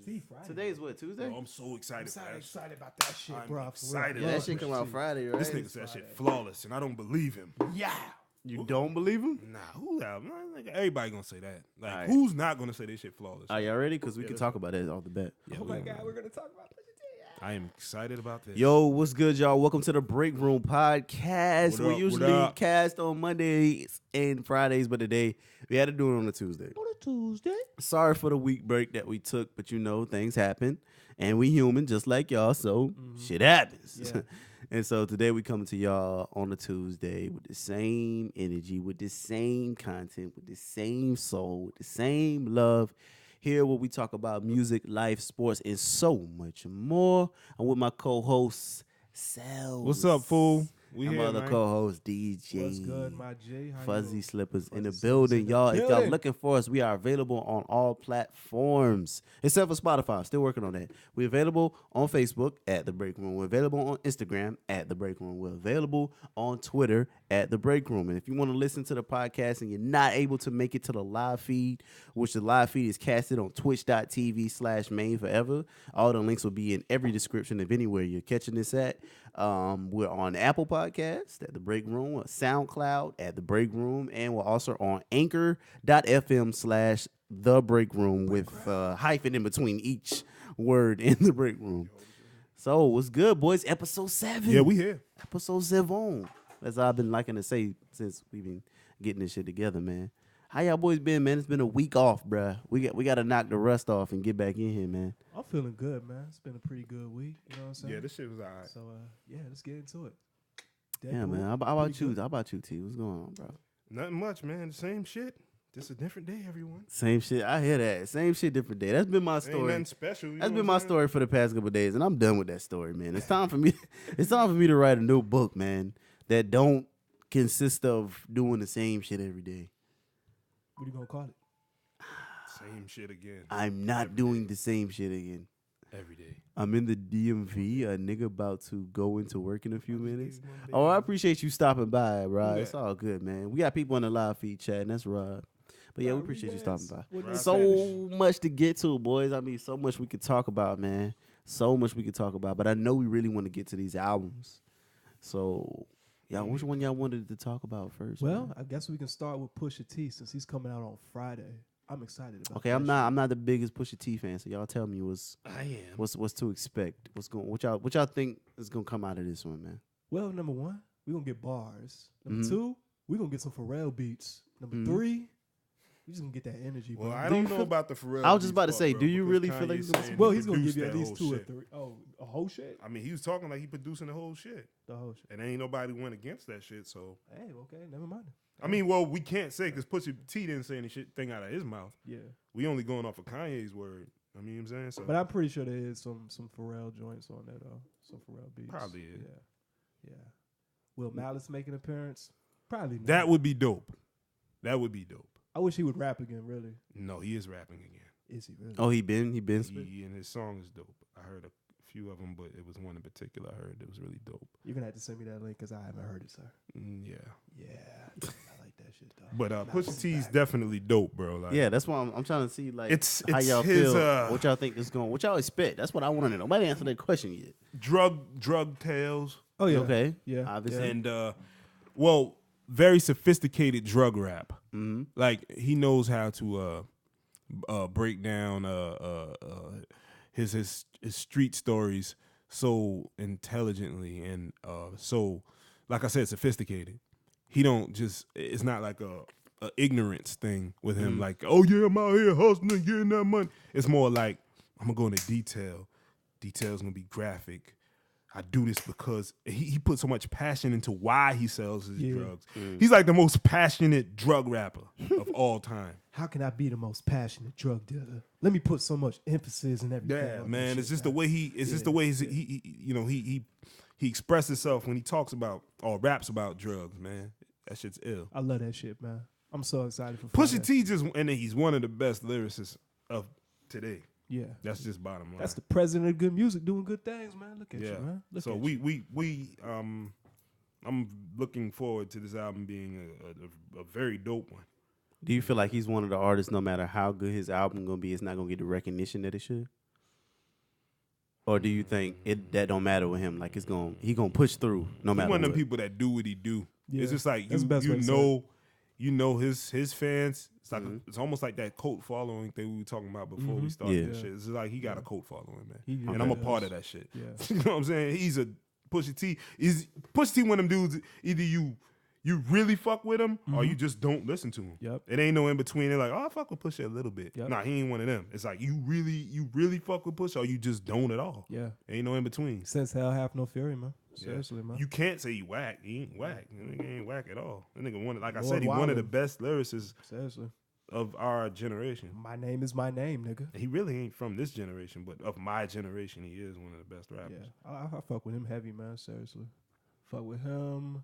Friday. Today's what, Tuesday? I'm so excited. I'm excited about that shit, I'm bro. excited. Yeah, that shit come out Friday, right? This nigga said that shit flawless, and I don't believe him. Yeah. You don't believe him? Nah, who that? Everybody gonna say that. Like, All right. who's not gonna say this shit flawless? Are y'all ready? Because we can talk about that off the bat. Yeah, Oh my God, we're gonna talk about Pusha T. I am excited about this. Yo, what's good, y'all? Welcome to the Break Room Podcast. What We up, usually what up? cast on Mondays and Fridays, but today we had to do it on a Tuesday. On a Tuesday. Sorry for the week break that we took, but you know, things happen. And we human just like y'all, so shit happens. Yeah. And so today we coming to y'all on a Tuesday with the same energy, with the same content, with the same soul, with the same love. Here where we talk about music, life, sports, and so much more. I'm with my co-host, Sal. What's up, fool? We and my here, other man. co-host, DJ. What's good, my G? How Fuzzy you? Slippers in the Fuzzy building. Slippers in Y'all, the if y'all building. looking for us, we are available on all platforms except for Spotify. Still working on that. We're available on Facebook at The Break Room. We're available on Instagram at The Break Room. We're available on Twitter at The Break Room. And if you want to listen to the podcast and you're not able to make it to the live feed, which the live feed is casted on twitch.tv/main forever, all the links will be in every description of anywhere you're catching this at. We're on Apple Podcasts at The Break Room, SoundCloud at The Break Room, and we're also on anchor.fm/The Break Room with hyphen in between each word in The Break Room. So, what's good, boys? Episode 7. Yeah, we here. Episode 7. As I've been liking to say since we've been getting this shit together, man. How y'all boys been, man? It's been a week off, bruh. We got to knock the rust off and get back in here, man. I'm feeling good, man. It's been a pretty good week. You know what I'm saying? Yeah, this shit was alright. So, yeah, let's get into it. Yeah, man. How about you? How about you, T? What's going on, bro? Nothing much, man. The same shit. Just a different day, everyone. Same shit. I hear that. Same shit, different day. That's been my Ain't story. nothing special. That's been my story for the past couple of days, and I'm done with that story, man. It's time for me. It's time for me to write a new book, man. That don't consist of doing the same shit every day. What are you going to call it? Same shit again. I'm not doing the same shit again. Every day. I'm in the DMV. A nigga about to go into work in a few minutes. Oh, I appreciate you stopping by, Rod. It's all good, man. We got people on the live feed chatting. That's Rod. But yeah, we appreciate you stopping by. So much to get to, boys. I mean, so much we could talk about, man. So much we could talk about. But I know we really want to get to these albums. So, y'all, which one y'all wanted to talk about first? Well, man? I guess we can start with Pusha T since he's coming out on Friday. I'm excited about Okay, that I'm not the biggest Pusha T fan, so y'all tell me what's to expect. What y'all think is gonna come out of this one, man? Well, number one, we're going to get bars. Number two, we're going to get some Pharrell beats. Number three, we just going to get that energy, bro. Well, I don't know about the Pharrell. I was just about to beats say, part, do bro, you because really feel like Kanye's he's gonna- saying Well, he he's going to give produced you at that least whole 2 or shit. 3. Oh, a whole shit? I mean, he was talking like he producing the whole shit. The whole shit. And ain't nobody went against that shit, so. Hey, okay, never mind. I mean, well, we can't say because Pusha T didn't say any thing out of his mouth. Yeah. We only going off of Kanye's word. I mean, what I'm saying? So But I'm pretty sure there is some Pharrell joints on there, though. Some Pharrell beats. Probably is. Yeah. Yeah. Will Malice make an appearance? Probably not. that would be dope. That would be dope. I wish he would rap again, really. No, he is rapping again. Is he really? Oh, he been spit? He and his song is dope. I heard a few of them, but it was one in particular I heard that was really dope. You're going to have to send me that link because I haven't heard it, sir. Yeah. Yeah. I like that shit, though. But Malice Pusha is T's back. definitely dope, bro. Like, Yeah, that's why I'm trying to see like It's how y'all his, feel. What y'all think is going? What y'all expect? That's what I want to know. Nobody answered that question yet. drug tales, Oh, yeah. Okay. Yeah. Obviously. and well, very sophisticated drug rap. Mm-hmm. Like he knows how to break down his street stories so intelligently and so, like I said, sophisticated. He don't just. It's not like a ignorance thing with him. Like, oh yeah, I'm out here hustling, getting that money. It's more like I'm gonna go into detail. Detail's gonna be graphic. I do this because he put so much passion into why he sells his drugs. He's like the most passionate drug rapper of all time. How can I be the most passionate drug dealer? Let me put so much emphasis and everything. Yeah, on man. this It's shit, just the man. way he expresses himself when he talks about or raps about drugs, man. That shit's ill. I love that shit, man. I'm so excited for Pusha Friday. T just, and he's one of the best lyricists of today. Yeah. That's just bottom line. That's the president of good music doing good things, man. Look at yeah. you, man. Look So at we I'm looking forward to this album being a very dope one. Do you feel like he's one of the artists, no matter how good his album gonna be, it's not gonna get the recognition that it should? or do you think that don't matter with him? Like he gonna push through no He matter one of them what. people that do what he do. Yeah, It's just like that's the best way to say you know his fans. It's like it's almost like that cult following thing we were talking about before we started Yeah. this shit. It's like he got a cult following, man, He and I'm a does. part of that shit. Yeah. You know what I'm saying? He's a Pusha T. Pusha T one of them dudes? Either you really fuck with him or you just don't listen to him. Yep. It ain't no in between. They're like, oh, I fuck with Pusha a little bit. Yep. Nah, he ain't one of them. It's like you really fuck with Pusha or you just don't at all. Yeah. Ain't no in between. Since hell have no fury, man. Seriously, man. You can't say he whack. He ain't whack. That nigga ain't whack at all. That nigga like I Lord said, he one of the Wildin'. best lyricists Seriously. of our generation. My name is my name, nigga. He really ain't from this generation, but of my generation, he is one of the best rappers. Yeah. I fuck with him heavy, man. Seriously. Fuck with him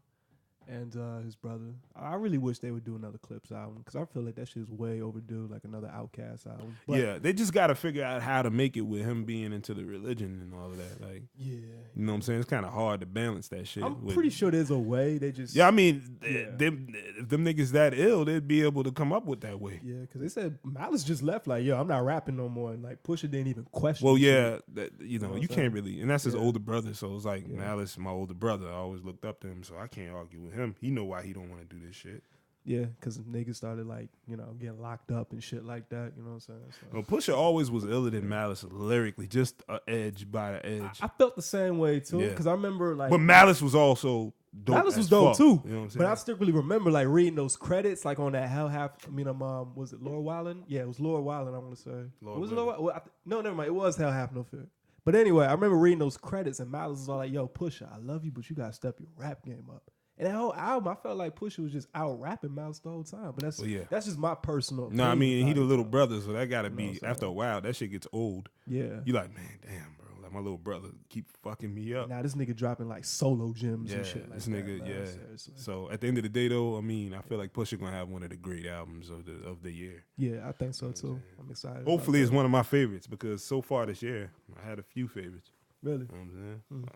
and his brother. I really wish they would do another Clips album because I feel like that shit is way overdue, like another Outkast album. But Yeah, they just got to figure out how to make it with him being into the religion and all of that. Like, yeah. you know what I'm saying? It's kind of hard to balance that shit. I'm with, pretty sure there's a way. They just Yeah, I mean, Yeah. if them niggas that ill, they'd be able to come up with that way. Yeah, because they said Malice just left like, yo, I'm not rapping no more. And like Pusha didn't even question Well, the yeah, shit. that, you know, what I'm you saying? can't really, and that's his Yeah. older brother, so it's like Yeah. Malice, my older brother. I always looked up to him, so I can't argue with him. He know why he don't want to do this shit. Yeah, because niggas started like, getting locked up and shit like that. You know what I'm saying? So, Well, Pusha always was iller than Malice lyrically, just an edge by the edge. I felt the same way too. Yeah. Because I remember like But Malice was also dope. Malice as was dope fuck, too. You know what I'm saying? But I still really remember like reading those credits like on that Hell Half. Was it Lord Wildin'? Yeah, it was Lord Wildin'. I want to say. Lord Was it Wildin'. Lord? Well, no, never mind. It was Hell Half No Fear. But anyway, I remember reading those credits and Malice was all like, "Yo, Pusha, I love you, but you gotta step your rap game up." And that whole album, I felt like Pusha was just out rapping Malice the whole time. But that's Well, yeah. that's just my personal. No, I opinion mean, he about the it, little though. brother, so that gotta You know be, what I'm saying? after a while, that shit gets old. Yeah. You like, man, damn, bro. Like, my little brother keep fucking me up. Now this nigga dropping like solo gems Yeah, and shit like this that. nigga, man, yeah. seriously. So at the end of the day, though, I mean, I feel like Pusha gonna have one of the great albums of the year. Yeah, I think so too. I'm excited. Hopefully, about it's that. one of my favorites because so far this year, I had a few favorites. Really. You know what I'm saying?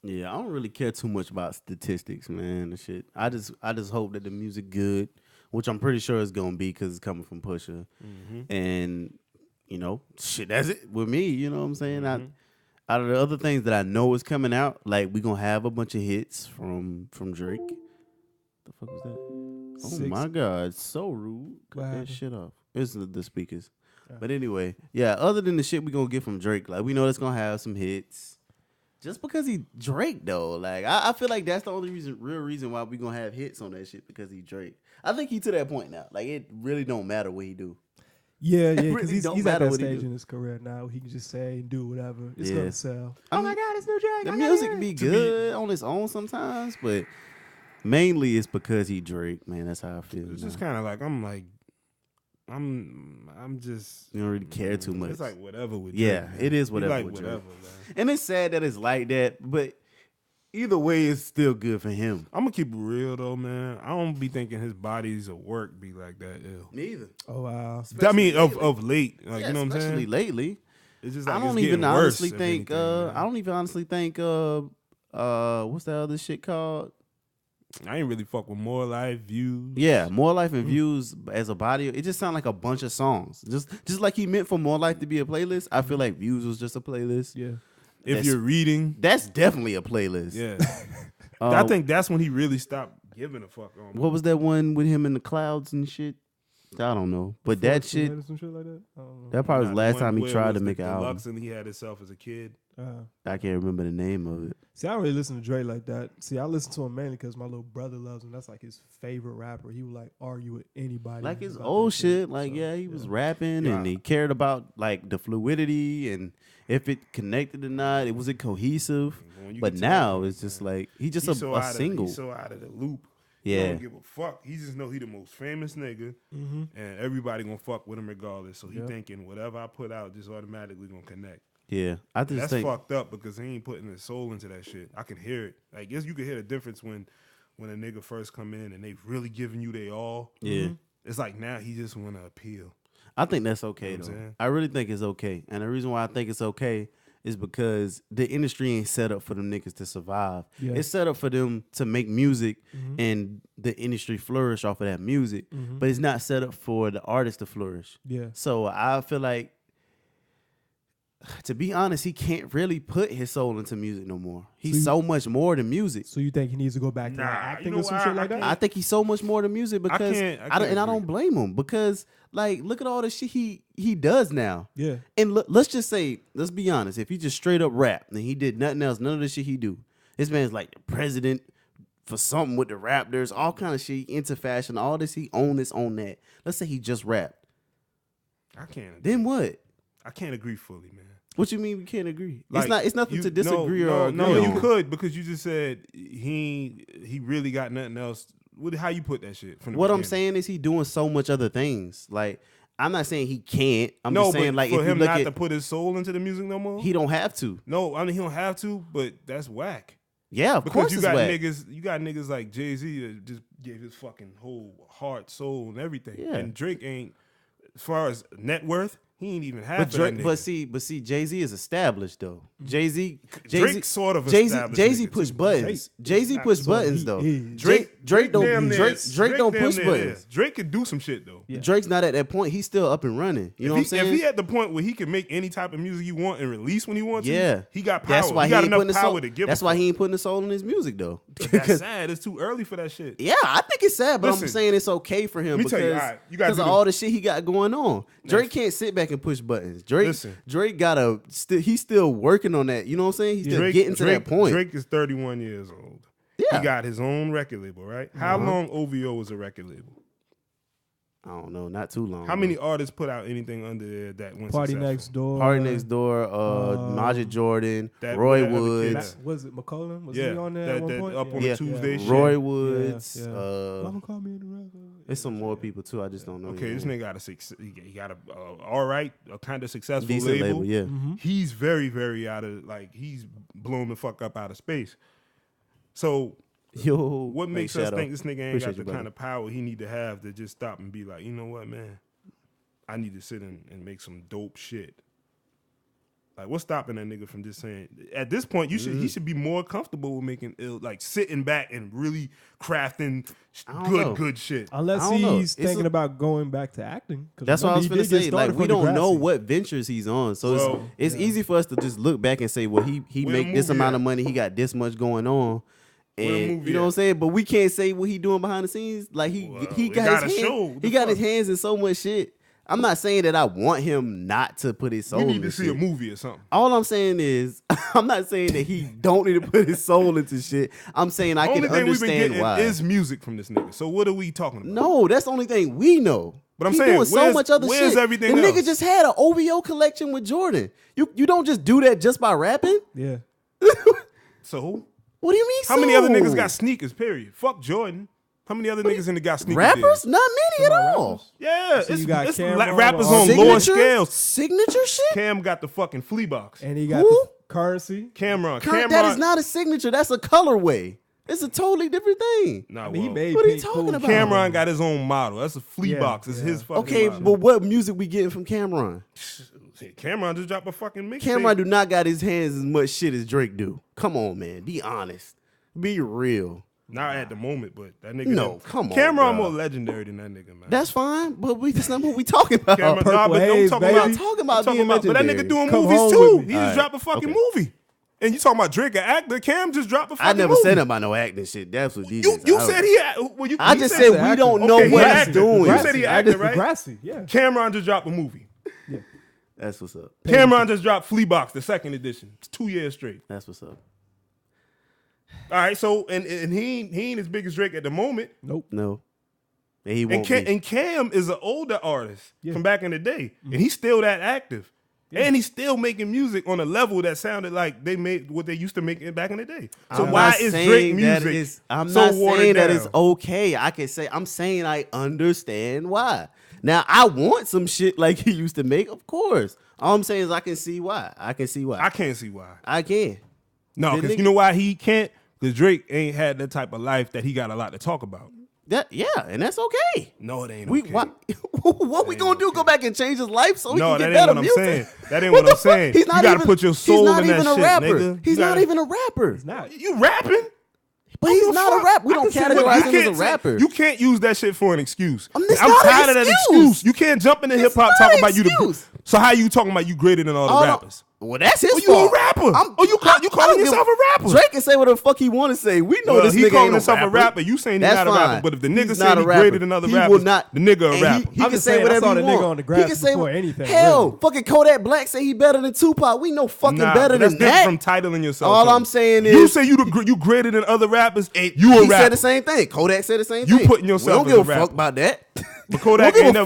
Yeah, I don't really care too much about statistics, man. And shit. I just hope that the music good, which I'm pretty sure it's gonna be because it's coming from Pusha. And shit, that's it with me. You know what I'm saying? Out of the other things that I know is coming out, like we gonna have a bunch of hits from Drake. The fuck was that? Oh Six. my god, so rude. Cut What that happened? shit off. It's the speakers. Yeah. But anyway, yeah. Other than the shit we gonna get from Drake, like we know it's gonna have some hits. Just because he Drake though, like I feel like that's the only real reason why we gonna have hits on that shit because he Drake. I think he to that point now. Like it really don't matter what he do. Yeah, It because really he's don't at matter that what he stage do. in his career now. He can just say and do whatever. It's Yeah. gonna sell. Oh my god, it's new Drake. The music be good on its own sometimes, but mainly it's because he Drake. Man, that's how I feel. It's now. just kind of like I'm just. You don't really care too much. It's like whatever with Yeah, Drake, man. it is He whatever like with whatever, Drake. man. And it's sad that it's like that, but either way, it's still good for him. I'm gonna keep it real though, man. I don't be thinking his body's of work be like that ill. Neither. Oh wow. I mean, lately. of late, like Yeah, you know what I'm especially saying. lately. It's just like I don't it's even getting worse, honestly if think. anything, man. I don't even honestly think. What's that other shit called? I ain't really fuck with More Life Views. Yeah, More Life and Views as a body. It just sound like a bunch of songs. Just like he meant for More Life to be a playlist. I feel like Views was just a playlist. Yeah. If That's- you're reading, That's definitely a playlist. yeah, Um, I think that's when he really stopped giving a fuck on. What was that one with him in the clouds and shit? I don't know, but that Forest shit. Gump or some shit like that. I don't know. That probably was the last time he tried to make an album. Deluxe and he had himself as a kid. I can't remember the name of it. See, I don't really listen to Drake like that. See, I listen to him mainly because my little brother loves him. That's like his favorite rapper. He would like argue with anybody. Like his about old that shit. Like, So, yeah, he was rapping Yeah. and he cared about like the fluidity and if it connected or not. Was it cohesive? When you But can tell, now it's just like he's just he's a single. He's so out of the loop. He Yeah. don't give a fuck. He just know he the most famous nigga, and everybody gonna fuck with him regardless. So he Yep. thinking whatever I put out just automatically gonna connect. Yeah, I just That's think fucked up because he ain't putting his soul into that shit. I can hear it. I guess you can hear the difference when a nigga first come in and they've really given you they all. yeah. It's like now he just want to appeal. I think that's okay You know what I'm though. saying? I really think it's okay, and the reason why I think it's okay is because the industry ain't set up for them niggas to survive. Yeah. It's set up for them to make music and the industry flourish off of that music, but it's not set up for the artist to flourish. Yeah. So I feel like To be honest, he can't really put his soul into music no more. He's so much more than music. So you think he needs to go back to like acting or some shit like that? I think he's so much more than music because I don't blame him because like look at all the shit he does now. Yeah. And let's just say, let's be honest, if he just straight up rap and he did nothing else, none of the shit he do. This man's like the president for something with the Raptors, all kind of shit, into fashion, all this, he own this, own that. Let's say he just rapped. I can't. Then what? I can't agree fully, man. What you mean we can't agree? Like, it's nothing to disagree or agree no, on. you could because you just said he really got nothing else. How you put that shit? From the what beginning? I'm saying is he doing so much other things. Like I'm not saying he can't. I'm just saying like for if you him look not at, to put his soul into the music no more. he don't have to. No, I mean he don't have to, but that's whack. Yeah, of Because course you it's got whack. niggas like Jay-Z that just gave his fucking whole heart, soul, and everything. Yeah. And Drake ain't, as far as net worth, he ain't even half of that nigga. But see, Jay-Z is established though. Jay-Z sort of Jay-Z established push nigga, too. buttons. Jay-Z push buttons though. Drake Drake don't damn near- Drake don't damn push near buttons. is. Drake could do some shit though. Yeah. Drake's not at that point. He's still up and running. You know what I'm saying? If he at the point where he can make any type of music he want and release when he wants Yeah. to, he got power. That's why he got ain't enough putting the power soul. to give. That's why he ain't putting the soul in his music though. That's sad. It's too early for that shit. Yeah, I think it's sad, but Listen, I'm saying it's okay for him let me tell you, all right, you gotta because do of the- all the shit he got going on. Drake can't sit back and push buttons. Drake gotta he's still working on that. You know what I'm saying? He's still getting to that point. Drake is 31 years old. Yeah. He got his own record label, right? How long OVO was a record label? I don't know, not too long. How many artists put out anything under there that went Party successful? Next Door. Party Next Door, Majid Jordan, Roy that other kid. Woods, Was it McCollum? Was Yeah, he on there at one point? up on Yeah. the Tuesday shit. Roy Woods. Yeah. Mama call me in the record. There's some more people too. I just don't know. Okay, their this names. nigga got he got a all right, a kind of successful Decent label. label, yeah. Mm-hmm. He's very, very out of he's blown the fuck up out of space. So Yo, what makes us think this nigga ain't Appreciate got you, the brother. kind of power he need to have to just stop and be like, you know what, man, I need to sit and make some dope shit. Like, what's stopping that nigga from just saying? At this point, he should be more comfortable with making sitting back and really crafting good shit. Unless I don't know. he's It's thinking a- about going back to acting. 'Cause That's what I was remember, gonna he did get say. started Like we from don't know Degrassi. what ventures he's on, so it's easy for us to just look back and say, well, he Where make the this movie amount at? of money, he got this much going on, Where the and movie you know at? what I'm saying. But we can't say what he doing behind the scenes. Like he it got gotta his show. hand, What he the got his fuck? hands in so much shit. I'm not saying that I want him not to put his soul We need in to this see shit. a movie or something. All I'm saying is, I'm not saying that he don't need to put his soul into shit. I'm saying I can Only thing we've been understand getting why. is music from this nigga. So what are we talking about? No, that's the only thing we know. But I'm He saying, doing so where's- much other where's shit. everything The nigga else? just had an OVO collection with Jordan. You don't just do that just by rapping. Yeah. So What do you mean? how many other so? niggas got sneakers? Period. Fuck Jordan. How many other niggas in the got sneakers? rappers? deals? Not many at all. Yeah, So it's, you got it's Cam, rappers all on the lower artists. scales. Signature shit. Cam got the fucking flea box. And he got Who? the currency. Cameron. That is not a signature. That's a colorway. It's a totally different thing. Nah, I mean, he well, made What are you Pink talking cool. about? Cameron got his own model. That's a flea Yeah, box. It's yeah. his fucking Okay, model. but what music we getting from Cameron? Cameron just dropped a fucking mixtape. Cameron do not got his hands as much shit as Drake do. Come on, man. Be honest. Be real. Not at the moment, but that nigga. No, come on, Cameron bro. more legendary than that nigga, man. That's fine, but that's not what we talking about. Cameron, Purple nah, but Haze, don't talk baby. about I'm talking about being but that legendary. nigga doing Come movies home too. with me. He just All right, dropped a fucking okay. movie. And you talking about Drake, an actor? Cam just dropped a fucking I never movie. said about no acting shit. That's what You DJs. said he had. Well, you, I he just said said the we actor. don't know Okay, he what acted. he's doing. You said he acted, right? Degrassi, yeah. Cameron just dropped a movie. That's what's up. Cameron just dropped Flea Box, the second edition. It's 2 years straight. That's what's up. All right, so and he ain't as big as Drake at the moment. Nope. No. And he And won't Cam, be. and Cam is an older artist Yeah. from back in the day, and he's still that active. And he's still making music on a level that sounded like they made what they used to make back in the day. So I'm why not is saying Drake that music is- I'm so not watered saying that down? it's okay. I'm saying I understand why. Now I want some shit like he used to make, of course. All I'm saying is I can see why. I can't see why. I can. No, The because nigga- you know why he can't? Because Drake ain't had that type of life that he got a lot to talk about. And that's okay. No, it ain't We okay. what we gonna do? Go back and change his life so he No, can that get ain't better what I'm music? saying. That ain't what I'm saying. He's You not gotta even, put your soul he's not in that even a shit, rapper. nigga. He's You not gotta- even a rapper. Not. You rapping? But he's not a rapper. We I don't can see what- categorize you him as a can't say- rapper. You can't use that shit for an excuse. It's I'm not an tired of that excuse. excuse. You can't jump into hip hop not talking an about you. excuse. So how you talking about you greater than all the All rappers? Well, that's his You fault. a rapper? You I calling don't yourself give- a rapper? Drake can say whatever the fuck he want to say. We know Well, this he nigga calling ain't himself no a rapper. You saying he's That's not a fine. rapper, but if the He's nigga not say a he rapper. greater than other He rappers, will not- the nigga a and rapper. He I'm can just say saying, I whatever saw he the nigga want. on the He grass can say before anything, Hell, really. fucking Kodak Black say he better than Tupac. We know fucking Nah, better but that's than that. different from titling yourself. All something. I'm saying you is- say you greater than other rappers. You a He rapper. said the same thing. Kodak said the same You thing. putting yourself We don't as give a a fuck rapper. about that. But Kodak We don't ain't give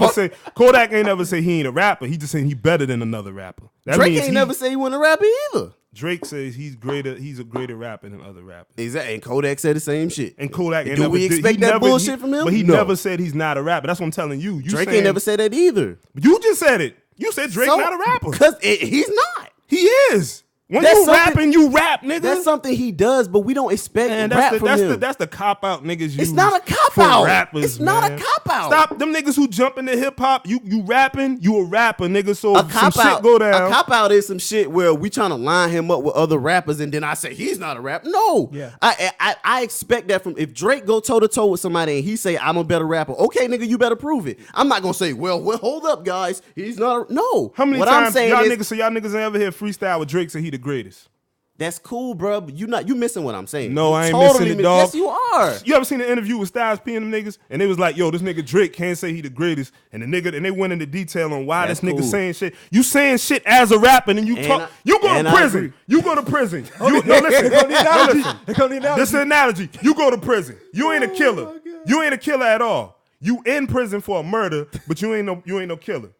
a never say he ain't a rapper. He just saying he better than another rapper. That Drake means ain't never say he wasn't a rapper either. Drake says he's greater. He's a greater rapper than other rappers. Exactly. And Kodak said the same shit. And Kodak ain't Do never we did- expect he that never- bullshit he- from him? But he No. never said he's not a rapper. That's what I'm telling you. Drake saying, ain't never said that either. You just said it. You said Drake not a rapper. Because he's not. He is. When That's you something- rapping, you rap, nigga. That's something he does, but we don't expect Man, rap from him. that's the cop out niggas use. It's not a cop for out. Rappers, It's not a man. cop out. Stop them niggas who jump into hip hop. You rapping, you a rapper, nigga. So A if cop some out, shit go down. a cop out is some shit where we trying to line him up with other rappers, and then I say he's not a rapper. No, Yeah. I expect that from if Drake go toe to toe with somebody and he say I'm a better rapper. Okay, nigga, you better prove it. I'm not gonna say, well, hold up, guys, he's not. No, How many what times I'm saying y'all is niggas ain't ever hear freestyle with Drake say he the greatest? that's cool, bro. But you missing what I'm saying. No, I ain't Totally missing it, dog. Yes, you are. You ever seen an interview with Styles P and them niggas? And they was like, yo, this nigga Drake can't say he the greatest. And they went into detail on why That's this nigga cool. saying shit. You saying shit as a rapper and you And talk. I- You go and to I prison. agree. You go to prison. No, Listen. Here come the analogy. Here come the analogy. This is an analogy. You go to prison. You ain't a killer. my God. You ain't a killer at all. You in prison for a murder, but you ain't no killer.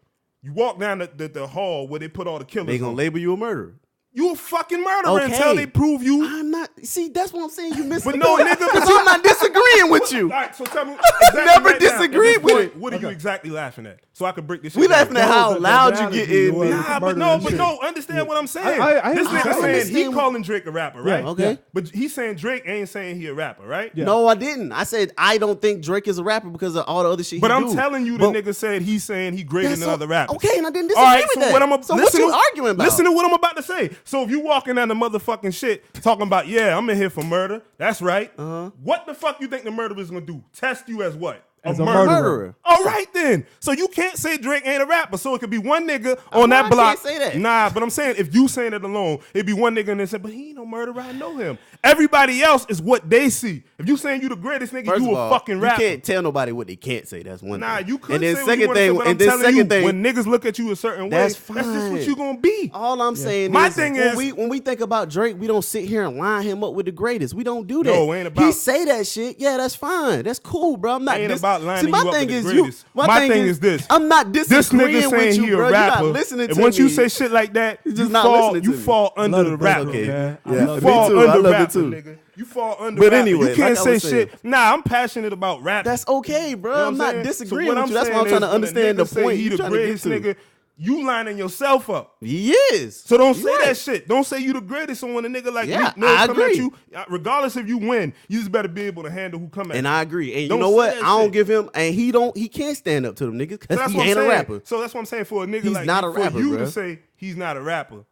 You walk down the hall where they put all the killers. They gonna on. label you a murderer. You a fucking murderer Okay. until they prove you. I'm not. See, that's what I'm saying. You missing. But no, nigga, because I'm not disagreeing with you. All right, so tell me. Exactly Never right now, at disagreed this with point, it. What are you exactly laughing at? So I can break this shit We down. laughing at how the loud you analogy get in. was- Nah, but no, understand what I'm saying. I This nigga saying he understand. calling Drake a rapper, right? Yeah, okay. But he's saying Drake ain't saying he a rapper, right? Yeah. No, I didn't. I said I don't think Drake is a rapper because of all the other shit But he I'm do. telling you, the But nigga said he's saying he greater that's than so- other rappers. Okay, and I didn't All disagree right, with so that. what I'm So what you arguing about? Listen to what I'm about to say. So if you walking down the motherfucking shit talking about, yeah, I'm in here for murder. That's right. What the fuck you think the murderer's gonna do? Test you as what? As a murderer. All right then. So you can't say Drake ain't a rapper. So it could be one nigga on that I block. can't say that. Nah, but I'm saying if you saying it alone, it'd be one nigga and they say, but he ain't no murderer. I know him. Everybody else is what they see. If you saying you the greatest nigga, First you of a all, fucking rapper. You can't tell nobody what they can't say. That's one Nah, thing. you could And then say what you second wanna say, thing, but I'm and then telling second you, thing, when niggas look at you a certain way, That's that's just what fine. you gonna be. all I'm saying My is, thing when is- when we think about Drake, we don't sit here and line him up with the greatest. We don't do that. No, it ain't about- He say that shit. Yeah, that's fine. That's cool, bro. I'm not. Ain't about lining See, my you up thing with the is greatest. My thing is this. I'm not This disagreeing nigga saying with you, he a bro. You're rapper. not listening and to once me. you say shit like that, You're you just not fall, listening you to me. fall under Love the the brother, rapper. Okay. man. I Yeah. love You fall Me too. I under love it rapper, too. nigga. You fall under But rapper. anyway, you can't like I say was saying. shit. Nah, I'm passionate about rap. That's okay, bro. You know I'm what not saying? disagreeing So what with you. That's why I'm saying trying to is when a understand the nigga say point he you the trying to get greatest to. nigga. You lining yourself up. He is. So don't You're say right. that shit. Don't say you the greatest. So when a nigga like Yeah, Meek Mill I come at agree. you, regardless if you win, you just better be able to handle who come at And you. I agree. And Don't you know say what? that I don't shit. give him, and he can't stand up to them niggas So because that's he what I'm ain't a saying. rapper. So that's what I'm saying for a nigga He's like not a for rapper, you bruh. to say he's not a rapper.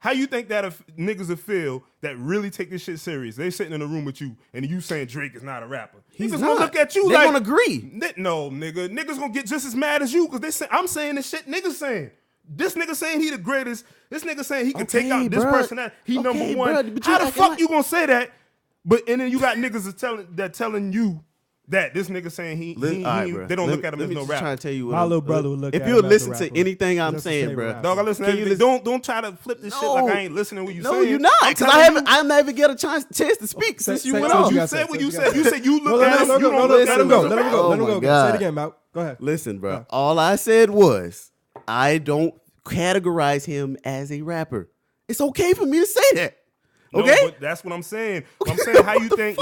How you think that if niggas will feel that really take this shit serious? They sitting in a room with you and you saying Drake is not a rapper. He's niggas not. gonna look at you They like gonna agree. No, nigga. Niggas gonna get just as mad as you because they say I'm saying the shit niggas saying. This nigga saying he the greatest. This nigga saying he can take Okay, out this bruh. person that he Okay, number one. bruh, but you How the acting fuck like- you gonna say that? But and then you got niggas telling you that this nigga saying he All right, bro. they don't look at him Let as me no just rapper. try to tell you what My I'm- little brother would look if at you him as a listen to rapper. anything I'm That's the saying, favorite bro. rapper. Dog, I listen to Can you everything. Don't try to flip this shit No. like I ain't listening to what you No, saying. you're not, I'm because telling I never get a chance to speak since you say- went say off. what you gotta said say, what say you what said. gotta You say. said you No, look at him. You don't look let at him him go. as a Let him rapper. go. Oh Let him my go. God. Say it again, Mal. Go ahead. Listen, bro. All I said was I don't categorize him as a rapper. It's okay for me to say that. No, Okay? but that's what I'm saying. I'm saying how you think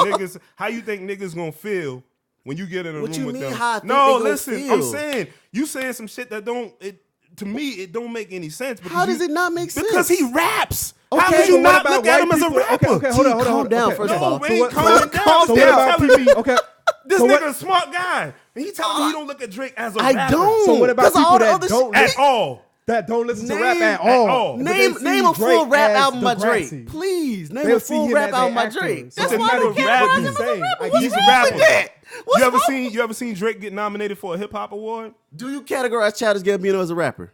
niggas gonna feel when you get in a What room you with mean them. how I think No, they gonna listen. feel? I'm saying you saying some shit that to me it don't make any sense. How does it not make sense? Because he raps. How Okay, could you so what not about look at him white as a people? rapper? Okay, hold on, hold on. Calm down, Okay, first okay. of all. No, So we what- ain't calming down. calm This down. nigga telling me Okay. this So nigga what- a smart guy. And he telling me he don't look at Drake as a I rapper. don't. So what about 'Cause all people the that other don't shit- At all. that don't listen to Name- rap at at all? all. But they Name see a full Drake rap as album by Degrassi. Drake. Please name They'll a see full him rap as album their by actor. Drake. So That's it's why not they a can't rap rise him you as a saying. rapper. I What's He's a wrong rapper. with that? What's You ever wrong? you ever seen Drake get nominated for a hip hop award? Do you categorize Childish Gambino as a rapper?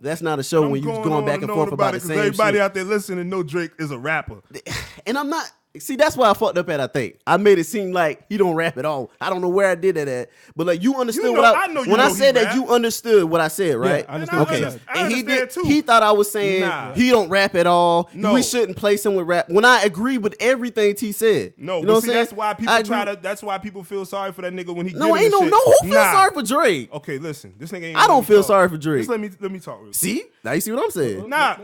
That's not a show when you're going back and forth about the same everybody shit. out there listening know Drake is a rapper. And I'm not. See, that's why I fucked up at. I think I made it seem like he don't rap at all. I don't know where I did that at, but like you understood You know, what I know you when know I he said that rap. you understood what I said, right? I understood what you Okay, said. I and he understand did. too. He thought I was saying Nah. he don't rap at all. No. We shouldn't place him with rap. When I agree with everything T said. No, you know but what see, I'm saying? that's why people I try agree. to. That's why people feel sorry for that nigga when he. No, giving ain't the no shit. no. Who feels Nah. sorry for Drake? Okay, listen, this nigga ain't. I don't let me feel talk. sorry for Drake. Just let me talk real quick. See, now you see what I'm saying. Nah,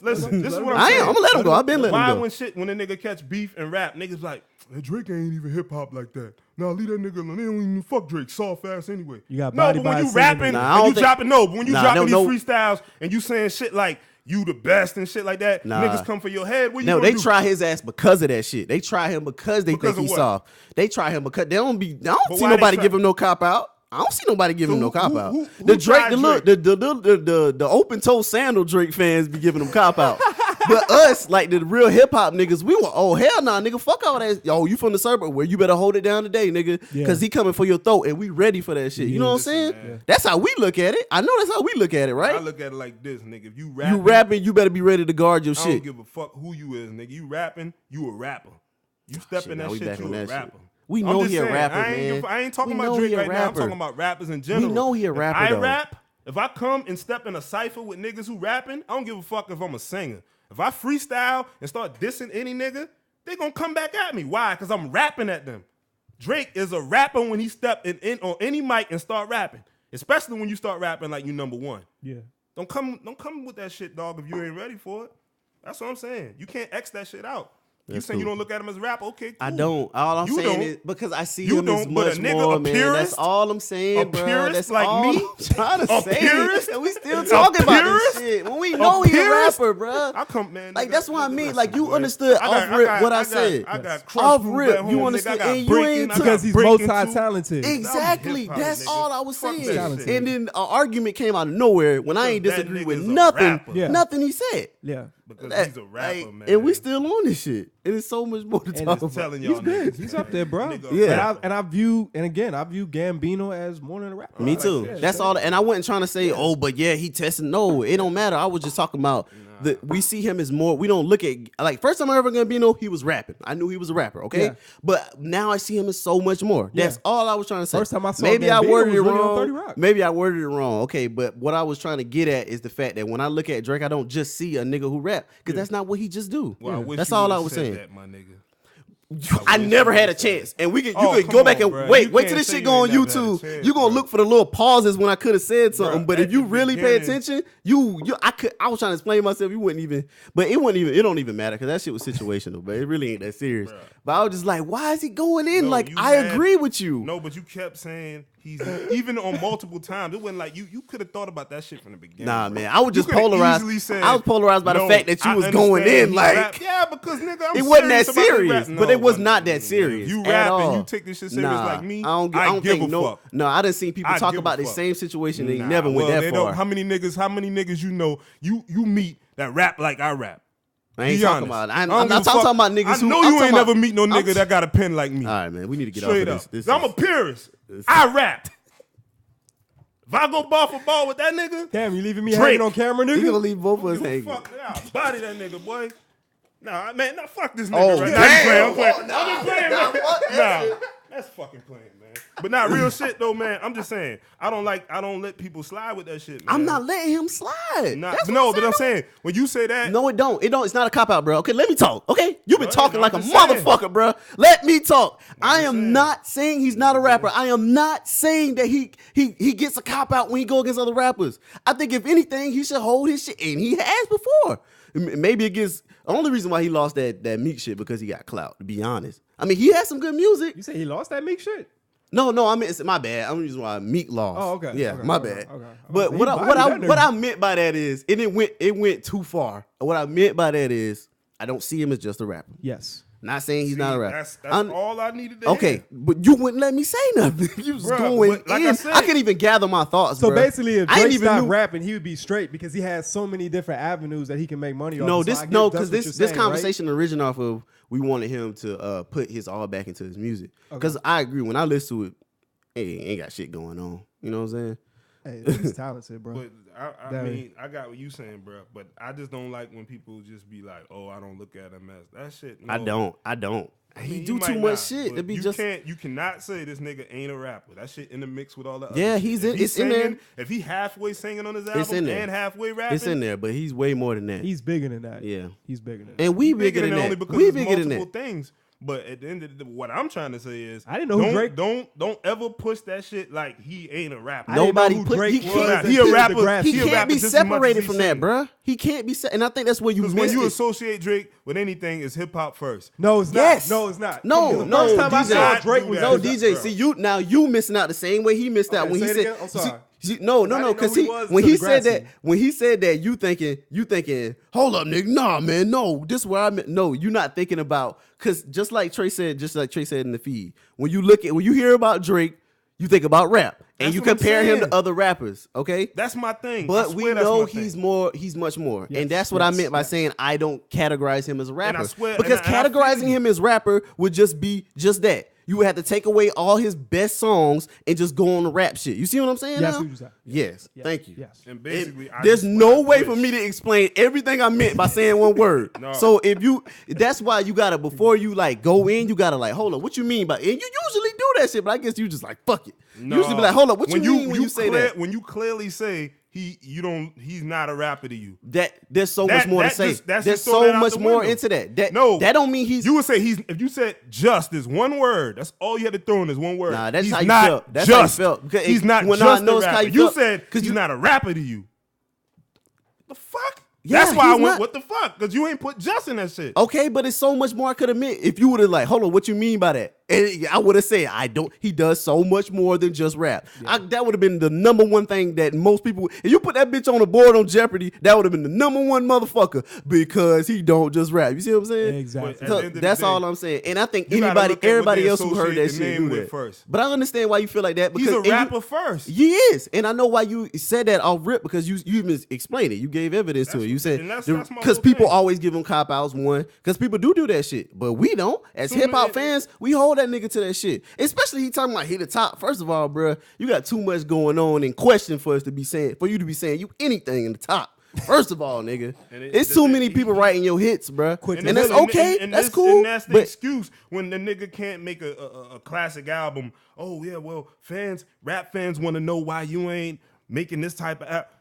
listen, this is what I'm I saying. am. I'm gonna let him go. I've been letting Why him go. when a nigga catch beef and rap, niggas like, "Hey, Drake ain't even hip hop like that. Nah, leave that nigga alone. They don't even fuck Drake soft ass anyway. You got no, body but when by you a rapping, singing Nah, I and don't you think- dropping but when you Nah, dropping no, these freestyles and you saying shit like you the best and shit like that, Nah. niggas come for your head. What you No, gonna they do? try his ass because of that shit. They try him because they Because think he's of what? soft. They try him because they don't be. I don't But see why they nobody try- give him no cop out. I don't see nobody giving him no who- cop who- out. who The Drake, tried the look, Drake? the open toe sandal Drake fans be giving him cop out. But us, like the real hip hop niggas, we were hell nah, nigga, fuck all that. Yo, you from the suburb? Well, you better hold it down today, nigga, because he coming for your throat, and we ready for that shit. You know what I'm saying? man. That's how we look at it. I know that's how we look at it, right? I look at it like this, nigga. If you You rapping, you better be ready to guard your I shit. don't give a fuck who you is, nigga. You rapping, you a rapper. You step Shit, in now that we shit, back you on a that shit. rapper. We I'm know just he a saying, rapper, I man. ain't talking We about know Drake he a right now. I'm rapper. talking about rappers in general. know he a If rapper, I though. rap, if I come and step in a cipher with niggas who rapping, I don't give a fuck if I'm a singer. If I freestyle and start dissing any nigga, they gonna come back at me. Why? Because I'm rapping at them. Drake is a rapper when he step in on any mic and start rapping. Especially when you start rapping like you number one. Yeah. Don't come with that shit, dog, if you ain't ready for it. That's what I'm saying. You can't X that shit out. You That's saying you cool. don't look at him as a rapper? Okay, cool. I don't. All I'm You saying don't. is because I see You him as don't, but much a nigga, more, a man. purist, That's all I'm saying, a bro. purist That's like all me, I'm trying to a say. purist, And we still a talking about this purist, shit when we a know he a purist. rapper, bro. I come, man. Like nigga, that's what I nigga, mean. listen, Like you boy. understood off rip what I said. I got Off crushed rip, at home, you nigga. understood, I got and you breaking, ain't I took- got Because he's breaking multi-talented. too. Exactly. hip-hop, That's nigga. all I was Fuck saying. that shit. And then an argument came out of nowhere when I ain't Because that disagree with nigga's a nothing. rapper. Yeah. Nothing he said. Yeah. Because That- he's a rapper, like, man. and we still on this shit. And it's so much more to And talk it's about. telling y'all He's big. niggas, He's man. up there, bro. Nigga a Yeah. rapper. And I view Gambino as more than a rapper. Me Like, too. yeah, That's all. And I wasn't trying to say, oh, but yeah, he testing. No, it don't matter. I was just talking about we see him as more. We don't look at like first time I ever Gambino, he was rapping. I knew he was a rapper. Okay, Yeah. but now I see him as so much more. Yeah. That's all I was trying to say. First time I saw maybe I Gambino worded it was really on 30 wrong. Rock. Maybe I worded it wrong. Okay, but what I was trying to get at is the fact that when I look at Drake, I don't just see a nigga who rap because that's not what he just do. Well, I wish That's you all I would've was said saying. that, my nigga. I wish never you had a would've said chance, and you Oh, could come go back on, and bruh. wait You till can't this say shit you go on ain't never had a YouTube. chance, You gonna bruh. look for the little pauses when I could have said something, Bruh, but at if you the really pay beginning- attention, I was trying to explain myself. You wouldn't even, but it don't even matter because that shit was situational, but it really ain't that serious. Bruh. But I was just like, why is he going in? No, Like you I had- agree with you. No, but you kept saying he's even on multiple times. It wasn't like you could have thought about that shit from the beginning. Nah, bro. man, I was You just coulda polarized. easily said, I was polarized by the "No, fact that you I was going understand in he like rap." Yeah, because nigga, I'm it wasn't that serious about this serious, rap. but it was No, not that if serious. you at rap and all. you take this shit serious Nah, like me, I don't give think a no. fuck. No, I didn't see people I talk give a about the fuck. same situation. They Nah, never went well, that they far. don't- How many niggas you know you meet that rap like I rap? I ain't Be talking honest. about. I I'm don't not give a fuck. talking about niggas I who. know I'm you talking ain't about- never meet no I'm nigga that got a pen like me. All right, man. We need to get Straight off up. of this. I'm a purist. I rap. If I go ball for ball with that nigga, Damn, you leaving me Drake. hanging on camera, You gonna nigga? leave both of us give a hanging. fuck. Nah, body that nigga, boy. Nah, man, nah, fuck this nigga. Oh, right damn. now. I'm playing. I'm just playing, man. Nah, that's fucking playing, man. But not real shit though, man. I'm just saying. I don't let people slide with that shit, man. I'm not letting him slide. Nah, That's no, what but I'm though. saying when you say that, No, it don't. It don't. It's not a cop out, bro. Okay, let me talk. Okay, you've been Go talking ahead, like a I'm just saying. motherfucker, bro. Let me talk. I just am saying. not saying he's not a rapper. I am not saying that he gets a cop out when he go against other rappers. I think if anything, he should hold his shit, and he has before. Maybe it gets. The only reason why he lost that Meek shit because he got clout. To be honest, I mean he has some good music. You say he lost that Meek shit? No, I mean it's my bad. I'm the reason why Meek lost. Oh, okay. Yeah, Okay, my okay, bad. okay. But He what bodied that nigga. I meant by that is it went too far. What I meant by that is I don't see him as just a rapper. Yes. Not saying he's not a rapper. That's I'm- all I needed to Okay, hear. but you wouldn't let me say nothing. You was Bruh, going but like in. I I, said- couldn't even gather my thoughts. So bruh. basically, if I ain't Drake even stopped knew. rapping, he would be straight because he has so many different avenues that he can make money off. No, of. So this I get no, that's because what you're this saying, conversation originated off of we wanted him to put his all back into his music. Because I agree, when I listen to it, hey, ain't got shit going on. You know what I'm saying? Hey, he's talented, bro. But I mean, I got what you saying, bro. But I just don't like when people just be like, "Oh, I don't look at him as that shit." No. I don't. I mean, He you do might too much not, shit. but It be you just you cannot say this nigga ain't a rapper. That shit in the mix with all the other Yeah, shit. he's If in- it's in there. singing, If he halfway singing on his It's in album there. and halfway rapping, it's in there, but he's way more than that. He's bigger than that. Yeah. He's bigger than that. And we bigger than only that. because We it's bigger than multiple that. things. But at the end of what I'm trying to say is, I didn't know who Drake- Don't ever push that shit like he ain't a rapper. Nobody who put. Drake He was can't. until He a the rapper. graph He shit. a can't rapper be just as much as separated he from that, sing. bruh. He can't be. And I think that's where you Because missed when you it. associate Drake with anything, it's hip hop first. No, it's not. Yes. No, it's not. No, Because the no, first time I DJ. saw Drake No, was No, Yeah, DJ. bro. See you missing out the same way he missed out Okay, when he say it said. again? I'm sorry. No, I didn't because know who he was when until he the said that, Grassy. when he said that, you thinking, hold up, nigga, nah, man, no, this is where I meant. No, you're not thinking about, because just like Trey said in the feed, when you hear about Drake, you think about rap, and That's you what I'm compare him saying. to other rappers, okay? That's my thing. I But we swear that's know my thing. he's much more. Yes, And that's what I yes, meant by yes. saying I don't categorize him as a rapper. swear- because and I feel categorizing you. him as rapper would just be just that. You would have to take away all his best songs and just go on the rap shit. You see what I'm saying Yes, now? what you said. Yes. Yes. Thank you. Yes. And basically, There's no way for me to explain everything I meant by saying one word. No. So that's why you gotta, before you like go in, you gotta like, hold up, what you mean by, and you usually do that shit, but I guess you just like, fuck it. You usually be like, hold up, what you mean when you say that? When you clearly say he's not a rapper to you. That there's so much more to say. That's There's just throw that so out much the more window. into that. No, that don't mean he's. You would say if you said just is one word. That's all you had to throw in is one word. Nah, that's he's how you not felt. That's just. how you felt. Because He's not when I just know a it's how rapper. you You felt, said 'cause he's you- not a rapper to you. The fuck? Yeah, That's why I he's went. not- What the fuck? Because you ain't put just in that shit. Okay, but it's so much more I could admit. If you would have like, hold on, what you mean by that? And I would have said, I don't. He does so much more than just rap. That would have been the number one thing that most people. If you put that bitch on the board on Jeopardy, that would have been the number one motherfucker because he don't just rap. You see what I'm saying? Exactly. But at So the end of the that's day, all I'm saying. And I think you gotta look at what everybody they else who heard that associate the shit name knew with that. first. But I understand why you feel like that because He's a and you- rapper first. He is, and I know why you said that off rip because you even explained it. You gave evidence to it. You said and that's my because whole people thing. always give him cop outs. One, because people do that shit, but we don't. As Soon hip hop as- fans, we hold that nigga to that shit. Especially he talking about he the top. First of all, bruh, you got too much going on in question for you to be saying you anything in the top. First of all, nigga, And it's too many people writing your hits, bruh, Quit and that's okay. That's cool. And that's the but excuse when the nigga can't make a classic album. Oh yeah, well, rap fans want to know why you ain't making this type of app.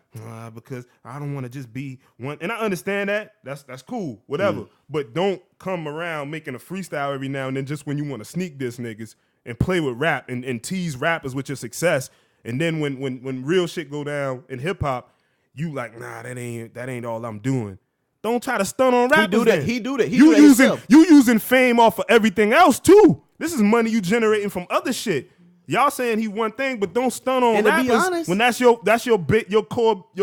Because I don't want to just be one. And I understand that. That's cool. Whatever. But don't come around making a freestyle every now and then just when you want to sneak diss niggas and play with rap and tease rappers with your success. And then when real shit go down in hip hop, you like, nah, that ain't all I'm doing. Don't try to stun on rappers. do that. then. He do that. He you do that using himself. you using fame off of everything else too. This is money you generating from other shit. Y'all saying he one thing, but don't stun on And to rappers be honest- when that's your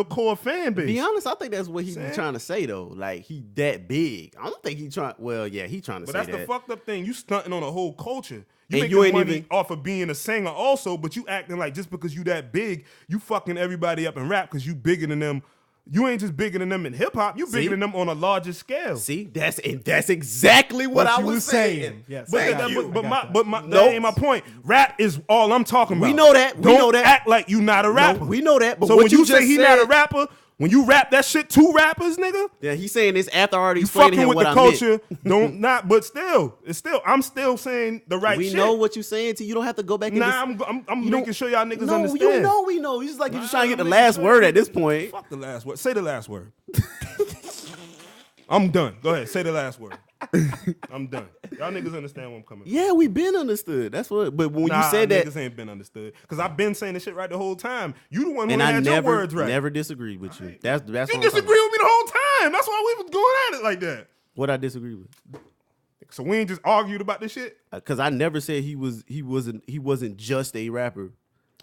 core fan base. be honest, I think that's what he be trying to say though. Like he that big. I don't think he trying. Well, yeah, he trying to But say that's that. the fucked up thing. You stunting on a whole culture. You And making you ain't money even- off of being a singer also, but you acting like just because you that big, you fucking everybody up in rap because you bigger than them. You ain't just bigger than them in hip hop. You bigger than them on a larger scale. See, that's exactly what I you was was saying. saying. Yes. But, I got you. but I got my that. that Nope. ain't my point. Rap is all I'm talking about. We know that. We Don't know that. act like you not a rapper. we know that, but so what when you you say just he not a said- rapper, when you rap that shit to rappers, nigga, Yeah, he's saying this after already you explaining fucking him with what the I culture. Don't not, but still, I'm still saying the right meant. We shit. know what you're saying. You don't have to go back. Nah, and I'm you don't- making sure y'all niggas no, understand. you know we know. It's just like you're just trying to get the I'm last making word sure- at this point. Fuck the last word. Say the last word. I'm done. Go ahead. Say the last word. I'm done. Y'all niggas understand where I'm coming from. Yeah, we been understood. That's what. But when Nah, you said that, niggas ain't been understood. Because I've been saying this shit right the whole time. You the one who and ain't I had your words right. never disagreed with you. That's You what I'm talking disagree with me the whole time. That's why we was going at it like that. about. What I disagree with. So we ain't just argued about this shit. Because I never said he wasn't just a rapper.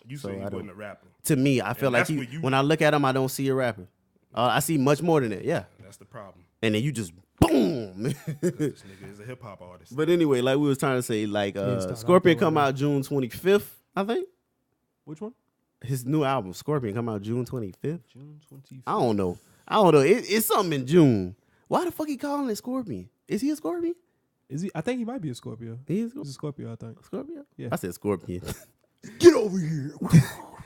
You So said he I don't- wasn't a rapper. To me, I feel like that's what you- when I look at him, I don't see a rapper. I see much more than that. Yeah, That's the problem. and then you just boom. This nigga is a hip hop artist. But anyway, like we was trying to say, like start Scorpion off come there. out June 25th, I think. Which one? His new album, Scorpion, come out June 25th. June 25th. I don't know. It's something in June. Why the fuck he calling it Scorpion? Is he a Scorpion? Is he? I think he might be a Scorpio. He is He's a Scorpio, I think. Scorpion? Yeah. I said Scorpion. Get over here.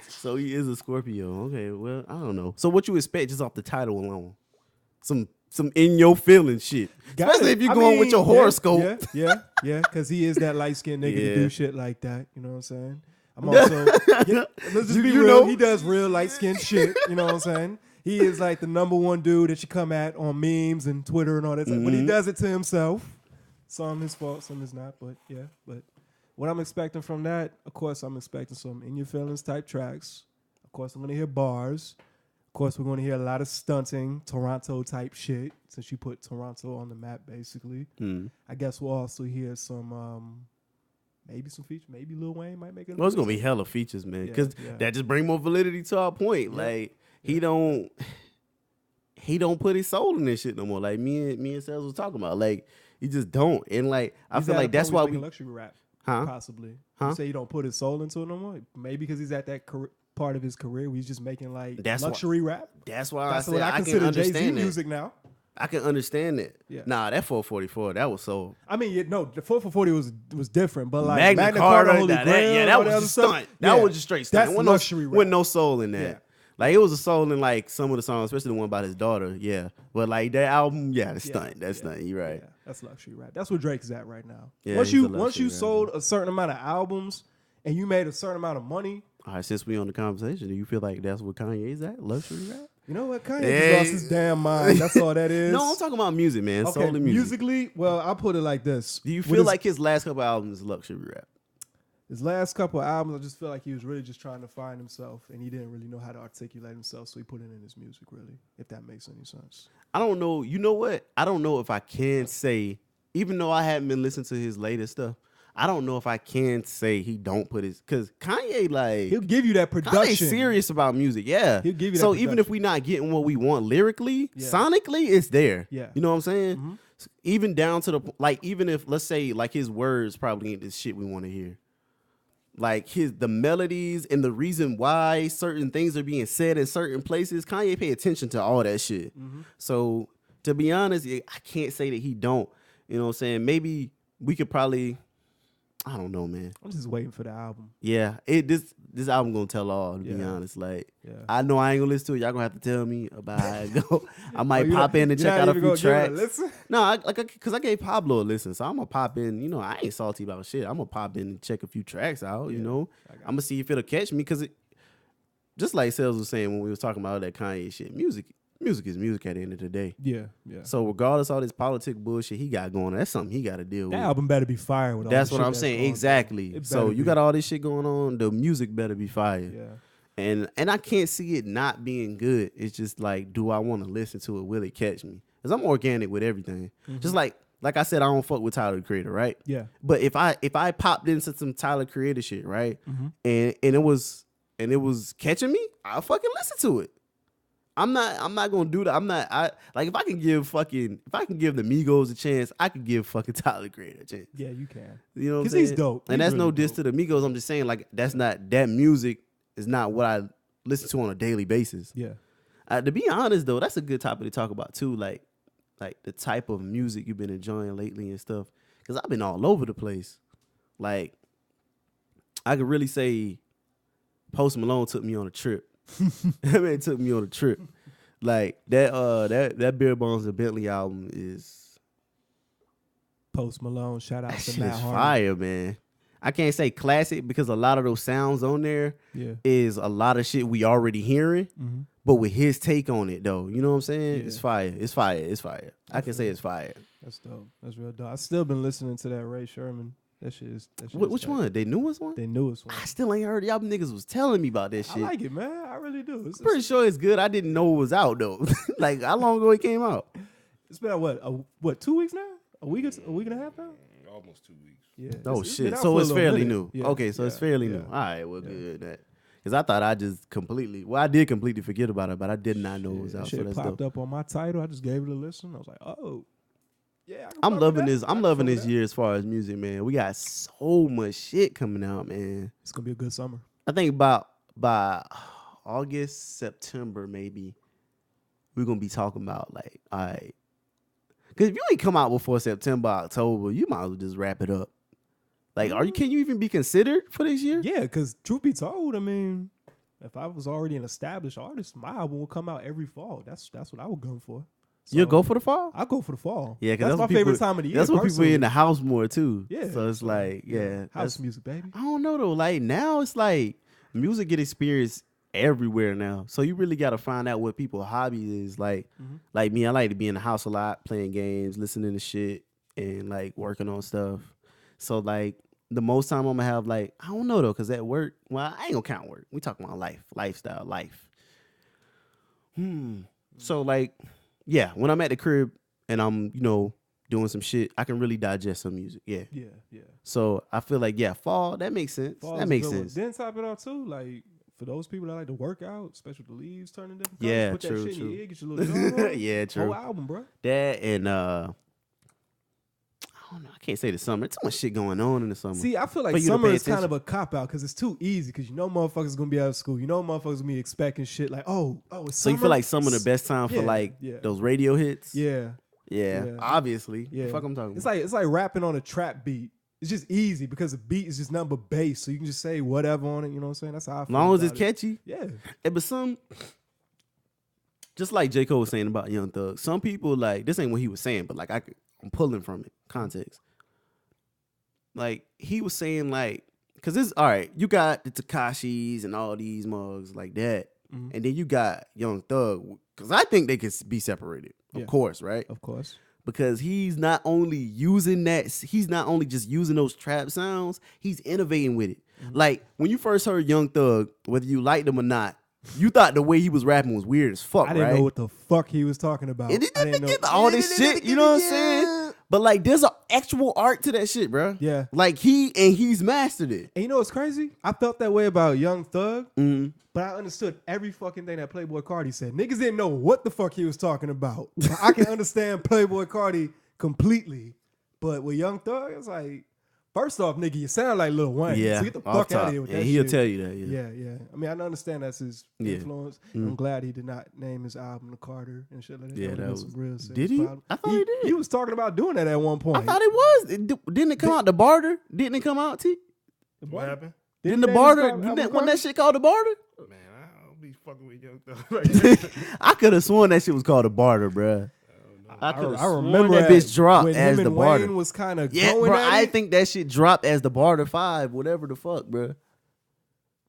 So he is a Scorpio. Okay, well, I don't know. So what you expect just off the title alone? Some in your feelings shit. Especially if you're going with your horoscope. Yeah, because he is that light skinned nigga to do shit like that. You know what I'm saying? I'm also, let's just be real. He does real light skinned shit. You know what I'm saying? He is like the number one dude that you come at on memes and Twitter and all that stuff. But he does it to himself. Some his fault, some is not. But yeah, but what I'm expecting from that, of course, I'm expecting some in your feelings type tracks. Of course, I'm going to hear bars. Of course, we're going to hear a lot of stunting, Toronto type shit, since you put Toronto on the map, basically. I guess we'll also hear some, maybe some features. Maybe Lil Wayne might make it. Well, it's going to be hella features, man, because that just bring more validity to our point. Yeah. Like, he don't put his soul in this shit no more. Like, me and Sales was talking about. Like, he just don't. And, like, I feel like that's why we... luxury rap, possibly. You say he don't put his soul into it no more? Maybe because he's at that part of his career where he's just making like luxury rap. That's why I said I consider Jay-Z music now. I can understand it. Yeah. Nah, that 444, that was so. I mean, the 440 was different, but like Magna Carta, Holy Grail, that was just stunt. That was just straight stunt. That's luxury rap. With no soul in that. Yeah. Like it was a soul in like some of the songs, especially the one about his daughter. Yeah, but like that album, that's stunt. That's stunt. You're right. Yeah. That's luxury rap. That's where Drake is at right now. Yeah, once you sold a certain amount of albums and you made a certain amount of money. All right, since we on the conversation, do you feel like that's what Kanye's at? Luxury rap? You know what? Kanye just lost his damn mind. That's all that is. No, I'm talking about music, man. Okay, solely music. Musically, well, I'll put it like this. Do you feel like his last couple albums is luxury rap? His last couple of albums, I just feel like he was really just trying to find himself, and he didn't really know how to articulate himself, so he put it in his music, really, if that makes any sense. I don't know. You know what? I don't know if I can say, even though I haven't been listening to his latest stuff, I don't know if I can say he don't put his, because Kanye, like, he'll give you that production. Kanye's serious about music, yeah. He'll give you that so production. Even if we not getting what we want lyrically, sonically, it's there. Yeah. You know what I'm saying? Mm-hmm. Even down to the, like, even if, let's say, like, his words probably ain't this shit we want to hear. Like, the melodies and the reason why certain things are being said in certain places, Kanye pay attention to all that shit. Mm-hmm. So, to be honest, I can't say that he don't. You know what I'm saying? Maybe we could probably... I don't know, man. I'm just waiting for the album. Yeah, this album gonna tell all. To be honest, like I know I ain't gonna listen to it. Y'all gonna have to tell me about how it go. I might pop in and check out a few tracks. No, because I gave Pablo a listen, so I'm gonna pop in. You know, I ain't salty about shit. I'm gonna pop in and check a few tracks out. You know, I'm gonna see if it'll catch me because just like Sales was saying when we was talking about all that Kanye shit, music is music at the end of the day. Yeah. So regardless of all this politic bullshit he got going on, that's something he got to deal with. That album better be fire. With all that's what I'm saying. Exactly. So you got all this shit going on. The music better be fire. Yeah. And I can't see it not being good. It's just like, do I want to listen to it? Will it catch me? Because I'm organic with everything. Mm-hmm. Just like I said, I don't fuck with Tyler the Creator, right? Yeah. But if I popped into some Tyler Creator shit, right, and it was catching me, I'll fucking listen to it. I'm not gonna do that. If I can give the Migos a chance, I could give fucking Tyler Creator a chance. Yeah, you can. You know what I'm saying? Because he's dope. And that's really no diss to the Migos. I'm just saying, like, that music is not what I listen to on a daily basis. Yeah. To be honest though, that's a good topic to talk about too. Like the type of music you've been enjoying lately and stuff. Because I've been all over the place. Like, I could really say Post Malone took me on a trip. That man took me on a trip. Like that Beer Bonds and Bentley album is Post Malone. Shout out to Matt Harmon. Fire, man. I can't say classic because a lot of those sounds on there is a lot of shit we already hearing, but with his take on it though. You know what I'm saying? Yeah. It's fire. It's fire. It's fire. I can say it's fire. That's dope. That's real dope. I still been listening to that Ray Sherman. That shit is. Which one? They newest one? They newest one. I still ain't heard. Y'all niggas was telling me about that shit. I like it, man. I really do. I'm pretty sure it's good. I didn't know it was out though. Like, how long ago it came out? It's been what 2 weeks now? A week and a half now? Almost 2 weeks. Yeah. Oh shit. So it's fairly new. Yeah. Okay, so it's fairly new. All right. Well, good. Because I thought I just I did completely forget about it, but I did not know it was out. Shit so that's popped dope. up on my title. I just gave it a listen. I was like, oh. Yeah, I'm loving this. I'm loving this year as far as music, man. We got so much shit coming out, man. It's gonna be a good summer. I think by August, September, maybe we're gonna be talking about like, all right, because if you ain't come out before September, October, you might as well just wrap it up. Like, can you even be considered for this year? Yeah, because truth be told, I mean, If I was already an established artist, my album would come out every fall. That's what I would go for. So You'll go for the fall? I go for the fall. Yeah, because that's my favorite time of the year. That's when people personally. are in the house more too. Yeah, so it's like, yeah, house music, baby. I don't know though. Like now, it's like music get experienced everywhere now. So you really got to find out what people's hobby is. Like me, I like to be in the house a lot, playing games, listening to shit, and like working on stuff. So like the most time I'm gonna have, like, I don't know though, because at work, well, I ain't gonna count work. We talking about lifestyle. So like, yeah, when I'm at the crib and I'm, doing some shit, I can really digest some music. Yeah. Yeah. So I feel like, fall, that makes sense. That makes sense. Then top it off too, like for those people that like to work out, especially the leaves turning different Yeah, colors, put true, that shit true. in your ear, get your little drum on. Yeah, true. Whole album, bro. That and I don't know. I can't say the summer. Too much shit going on in the summer. See, I feel like For you to summer pay is kind attention. of a cop out because it's too easy. Because motherfuckers gonna be out of school. Motherfuckers gonna be expecting shit like, it's So summer. you feel like summer the best time for Yeah. those radio hits? Yeah. Yeah. Obviously. Yeah. Fuck I'm talking It's about. like rapping on a trap beat. It's just easy because the beat is just nothing but bass, so you can just say whatever on it. You know what I'm saying? That's how I As feel. long as it's about it. catchy. Yeah. But some, just like J. Cole was saying about Young Thug, some people, like, this ain't what he was saying, but like I'm pulling from it, context. Like, he was saying, like, because this, all right, you got the Tekashis and all these mugs like that. Mm-hmm. And then you got Young Thug, because I think they could be separated, of course, right? Of course. Because he's not only just using those trap sounds, he's innovating with it. Mm-hmm. Like, when you first heard Young Thug, whether you liked him or not, you thought the way he was rapping was weird as fuck, I didn't right? know what the fuck he was talking about. And I didn't know all this shit, you know what I'm saying? But like, there's an actual art to that shit, bro. Yeah. Like he's mastered it. And you know what's crazy? I felt that way about Young Thug, Mm-hmm. but I understood every fucking thing that Playboy Cardi said. Niggas didn't know what the fuck he was talking about. But I can understand Playboy Cardi completely, but with Young Thug, it's like, first off, nigga, you sound like Lil Wayne. Yeah, So get the off fuck out top. of here with Yeah, that he'll shit. tell you that. Yeah. Yeah. I mean, I understand that's his Yeah. influence. Mm. I'm glad he did not name his album The Carter and shit like that. Yeah, That that was was- some real serious did he? problem. I thought he did. He was talking about doing that at one point. I thought it was. Didn't it come out the barter? Didn't it come out, T? What happened? Didn't the name his barter? album Wasn't Carter? that shit called the barter? Man, I don't be fucking with Young Thug. I could have sworn that shit was called the barter, bruh. I could have I sworn remember that bitch dropped when as him the and barter. Wayne was kind of Yeah, going bro, at I it. think that shit dropped as the barter 5, whatever the fuck, bruh.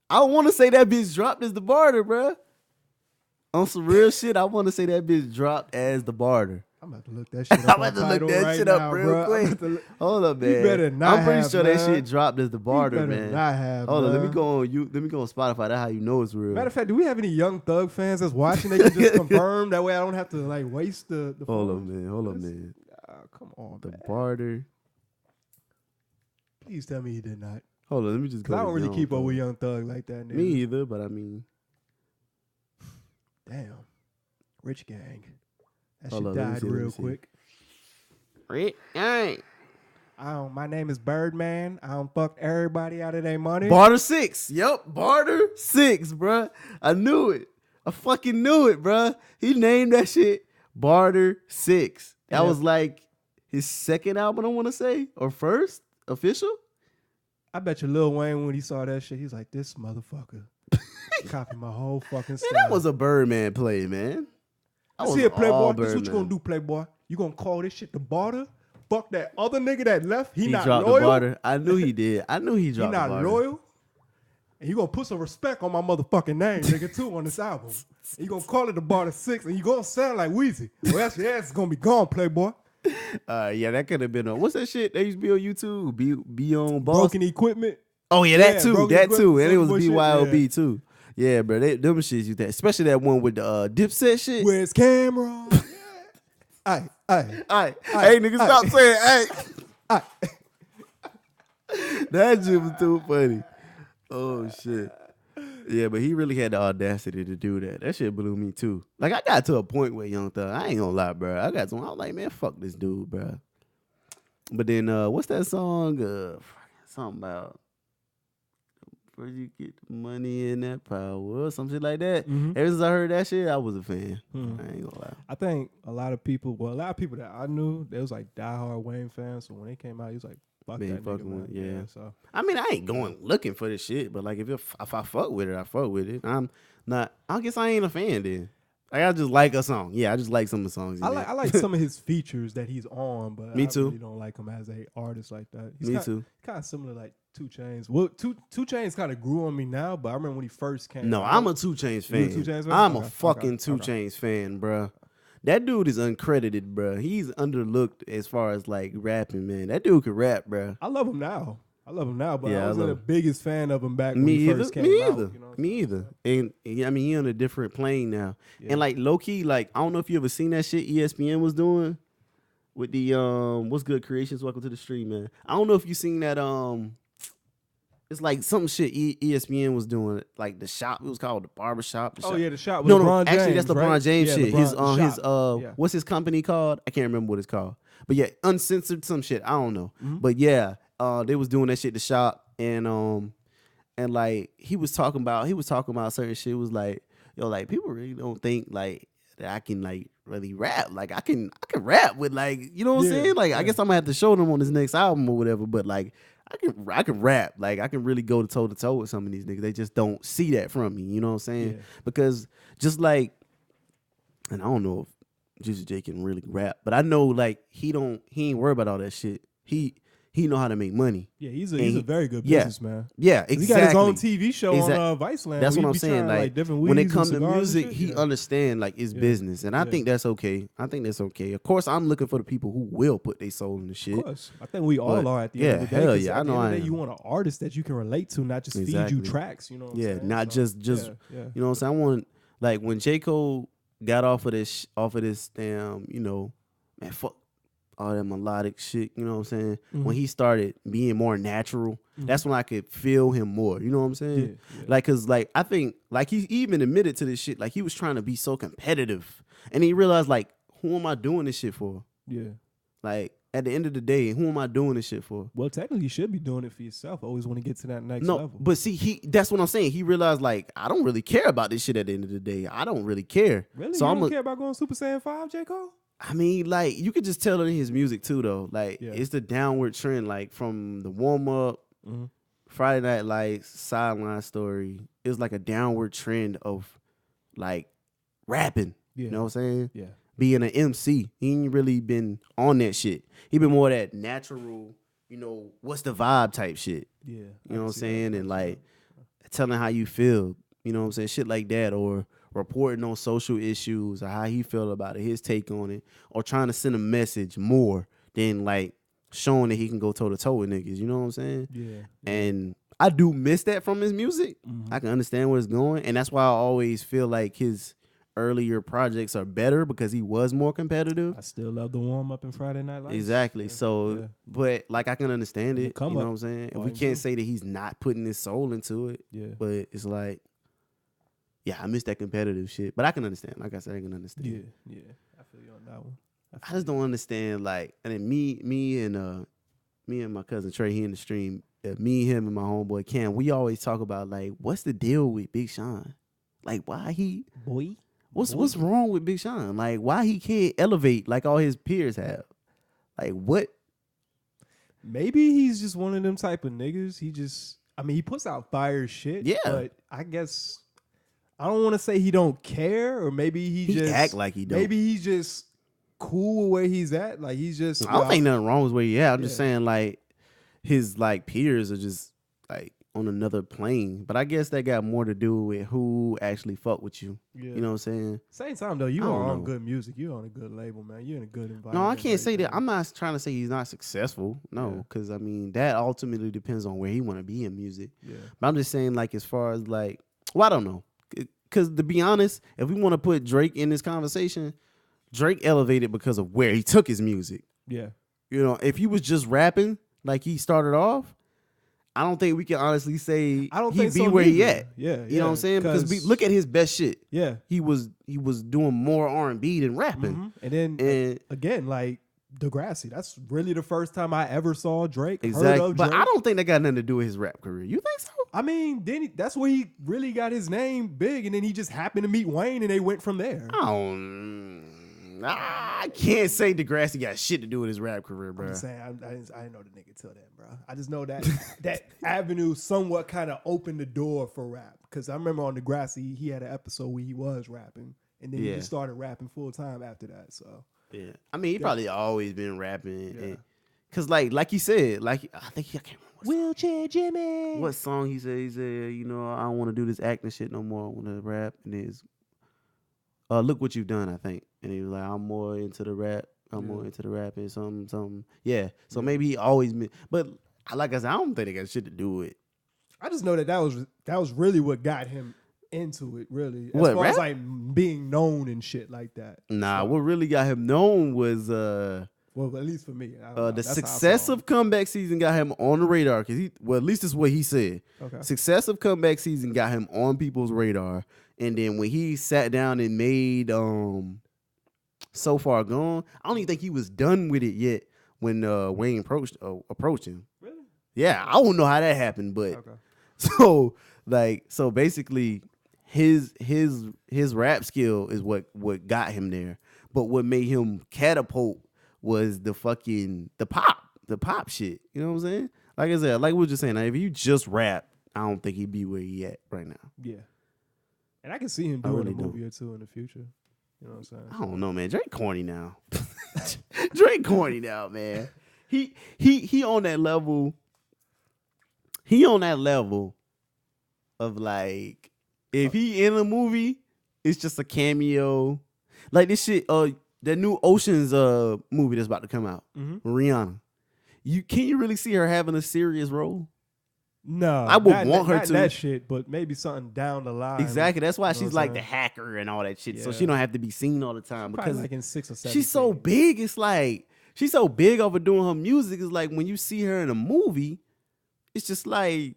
I want to say that bitch dropped as the barter, bruh. On some real shit, I want to say that bitch dropped as the barter. I'm about to look that shit up. I'm about to on look Tidal that right shit up now, real bro. I'm quick. about to look- Hold up, man. You better not I'm pretty have, sure that man. shit dropped as the barter, You better man. not have, Hold on, let me man. go on you. Let me go on Spotify. That's how you know it's real. Matter of fact, do we have any Young Thug fans that's watching? They can just confirm. That way I don't have to like waste the Hold phone. on, man. Hold on, man. Come on, The man. barter. Please tell me he did not. Hold on, let me just go. Because I to don't really Young keep up Thug. with Young Thug like that. Nigga. Me either, but I mean, Damn. Rich Gang. That Hold shit on, let me died see, let me real see. quick. Hey. My name is Birdman. I don't fuck everybody out of their money. Barter 6. Yep, Barter 6, bruh. I knew it. I fucking knew it, bruh. He named that shit Barter 6. That Yeah. was like his second album, I want to say, or first official. I bet you Lil Wayne, when he saw that shit, he's like, this motherfucker copied my whole fucking style. Man, that was a Birdman play, man. That See was it, Playboy. all This is what you Birdman. gonna do, Playboy. You gonna call this shit the barter? Fuck that other nigga that left. He not dropped loyal. the barter. I knew he did. I knew he He dropped not the barter. loyal. And you gonna put some respect on my motherfucking name, nigga, too, on this album. And you gonna call it the barter 6, and you gonna sound like Weezy. Well, that's your ass is gonna be gone, Playboy. Yeah, that could have been on. What's that shit? They used to be on YouTube. Be on Boss. Broken equipment. Oh yeah, that Yeah, too. Broken That too. Equipment, And it was Soulja Boy shit, BYOB too. Yeah, bro. Them shits you that. Especially that one with the Dipset shit. Where's Cameron? Aye. Hey, nigga, stop saying hey. That shit was too funny. Oh shit. Yeah, but he really had the audacity to do that. That shit blew me too. Like I got to a point with Young Thug. I ain't gonna lie, bro. I got to. I was like, man, fuck this dude, bro. But then, what's that song? Something about where you get the money and that power, or some shit like that. Mhm. Ever since I heard that shit, I was a fan. Mhm. I ain't gonna lie. I think a lot of people that I knew, they was like diehard Wayne fans. So when they came out, he was like, fuck been that fucking nigga, with. man. Yeah. So I mean, I ain't going looking for this shit, but like if I fuck with it, I fuck with it. I'm not. I guess I ain't a fan then. Like I just like a song. Yeah, I just like some of the songs. I like some of his features that he's on, but Me I too. really don't like him as a artist like that. He's Me too. Kind of similar like 2 Chainz. Well, 2 Chainz kind of grew on me now, but I remember when he first came. No, I'm a 2 Chainz You a fan. 2 Chainz fan? I'm a Okay, fucking okay, 2 okay. Chainz fan, bruh. That dude is uncredited, bruh. He's underlooked as far as like rapping, man. That dude could rap, bruh. I love him now. But Yeah, I I wasn't love the biggest fan of him back when Me he either. first came Me out. either. You know what I'm Me saying? either. And I mean, he on a different plane now. Yeah. And like low key, like I don't know if you ever seen that shit ESPN was doing with the what's good creations. Welcome to the stream, man. I don't know if you seen that it's like some shit ESPN was doing, like the shop. It was called the barber shop. Oh yeah, the shot with No, LeBron actually James, that's LeBron right? James Yeah, shit. LeBron, His yeah. what's his company called? I can't remember what it's called. But yeah, uncensored some shit. I don't know. Mm-hmm. But yeah, they was doing that shit at the shop and like he was talking about certain shit. It was like, yo, like people really don't think like that I can like really rap. Like I can rap with like, you know what I'm saying? Like I guess I'm gonna have to show them on this next album or whatever. But like I can rap. Like I can really go toe to toe with some of these niggas. They just don't see that from me. You know what I'm saying? Yeah. Because just like, and I don't know if Juicy J can really rap, but I know like he ain't worried about all that shit. He know how to make money. Yeah, he's a very good yeah. businessman. Yeah, exactly. He got his own TV show on Viceland. That's what I'm be saying. trying, Like different when it weeds comes and to cigars and music, shit, he understand like it's business, and I think that's okay. I think that's okay. Of course, I'm looking for the people who will put their soul in the shit. Of course, I think we all But, are at the end of the day. hell 'cause yeah, at the I know end of I the day, am. you want an artist that you can relate to, not just feed Exactly. you tracks. You know what I'm Yeah, saying? not So, just yeah. you know what I'm saying. I want like when J. Cole got off of this damn, you know, man, fuck all that melodic shit, you know what I'm saying? Mm-hmm. When he started being more natural, that's when I could feel him more. You know what I'm saying? Yeah. Like, cause like I think like he even admitted to this shit. Like he was trying to be so competitive, and he realized like, who am I doing this shit for? Yeah. Like at the end of the day, who am I doing this shit for? Well, technically, you should be doing it for yourself. Always want to get to that next No, level. but see, that's what I'm saying. He realized like I don't really care about this shit at the end of the day. I don't really care. Really, So you don't care about going Super Saiyan 5, J. Cole? I mean, like you could just tell it in his music too, though. Like it's the downward trend, like from the warm up, Friday Night Lights, Sideline Story. It was like a downward trend of like rapping. Yeah. You know what I'm saying? Yeah. Being an MC, he ain't really been on that shit. He been more that natural, you know, what's the vibe type shit. Yeah. You know what I'm saying? And like telling how you feel, you know what I'm saying? Shit like that, or reporting on social issues or how he felt about it, his take on it, or trying to send a message more than like showing that he can go toe to toe with niggas. You know what I'm saying? Yeah. And I do miss that from his music. I can understand where it's going, and that's why I always feel like his earlier projects are better because he was more competitive. I still love the warm up in Friday Night Lights. Exactly. Yeah. So, but like I can understand it. Come you know Up, what I'm saying? And we Volume can't 2. say that he's not putting his soul into it. Yeah. But it's like, yeah, I miss that competitive shit. But I can understand. Like I said, I can understand. Yeah. I feel you on that one. I just don't understand. Like, and then me and my cousin Trey, he in the stream. Me, him, and my homeboy Cam, we always talk about like, what's the deal with Big Sean? Like, why he? Boy. What's wrong with Big Sean? Like, why he can't elevate like all his peers have? Like, what? Maybe he's just one of them type of niggas. He puts out fire shit. Yeah. But I guess I don't want to say he don't care, or maybe he just act like he don't. Maybe he's just cool with where he's at. Like he's just. I don't think nothing wrong with where he at. I'm just Yeah. saying like his like peers are just like on another plane. But I guess that got more to do with who actually fuck with you. Yeah. You know what I'm saying? Same time though, you I are don't on know. good music. You're on a good label, man. You're in a good environment. No, I can't say that. everything. I'm not trying to say he's not successful. No, because I mean that ultimately depends on where he want to be in music. Yeah. But I'm just saying like as far as like, well, I don't know. Because to be honest, if we want to put Drake in this conversation, Drake elevated because of where he took his music. Yeah. You know, if he was just rapping like he started off, I don't think we can honestly say I don't he'd think be so where he neither. at. Yeah. You know what I'm saying? Because look at his best shit. Yeah. He was doing more R&B than rapping. Mhm. And then And again, like Degrassi. That's really the first time I ever saw Drake. Heard exactly. of But Drake. I don't think that got nothing to do with his rap career. You think so? I mean, that's where he really got his name big, and then he just happened to meet Wayne, and they went from there. I don't. I can't say Degrassi got shit to do with his rap career, bro. I'm just saying, I didn't know the nigga till then, bro. I just know that that avenue somewhat kind of opened the door for rap. Because I remember on Degrassi, he had an episode where he was rapping, and then he just started rapping full time after that. So yeah, I mean, he probably always been rapping, because like he said, like I can't remember. Wheelchair Jimmy. What song he said? He said, you know, I don't want to do this acting shit no more. I want to rap. And it's look what you've done, I think. And he was like, I'm more into the rap. I'm more into the rap and something. Yeah. So maybe he always been. But like I said, I don't think they got shit to do with it. I just know that was really what got him into it, really. As What, far rap? as like being known and shit like that. Nah, what really got him known was well, at least for me. the That's how I success saw it. of comeback season got him on the radar. Cause at least that's what he said. Okay. Success of comeback season got him on people's radar. And then when he sat down and made So Far Gone, I don't even think he was done with it yet when Wayne approached him. Really? Yeah, I don't know how that happened, but Okay. so basically his rap skill is what got him there. But what made him catapult was the pop shit. You know what I'm saying? Like I said, like we were just saying, if you just rap, I don't think he'd be where he at right now. Yeah. And I can see him I doing really a do. movie or two in the future. You know what I'm saying? I don't know, man. Drake corny now. Drake corny now, man. He on that level. He on that level of like, if he in a movie, it's just a cameo. Like this shit, that new Ocean's movie that's about to come out. Mm-hmm. Rihanna. Can you really see her having a serious role? No, I would want her not to. that shit, but maybe something down the line. Exactly. That's why You know she's what I'm like the saying? hacker and all that shit. So Yeah. she don't have to be seen all the time Probably because like in 6 or 7. she's so big. It's like she's so big over doing her music. It's like when you see her in a movie, it's just like,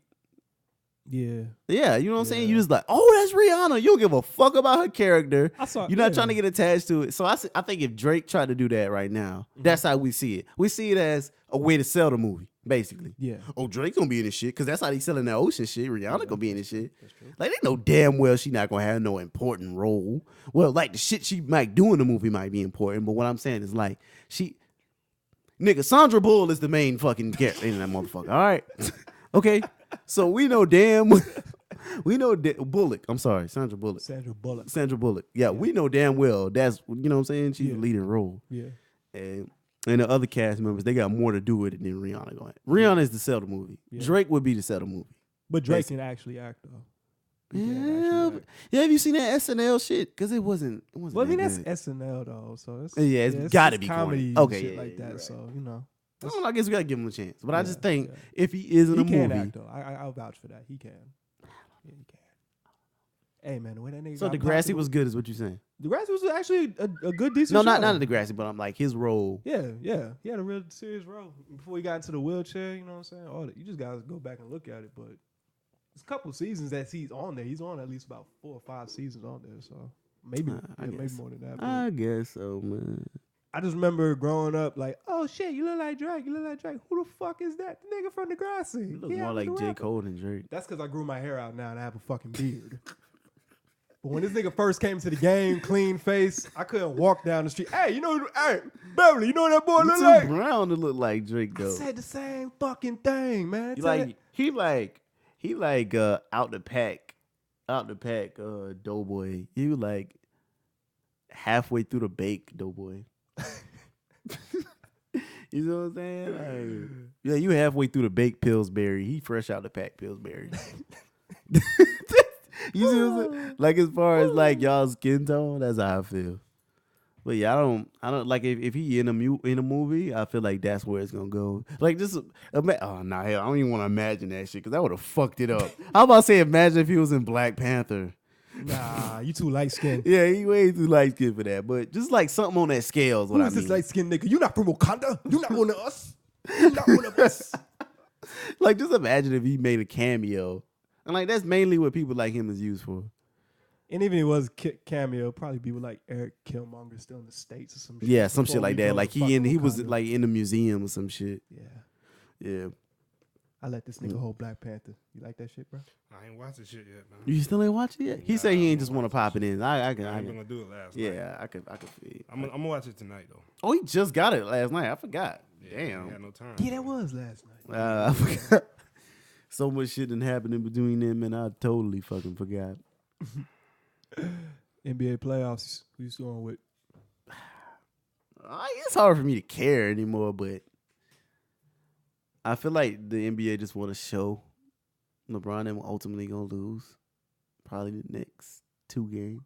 Yeah. you know what I'm saying? You just like, oh, that's Rihanna. You don't give a fuck about her character. You're not trying to get attached to it. So I think if Drake tried to do that right now, that's how we see it. We see it as a way to sell the movie, basically. Yeah. Oh, Drake gonna be in this shit because that's how they selling that Ocean shit. Rihanna gonna be in this shit. Like they know damn well she not gonna have no important role. Well, like the shit she might do in the movie might be important, but what I'm saying is like Sandra Bullock is the main fucking character in that motherfucker. All right, okay. So we know Bullock. I'm sorry, Sandra Bullock. Sandra Bullock. Yeah, we know damn well that's, you know what I'm saying. She's the leading role. Yeah. And the other cast members, they got more to do with it than Rihanna going. Rihanna is to sell the movie. Yeah. Drake would be to sell the movie. But Drake can actually act though. Yeah, have you seen that SNL shit? Because it wasn't. Well, I mean that that's good. SNL though, so it's It's gotta be comedy, corny. Okay, shit yeah, like that. right. So you know, Well, I guess we gotta give him a chance. But I just Yeah, think yeah. if he is in he a can movie, act though. I'll vouch for that. He can. Yeah, he can. Hey man, the way that nigga. so got Degrassi popular- was good, is what you're saying? Degrassi was actually a good decent. No, show. not Degrassi, but I'm like his role. Yeah. He had a real serious role before he got into the wheelchair. You know what I'm saying? All that. You just gotta go back and look at it. But it's a couple seasons that he's on there. He's on at least about 4 or 5 seasons on there. So maybe maybe more than that. But I guess so, man. I just remember growing up like, oh shit, you look like Drake. You look like Drake. Who the fuck is that? The nigga from Degrassi. You look Yeah, more like the J. rapper. Cole than Drake. That's because I grew my hair out now and I have a fucking beard. But when this nigga first came to the game, clean face, I couldn't walk down the street. Hey, Beverly, you know what that boy You look too like? brown to look like Drake I though. said the same fucking thing, man. He like out the pack Doughboy. You like halfway through the bake Doughboy. You know what I'm saying? Like, yeah, you halfway through the bake Pillsbury. He fresh out the pack Pillsbury. You see what I'm saying? Like as far as like y'all skin tone, that's how I feel. But yeah, I don't like if he in a movie, I feel like that's where it's gonna go. Like just hell, I don't even want to imagine that shit because that would have fucked it up. How about say imagine if he was in Black Panther? Nah, you too light skinned. Yeah, he way too light skinned for that. But just like something on that scale is what Who I is mean. this light skinned nigga? You not from Wakanda? You not one of us? You not one of us? Like just imagine if he made a cameo. And like that's mainly what people like him is used for. And even if it was cameo, probably be with like Eric Killmonger still in the States or some shit. Yeah, some Before shit like we that. go Like to he fucking was Wakanda. like in the museum or some shit. Yeah. Yeah. I let this nigga hold Black Panther. You like that shit, bro? I ain't watching shit yet, man. You still ain't watch it yet? He said he ain't just want to pop it in. I ain't gonna do it last night. Yeah, I could feel it. I'm gonna watch it tonight though. Oh, he just got it last night. I forgot. Yeah, Damn. I had no time. Yeah, that was last night. I forgot. So much shit done happened in between them, and I totally fucking forgot. NBA playoffs. Who you going with? It's hard for me to care anymore, but I feel like the NBA just want to show LeBron them ultimately gonna lose probably the next 2 games.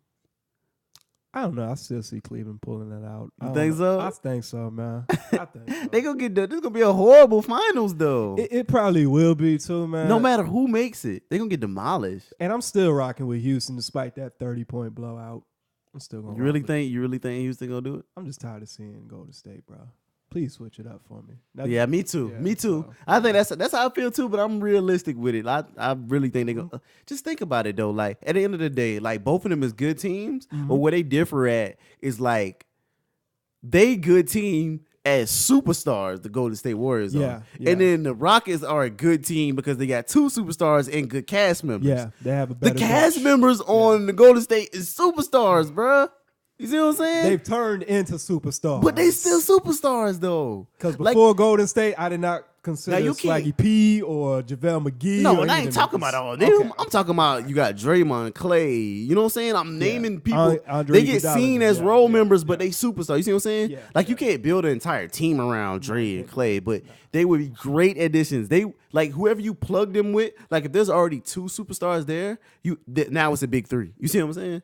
I don't know. I still see Cleveland pulling that out. You think so? I think so, man. I think so. They gonna get this gonna be a horrible finals though. It probably will be too, man. No matter who makes it, they gonna get demolished. And I'm still rocking with Houston despite that 30-point blowout. I'm still gonna. You really think Houston gonna do it? I'm just tired of seeing Golden State, bro. Please switch it up for me. Now, Yeah, me too. yeah, Me too. so- I think that's how I feel too, but I'm realistic with it. I really think they gonna just think about it though. Like at the end of the day, like both of them is good teams, but where they differ at is like they good team as superstars, the Golden State Warriors Yeah, are. yeah. And then the Rockets are a good team because they got 2 superstars and good cast members. Yeah, they have a The better cast bench. members on the Golden State is superstars, bruh. You see what I'm saying? They've turned into superstars, But they still superstars though. because like- before Golden State, I did not consider Now, you Swaggy can't- P or JaVale McGee. No, or and I any ain't of them talking niggas. about all them. Okay. I'm talking about you got Draymond, Clay. You know what I'm saying? I'm naming people. Andre They get Iguodala, seen as yeah, role yeah, members, but they superstars. You see what I'm saying? Yeah, Like you can't build an entire team around Dre and Clay, but they would be great additions. They like whoever you plug them with. Like if there's already 2 superstars there, now it's a big 3. You see what I'm saying?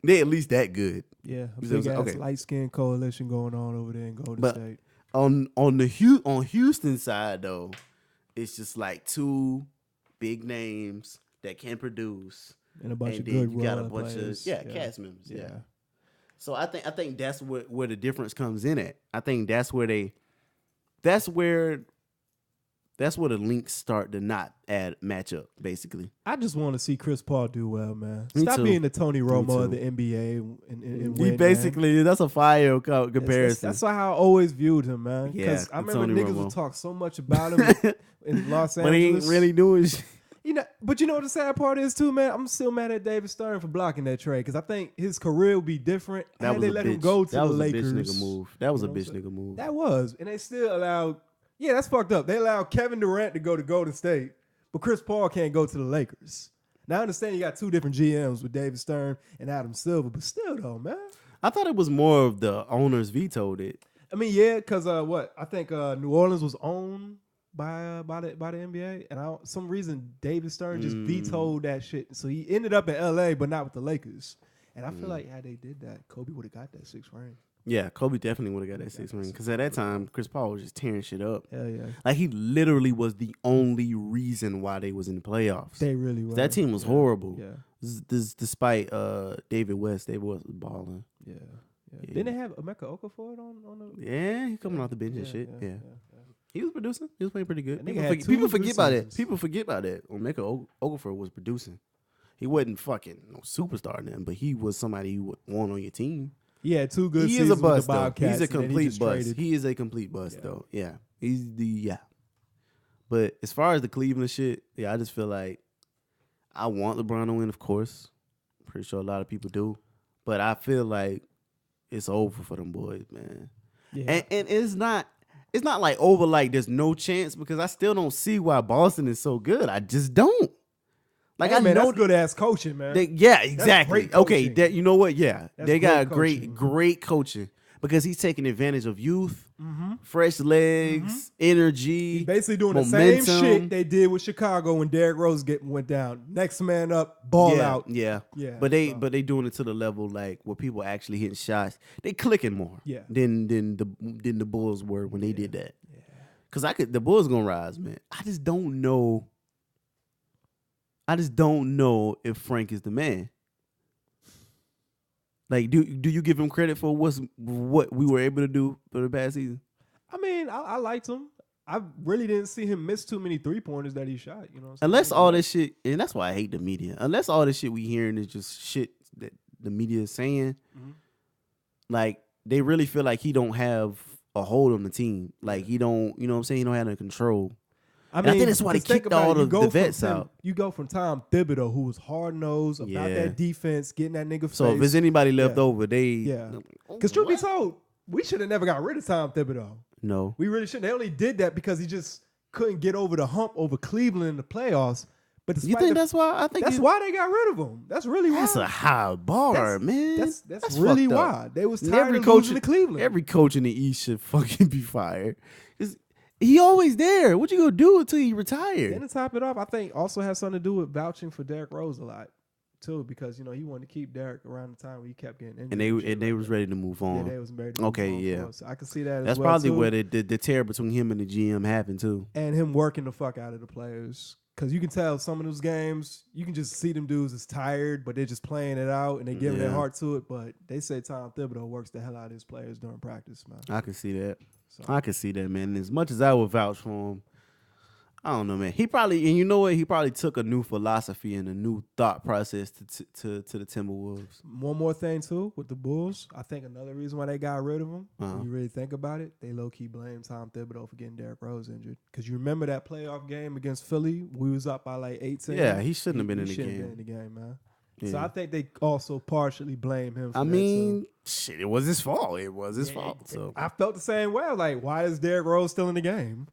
They at least that good. Yeah, a You see what I'm big saying? ass Okay. light skin coalition going on over there in Golden But State. on Houston side though, it's just like 2 big names that can produce, And a bunch and of then good you got a role bunch players. of cast members. Yeah. Yeah. So I think that's where the difference comes in at. I think that's where the links start to not match up, basically. I just want to see Chris Paul do well, man. Me Stop too. being the Tony Romo of too. the NBA and He win, basically that's a fire man. comparison. That's how I always viewed him, man. Yeah, Because I the remember Tony niggas Romo. would talk so much about him in Los but he Angeles. ain't really doing shit. But you know what the sad part is too, man? I'm still mad at David Stern for blocking that trade because I think his career would be different had they let him go to that the was Lakers. a bitch nigga move. That was You a know what bitch I'm saying? nigga move. That was, and they still allowed. Yeah, that's fucked up. They allowed Kevin Durant to go to Golden State, but Chris Paul can't go to the Lakers. Now I understand you got 2 different GMs with David Stern and Adam Silver, but still though, man. I thought it was more of the owners vetoed it. I mean, yeah, because what I think New Orleans was owned by the NBA, and some reason David Stern just vetoed that shit. So he ended up in LA, but not with the Lakers. And I feel like had they did that, Kobe would have got that 6th ring. Yeah, Kobe definitely would have got that 6th ring because at that time Chris Paul was just tearing shit up. Hell yeah, Like he literally was the only reason why they was in the playoffs. they really were. That team was horrible. Yeah, Despite David West, they was balling. yeah. Yeah. Didn't they have Emeka Okafor on the? Yeah, he coming off the bench and shit. Yeah. He was producing. He was playing pretty good. That nigga had 2 People good forget about that. seasons. People forget about that. Omeka Okafor was producing. He wasn't fucking no superstar then, but he was somebody you would want on your team. He had 2 good He seasons is a bust with the though. Bobcats. He's a and then he complete just bust. traded. He is a complete bust Yeah. though. Yeah. But as far as the Cleveland shit, yeah, I just feel like I want LeBron to win, of course. Pretty sure a lot of people do. But I feel like it's over for them boys, man. Yeah. And it's not like over like there's no chance because I still don't see why Boston is so good. I just don't. Like Hey, I man, know that's good ass coaching, man. yeah, exactly. great Okay, coaching. that you know what? Yeah. That's They got great great coaching because he's taking advantage of youth, Mm-hmm. fresh legs, energy. He's basically doing momentum. the same shit they did with Chicago when Derrick Rose went down. Next man up, ball yeah, out. Yeah. Yeah, But they so- doing it to the level like where people actually hitting shots. They clicking more. Yeah. Than the Bulls were when they did that. Yeah. Cause the Bulls gonna rise, man. I just don't know if Frank is the man. Like, do you give him credit for what we were able to do for the past season? I mean, I liked him. I really didn't see him miss too many 3-pointers that he shot. You know, what I'm saying? Unless all this shit, and that's why I hate the media. Unless all this shit we hearing is just shit that the media is saying, like they really feel like he don't have a hold on the team. Like he don't, you know what I'm saying? He don't have no control. I think that's why they kicked all the vets out. You go from Tom Thibodeau, who was hard nosed about that defense, getting that nigga. So if there's anybody left over, because truth be told, we should have never got rid of Tom Thibodeau. No, we really shouldn't. They only did that because he just couldn't get over the hump over Cleveland in the playoffs. But you think that's why? I think that's why they got rid of him. That's really why. That's a high bar, man. That's really why they was tired of losing to Cleveland. Every coach in the East should fucking be fired. He always there. What you gonna do until he retired? And to top it off, I think also has something to do with vouching for Derrick Rose a lot too, because he wanted to keep Derrick around the time when he kept getting injured. And they was ready to move on. Yeah, they was ready to move on. Yeah. So I can see that. That's probably where the tear between him and the GM happened too. And him working the fuck out of the players. Because you can tell some of those games, you can just see them dudes is tired, but they're just playing it out and they're giving their heart to it. But they say Tom Thibodeau works the hell out of his players during practice, man. I can see that. I can see that, man. As much as I would vouch for him, I don't know, man. He probably, and you know what? He probably took a new philosophy and a new thought process to the Timberwolves. One more thing, too, with the Bulls. I think another reason why they got rid of him, when you really think about it, they low-key blame Tom Thibodeau for getting Derrick Rose injured. Because you remember that playoff game against Philly? We was up by like 18. Yeah, he shouldn't have been in the game. He shouldn't have been in the game, man. Yeah. So I think they also partially blame him for shit, it was his fault. It was his fault. So I felt the same way. Like, why is Derrick Rose still in the game?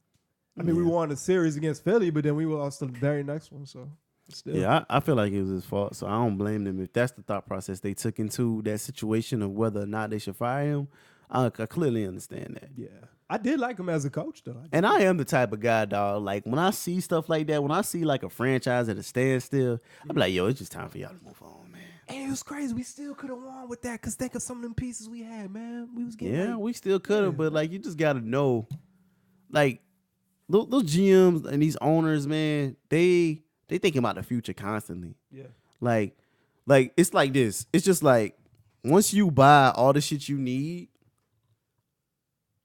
I mean, we won a series against Philly, but then we lost the very next one. So, still. Yeah, I feel like it was his fault. So I don't blame them if that's the thought process they took into that situation of whether or not they should fire him. I clearly understand that. Yeah, I did like him as a coach, though. And I am the type of guy, dog. Like when I see stuff like that, when I see like a franchise at a standstill, I be like, yo, it's just time for y'all to move on, man. And it was crazy. We still could have won with that because think of some of them pieces we had, man. We was getting we still could have, but like you just gotta know, like. Those GMs and these owners, man, they thinking about the future constantly. Yeah. Like it's like this. It's just like once you buy all the shit you need,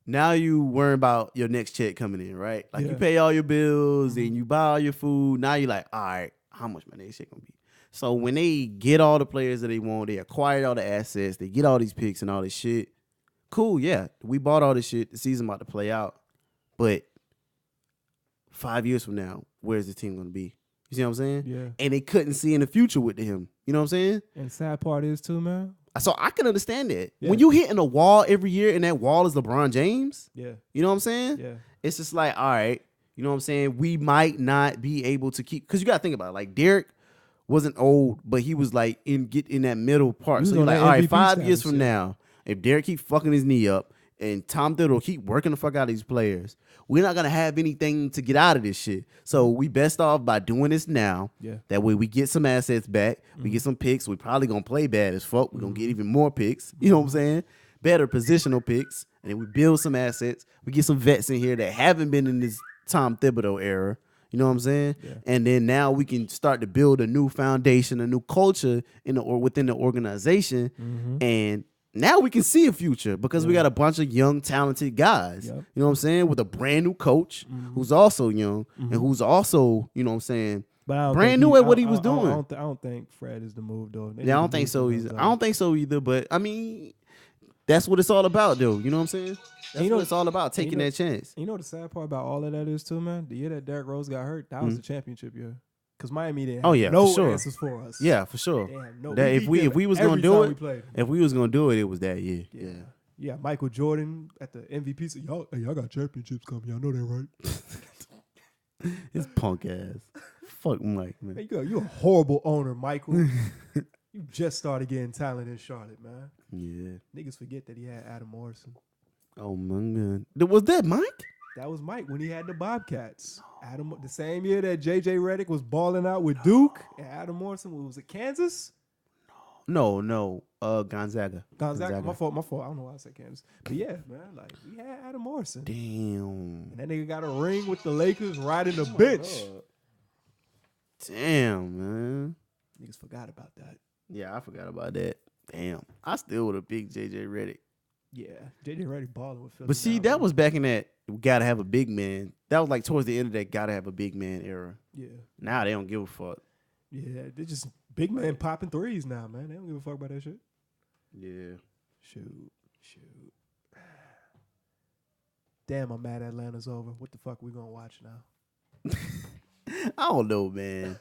now you worry about your next check coming in, right? Like you pay all your bills and you buy all your food. Now you're like, all right, how much my next check gonna be? So when they get all the players that they want, they acquire all the assets, they get all these picks and all this shit. Cool, yeah. We bought all this shit. The season about to play out. But 5 years from now, where's the team going to be? You see what I'm saying? Yeah. And they couldn't see in the future with him. You know what I'm saying? And the sad part is, too, man. So I can understand that. Yeah. When you hitting a wall every year and that wall is LeBron James, you know what I'm saying? Yeah. It's just like, all right, you know what I'm saying? We might not be able to keep, because you got to think about it. Like, Derek wasn't old, but he was like in that middle part. So you're like, all right, 5 years from now, if Derek keep fucking his knee up and Tom Thibodeau keep working the fuck out of these players, we're not going to have anything to get out of this shit. So we best off by doing this now. Yeah. That way we get some assets back. We get some picks. We probably going to play bad as fuck. We're going to get even more picks. You know what I'm saying? Better positional picks. And then we build some assets. We get some vets in here that haven't been in this Tom Thibodeau era. You know what I'm saying? Yeah. And then now we can start to build a new foundation, a new culture within the organization. And now we can see a future because we got a bunch of young, talented guys. Yep. You know what I'm saying? With a brand new coach who's also young and who's also, you know what I'm saying, but brand new at what he was doing. I don't think Fred is the move, though. I don't think so either. I don't think so either, but I mean, that's what it's all about, though. You know what I'm saying? That's what it's all about, taking that chance. You know the sad part about all of that is, too, man? The year that Derrick Rose got hurt, that was the championship year. Because Miami didn't have no answers for us. Yeah, for sure. They had no, that if we was gonna do it, it was that year. Yeah. Michael Jordan at the MVP said, y'all got championships coming. Y'all know that, right? His punk ass. Fuck Mike, man. Hey, you a horrible owner, Michael. You just started getting talent in Charlotte, man. Yeah. Niggas forget that he had Adam Morrison. Oh my God. Was that Mike? That was Mike when he had the Bobcats. Adam, the same year that J.J. Redick was balling out with Duke, and Adam Morrison was it Kansas? No. Gonzaga. My fault. I don't know why I said Kansas. But yeah, man, like we had Adam Morrison. Damn. And that nigga got a ring with the Lakers riding the bench. Damn, man. Niggas forgot about that. Yeah, I forgot about that. Damn. I still would have picked J.J. Redick. Yeah, J.J. Redick balling with Philly. But see, that was back in that we gotta have a big man. That was like towards the end of that gotta have a big man era. Yeah. Now they don't give a fuck. Yeah, they're just big man popping threes now, man. They don't give a fuck about that shit. Yeah. Shoot. Damn, I'm mad Atlanta's over. What the fuck we gonna watch now? I don't know, man.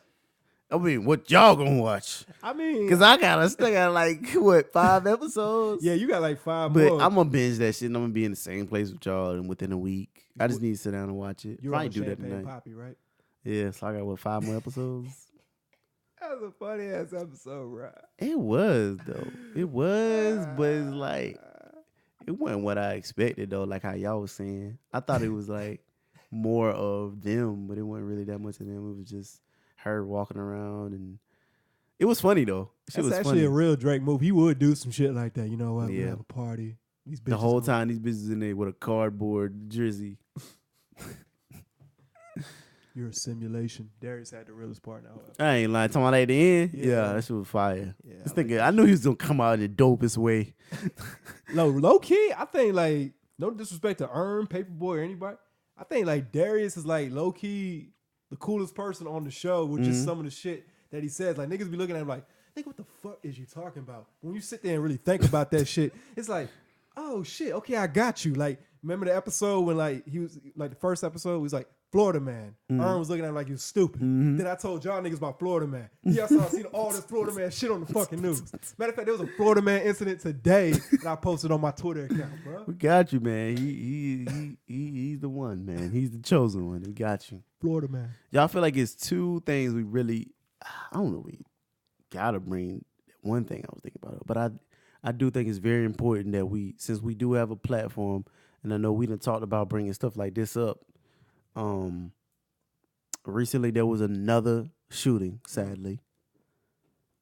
I mean, what y'all gonna watch? I mean, Cause I still got like what 5 episodes? yeah, you got like 5 But more. I'm gonna binge that shit and I'm gonna be in the same place with y'all and within a week. I just need to sit down and watch it. You're Probably on do that Champagne tonight. Poppy, right? Yeah, so I got what 5 more episodes? That was a funny ass episode, right? It was though. It was, but it's like it wasn't what I expected though. Like how y'all was saying, I thought it was like more of them, but it wasn't really that much of them. It was just her walking around, and it was funny though. Shit That's was actually funny. a real Drake move. He would do some shit like that. You know what? We Yeah. have a party. These bitches The whole on- time these bitches in there with a cardboard jersey. You're a simulation. Darius had the realest part now. I ain't lying. Talking about at the end, Yeah. yeah, that shit was fire. Yeah, I was thinking, I knew he was gonna come out in the dopest way. low key, I think like no disrespect to Earn, Paperboy, or anybody. I think like Darius is like low key the coolest person on the show with just some of the shit that he says. Like niggas be looking at him like, nigga, what the fuck is you talking about? When you sit there and really think about that shit, it's like, oh shit, okay, I got you. Like, remember the episode when like he was like the first episode he was like Florida Man. Earn was looking at him like he was stupid. Then I told y'all niggas about Florida Man. Yeah, I seen all this Florida Man shit on the fucking news. Matter of fact, there was a Florida Man incident today that I posted on my Twitter account, bro. We got you, man. He's the one, man. He's the chosen one. We got you. Florida Man. Y'all feel like it's 2 things we really, I don't know, we gotta bring. One thing I was thinking about it, but I do think it's very important that since we do have a platform, and I know we done talked about bringing stuff like this up. Recently there was another shooting, sadly.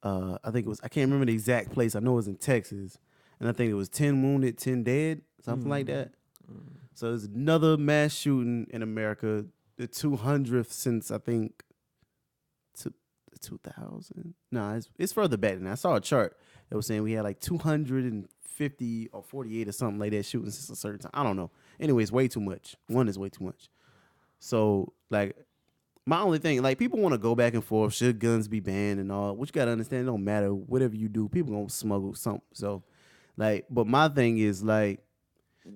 I think it was, I can't remember the exact place. I know it was in Texas, and I think it was 10 wounded, 10 dead, something like that. So there's another mass shooting in America, the 200th since I think 2000. No, it's further back than that. I saw a chart that was saying we had like 250 or 48 or something like that shooting since a certain time. I don't know. Anyways, way too much. One is way too much. So like my only thing, like people want to go back and forth, should guns be banned and all, which you gotta understand, it don't matter. Whatever you do, people gonna smuggle something. So like, but my thing is like,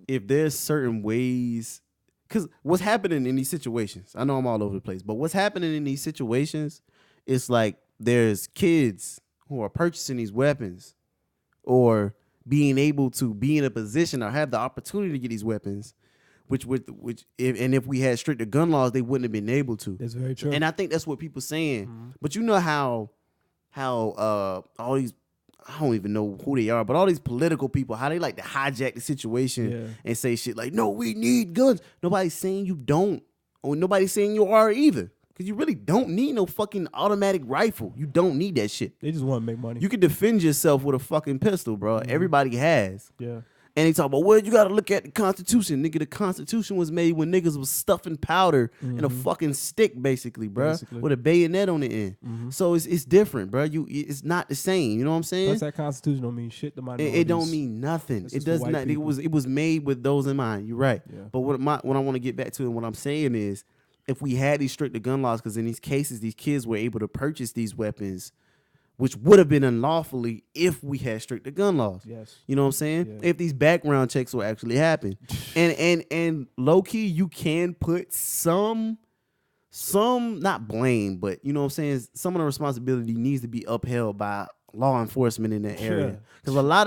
if there's certain ways, because what's happening in these situations, I know I'm all over the place, but what's happening in these situations, it's like there's kids who are purchasing these weapons or being able to be in a position or have the opportunity to get these weapons, if we had stricter gun laws, they wouldn't have been able to. That's very true. And I think that's what people saying. But you know how all these, I don't even know who they are, but all these political people, how they like to hijack the situation and say shit like, no, we need guns. Nobody's saying you don't, or nobody's saying you are either. Because you really don't need no fucking automatic rifle. You don't need that shit. They just want to make money. You can defend yourself with a fucking pistol, bro. Everybody has. Yeah. And they talk about, well, you got to look at the Constitution. Nigga, the Constitution was made when niggas was stuffing powder in a fucking stick, basically, bro. With a bayonet on the end. So it's different, bro. It's not the same. You know what I'm saying? Plus that Constitution don't mean shit to minorities. It don't mean nothing. This It is does for white not. people. It was made with those in mind. You're right. Yeah. But what I want to get back to and what I'm saying is, if we had these stricter gun laws, because in these cases, these kids were able to purchase these weapons, which would have been unlawfully if we had stricter gun laws. Yes. You know what I'm saying? Yeah. If these background checks will actually happen. and low key, you can put some not blame, but you know what I'm saying? Some of the responsibility needs to be upheld by law enforcement in that area. Because a lot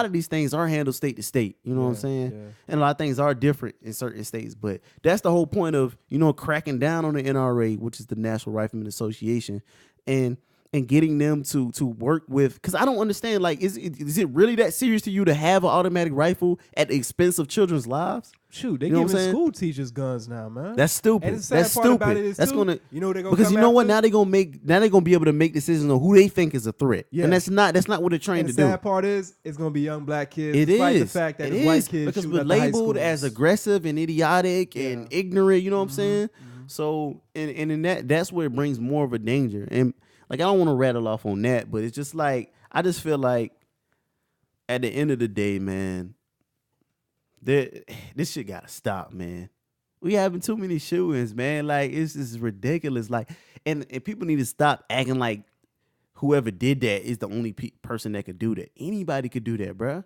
of these things are handled state to state. You know what I'm saying? Yeah. And a lot of things are different in certain states. But that's the whole point of, cracking down on the NRA, which is the National Rifleman Association, and getting them to work with, because I don't understand, like, is it really that serious to you to have an automatic rifle at the expense of children's lives? Shoot, they You know what giving I'm saying? school teachers guns now, man. That's stupid. And the sad That's part stupid. about it is That's too, gonna, you know they're gonna because come you know what? after? Now they're gonna be able to make decisions on who they think is a threat. Yeah. And that's not what they're trained And to the do. sad part is, it's gonna be young black kids. It despite is. the fact that It it's white is, kids because shooting we're at the high labeled as schools. aggressive and idiotic and ignorant. You know what I'm saying? So, and in that's where it brings more of a danger. And like, I don't want to rattle off on that, but it's just like, I just feel like at the end of the day, man, this shit gotta stop, man. We having too many shootings, man. Like, it's just ridiculous. Like, and people need to stop acting like whoever did that is the only person that could do that. Anybody could do that, bruh.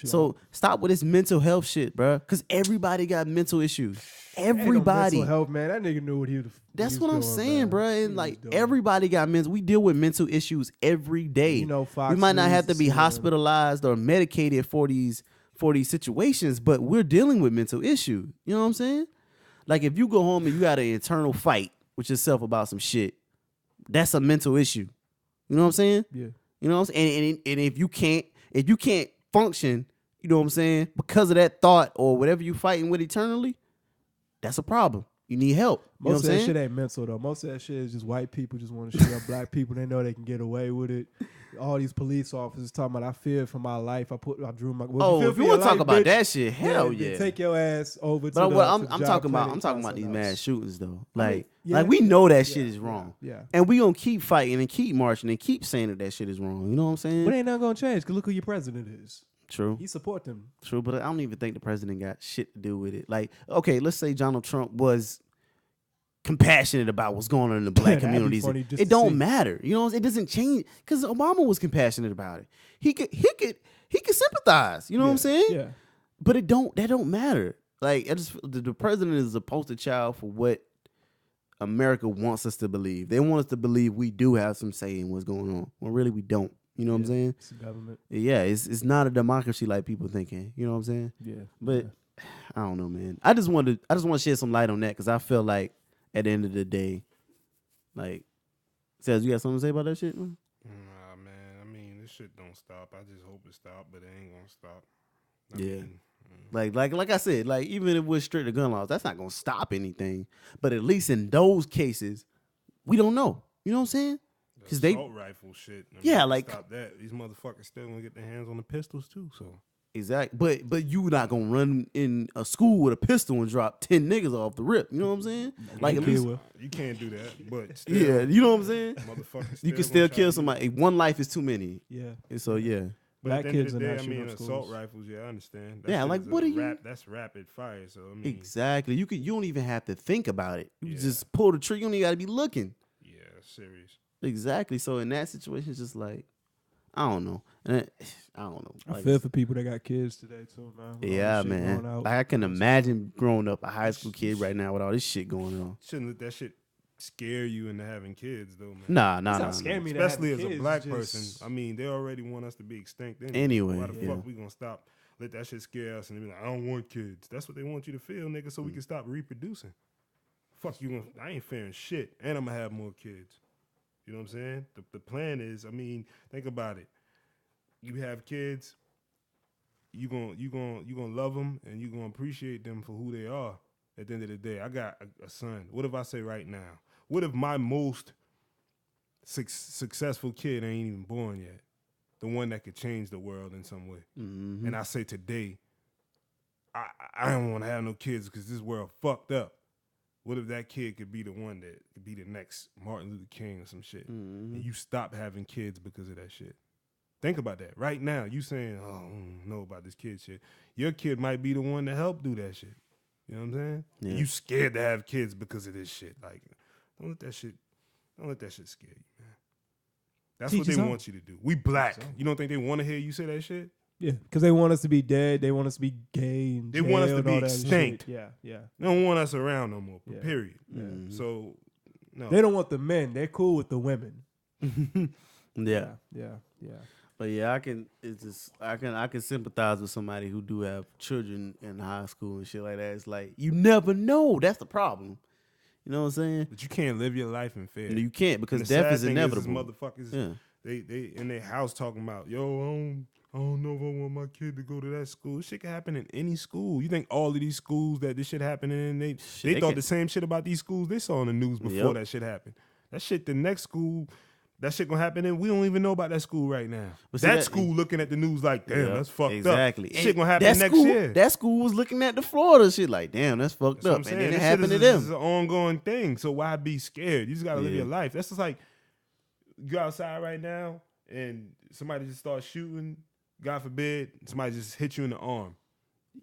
So stop with this mental health shit, bro. Because everybody got mental issues. Everybody. Mental health, man. That nigga knew what he was. That's what I'm saying, bro. And like doing. everybody got mental. We deal with mental issues every day. You know, Fox we might not News have to be is, hospitalized or medicated for these situations, but we're dealing with mental issues. You know what I'm saying? Like if you go home and you got an internal fight with yourself about some shit, that's a mental issue. You know what I'm saying? Yeah. You know what I'm saying? And if you can't function, you know what I'm saying, because of that thought or whatever you fighting with eternally, that's a problem. You need help. You Most know of what that I'm shit ain't mental though. Most of that shit is just white people just want to shoot up black people. They know they can get away with it. All these police officers talking about, I feared for my life. I drew my. Well, if you want to talk about that shit, hell yeah. Take your ass over. But to I'm the talking job about clinic, these mass shootings though. I Like mean, we know that shit is wrong. Yeah. And we gonna keep fighting and keep marching and keep saying that shit is wrong. You know what I'm saying? But ain't not gonna change because look who your president is. True. He support them. True, but I don't even think the president got shit to do with it. Like, okay, let's say Donald Trump was compassionate about what's going on in the black communities. It don't matter. You know, it doesn't change because Obama was compassionate about it. He could sympathize. You know what I'm saying? Yeah. But that don't matter. Like the president is a poster child for what America wants us to believe. They want us to believe we do have some say in what's going on. Well, really, we don't. You know what I'm saying? It's the government. Yeah, it's not a democracy like people thinking. You know what I'm saying? Yeah. But I don't know, man. I just want to shed some light on that because I feel like at the end of the day, like, Says, you got something to say about that shit, man? Nah, man. I mean, this shit don't stop. I just hope it stop, but it ain't gonna stop. I Yeah. mean, Like I said, like even if we're strict to gun laws, that's not gonna stop anything. But at least in those cases, we don't know. You know what I'm saying? Because they assault rifle shit. I mean, Yeah, like- stop that. These motherfuckers still gonna get their hands on the pistols too. So exactly. But you not gonna run in a school with a pistol and drop 10 niggas off the rip. You know what I'm saying? Like at least, you can't do that. But still, yeah. You know what I'm saying? motherfuckers. You can still kill somebody. One life is too many. Yeah. And so yeah. But Black at the end kids of the are day, not I shooting mean, up assault schools. rifles. Yeah, I understand. Yeah, shit like, is what are you- That's rapid fire. So I mean, Exactly. You don't even have to think about it. You Yeah. just pull the trigger. You don't even got to be looking. yeah, serious. Exactly. So in that situation, it's just like, I don't know. And I don't know. I Like, feel for people that got kids today too, man. With all this yeah, shit man. going out. Like I can imagine growing up a high school kid right now with all this shit going on. Shouldn't let that shit scare you into having kids, though, man. Nah. It's not scaring me to Especially have as a kids, black just- person. I mean, they already want us to be extinct Anyway, Why the yeah. fuck we gonna stop? Let that shit scare us and be like, I don't want kids. That's what they want you to feel, nigga, so we can stop reproducing. Fuck you, I ain't fearing shit, and I'm gonna have more kids. You know what I'm saying? The plan is, I mean, think about it. You have kids, you gonna love them, and you gonna appreciate them for who they are. At the end of the day, I got a son. What if I say right now? What if my most successful kid ain't even born yet? The one that could change the world in some way. Mm-hmm. And I say today, I don't want to have no kids because this world fucked up. What if that kid could be the one that could be the next Martin Luther King or some shit? Mm-hmm. And you stop having kids because of that shit. Think about that. Right now, you saying, oh, I don't know about this kid shit. Your kid might be the one to help do that shit. You know what I'm saying? Yeah. You scared to have kids because of this shit. Like, don't let that shit scare you, man. That's Teach what they us all. want you to do. We black. You don't think they want to hear you say that shit? Yeah, because they want us to be dead. They want us to be gay. And They want us to jailed, be all that extinct. shit. Yeah. They don't want us around no more, Yeah. period. Mhm. So, no. They don't want the men. They're cool with the women. Yeah. Yeah. But yeah, I can sympathize with somebody who do have children in high school and shit like that. It's like you never know. That's the problem. You know what I'm saying? But you can't live your life in fear. You can't because And the death sad is thing inevitable. motherfuckers, Yeah. they in their house talking about, yo, I don't know if I want my kid to go to that school. This shit can happen in any school. You think all of these schools that this shit happening in, they they thought can- the same shit about these schools they saw in the news before Yep. that shit happened. That shit, the next school, that shit gonna happen in, we don't even know about that school right now. But see, that that- school looking at the news like, damn, Yeah, that's fucked exactly. up. Shit gonna happen that next school, year. That school was looking at the Florida shit like, damn, that's fucked That's what up. I'm And saying. then it This happened shit to is them. an ongoing thing. So why be scared? You just gotta live Yeah. your life. That's just like you go outside right now and somebody just starts shooting. God forbid, somebody just hit you in the arm.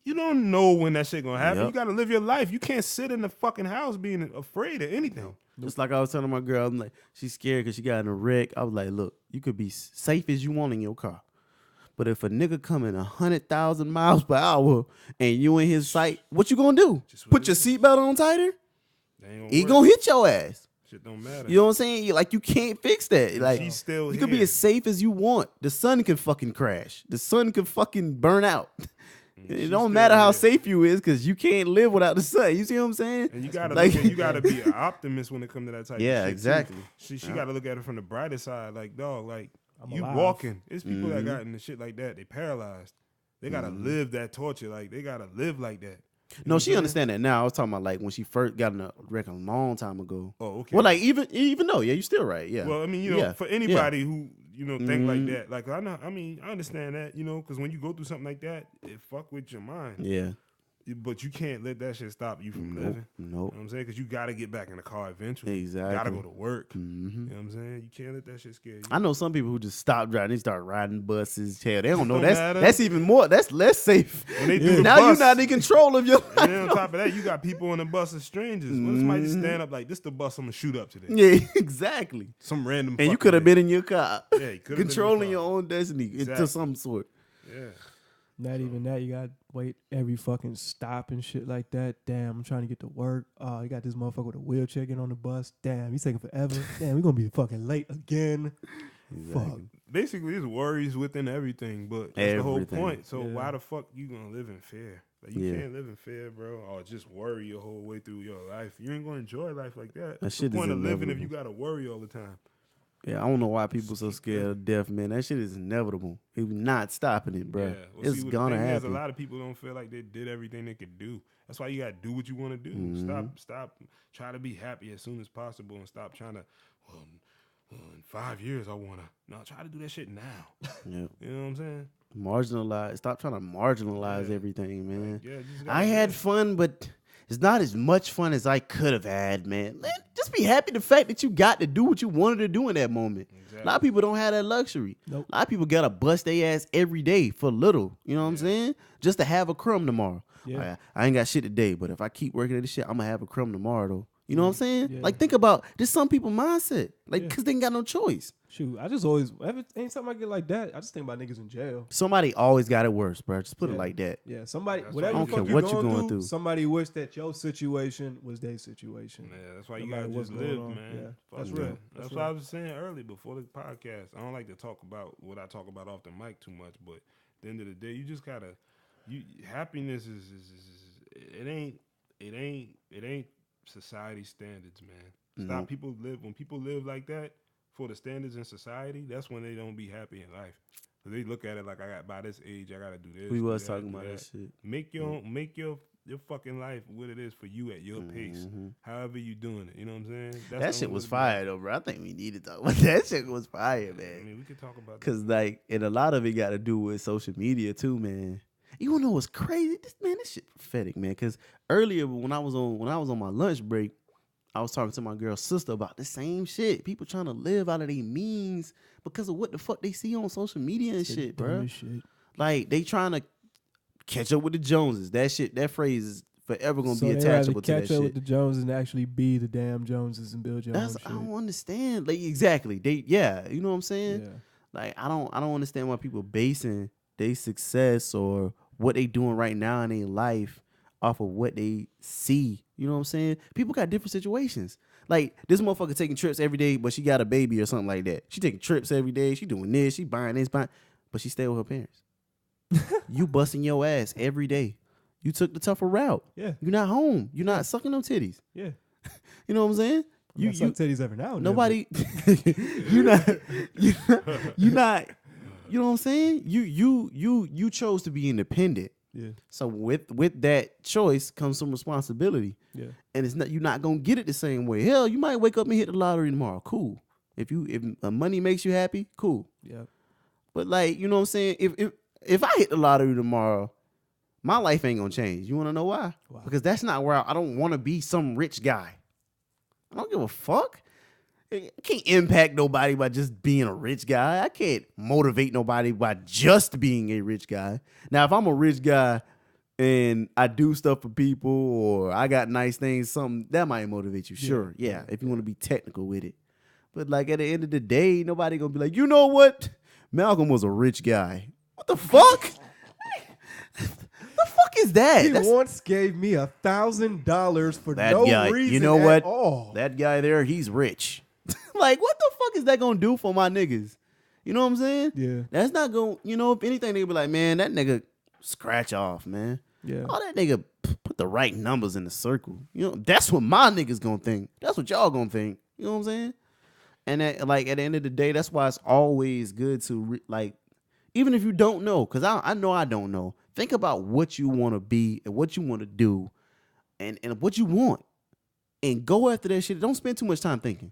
You don't know when that shit gonna happen. Yep. You gotta live your life. You can't sit in the fucking house being afraid of anything. Just like I was telling my girl, I'm like, she's scared because she got in a wreck. I was like, look, you could be safe as you want in your car. But if a nigga coming 100,000 miles per hour and you in his sight, what you gonna do? Put your seatbelt on tighter? He gonna hit your ass. Shit don't matter. You know what I'm saying? Like, you can't fix that. Like, she's still you can be as safe as you want. The sun can fucking crash. The sun can fucking burn out. It don't matter how safe you is, because you can't live without the sun. You see what I'm saying? And you gotta like, you gotta be an optimist when it comes to that type of shit. Yeah, exactly. She gotta look at it from the brighter side. Like, dog, like you alive. walking. It's people that got into shit like that. They paralyzed. They gotta live that torture. Like, they gotta live like that. No, she understand that now. I was talking about like when she first got in a wreck a long time ago. Oh, okay. Well, like even though, yeah, you still right. Yeah. Well, I mean, you know, for anybody who think like that, like I know, I mean, I understand that, because when you go through something like that, it fuck with your mind. Yeah. But you can't let that shit stop you from living. Nope. You know what I'm saying? Because you got to get back in the car eventually. Exactly. You got to go to work. Mm-hmm. You know what I'm saying? You can't let that shit scare you. I know some people who just stop driving. They start riding buses. Hell, they don't know. Don't That's even more. That's less safe. When they do the Now bus, you're not in control of your life. and then on top of that, you got people on the bus as strangers. What if somebody just stand up like, this the bus I'm going to shoot up today? Yeah, exactly. Some random And you could have been in your car. Yeah, you could have controlling your own destiny Exactly. to some sort. Yeah. Not even that. You got to wait every fucking stop and shit like that. Damn, I'm trying to get to work. Oh, you got this motherfucker with a wheelchair getting on the bus. Damn, he's taking forever. Damn, we're going to be fucking late again. Exactly. Fuck. Basically, it's worries within everything, but that's the whole Everything. point. So Yeah. why the fuck you going to live in fear? Like, you can't live in fear, bro, or just worry your whole way through your life. You ain't going to enjoy life like that. What's the shit is point of living if inevitable. you got to worry all the time? Yeah, I don't know why people so scared of death, man. That shit is inevitable. We're not stopping it, bro. Yeah. Well, It's see, what the gonna thing is, happen. a lot of people don't feel like they did everything they could do. That's why you got to do what you want to do. Stop. Try to be happy as soon as possible, and stop trying to. Well, in 5 years, I want to. No, try to do that shit now. Yep. You know what I'm saying? Marginalize. Stop trying to marginalize everything, man. Like, yeah, you just gotta I do had it. fun, but it's not as much fun as I could have had, man. Just be happy the fact that you got to do what you wanted to do in that moment. Exactly. A lot of people don't have that luxury. Nope. A lot of people got to bust their ass every day for little. You know what I'm saying? Just to have a crumb tomorrow. Yeah. Like, I ain't got shit today, but if I keep working at this shit, I'm going to have a crumb tomorrow, though. You know what I'm saying? Yeah. Like, think about this. Some people mindset, like, Yeah. because they ain't got no choice. Shoot, I just always, anytime I get like that, I just think about niggas in jail. Somebody always got it worse, bro. Just put it Yeah. like that. Yeah, somebody, That's whatever why the I don't fuck care you what you going through. somebody wish that your situation was their situation. Yeah, that's why you No matter gotta what's just going live, on. man. Yeah, Fuck that's that. real. That's what I was saying earlier before the podcast. I don't like to talk about what I talk about off the mic too much, but at the end of the day, you just gotta. Happiness is it ain't society standards, man. Stop. When people live like that for the standards in society, that's when they don't be happy in life. So they look at it like, I got by this age, I gotta do this. We do was that, talking do about that shit. Make your fucking life what it is for you at your pace. However you doing it. You know what I'm saying? That's That the shit only was way to fire, though, bro. I think we need to talk about that shit. Was fire, be. I man. mean, we could talk about that. Cause like, and a lot of it got to do with social media too, man. You wanna know what's crazy? This shit pathetic, man. Cause earlier when I was on my lunch break, I was talking to my girl's sister about the same shit. People trying to live out of their means because of what the fuck they see on social media and shit, bro. Dumbest shit. Like, they trying to catch up with the Joneses. That phrase is forever gonna So be they rather attachable to that catch up shit. with the Joneses and actually be the damn Joneses and build your own That's shit. I don't understand. Like, exactly. You know what I'm saying? Yeah. Like, I don't understand why people basing their success or what they doing right now in their life off of what they see. You know what I'm saying? People got different situations. Like, this motherfucker taking trips every day, but she got a baby or something like that. She taking trips every day. She doing this. She buying this, but she stay with her parents. You busting your ass every day. You took the tougher route. Yeah. You're not home. You're not sucking no titties. Yeah. You know what I'm saying? You suck titties every now and then. Nobody. you're not. You know what I'm saying? You chose to be independent. Yeah. So with that choice comes some responsibility. Yeah. And you're not gonna get it the same way. Hell, you might wake up and hit the lottery tomorrow. Cool. If money makes you happy, cool. Yeah. But like, you know what I'm saying? If I hit the lottery tomorrow, my life ain't gonna change. You wanna know why? Why? Because that's not where I don't wanna be some rich guy. I don't give a fuck. I can't impact nobody by just being a rich guy. I can't motivate nobody by just being a rich guy. Now, if I'm a rich guy and I do stuff for people or I got nice things, something that might motivate you. Sure. Yeah. If you want to be technical with it. But like at the end of the day, nobody gonna be like, you know what? Malcolm was a rich guy. What the fuck? The fuck is that? He once gave me $1,000 for that no guy, reason you know what? at all. That guy there, he's rich. Like, what the fuck is that gonna do for my niggas? You know what I'm saying? Yeah. That's not gonna, if anything, they be like, man, that nigga scratch off, man. Yeah. All that nigga put the right numbers in the circle. That's what my niggas gonna think. That's what y'all gonna think. You know what I'm saying? And at the end of the day, that's why it's always good to even if you don't know, because I know I don't know. Think about what you want to be and what you want to do, and what you want, and go after that shit. Don't spend too much time thinking.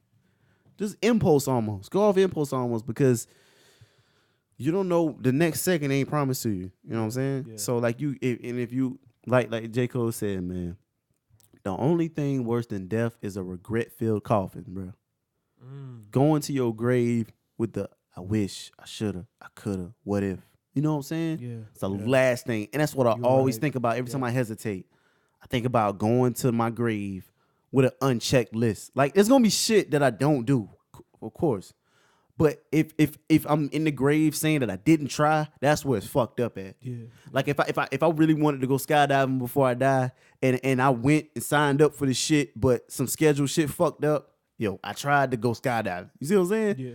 Just impulse almost. Go off impulse almost, because you don't know, the next second ain't promised to you. You know what I'm saying? Yeah. So like if you like J. Cole said, man, the only thing worse than death is a regret-filled coffin, bro. Going to your grave with the I wish, I shoulda, I coulda, what if? You know what I'm saying? Yeah. It's the last thing. And that's what I always right. think about every time I hesitate. I think about going to my grave with an unchecked list. Like, there's gonna be shit that I don't do, of course. But if I'm in the grave saying that I didn't try, that's where it's fucked up at. Yeah. Like if I really wanted to go skydiving before I die, and I went and signed up for the shit, but some scheduled shit fucked up, I tried to go skydiving. You see what I'm saying? Yeah.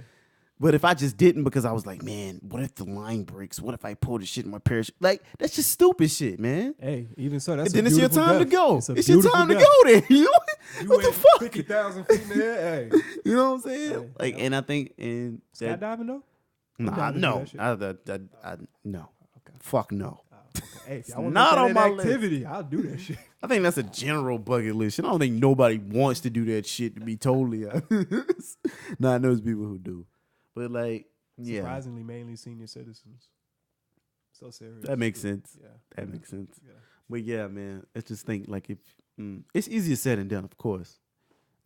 But if I just didn't because I was like, man, what if the line breaks? What if I pull the shit in my parachute? Like, that's just stupid shit, man. Hey, even so, that's And then it's your time to go. It's your time to death. go there. What the fuck? 50,000 feet in the air. Hey. You know what I'm saying? Hey, and I think skydiving though? Nah, down no, to do that shit. no. Okay. Fuck no. Okay. Hey, if y'all It's want not to on make my that list. activity, I'll do that shit. I think that's a general bucket list shit. I don't think nobody wants to do that shit, to be totally honest. Nah, I know there's people who do. But like, yeah. Surprisingly, mainly senior citizens. So serious. That makes sense. Yeah. That makes sense. Yeah. But yeah, man, let's just think like it's easier said than done, of course.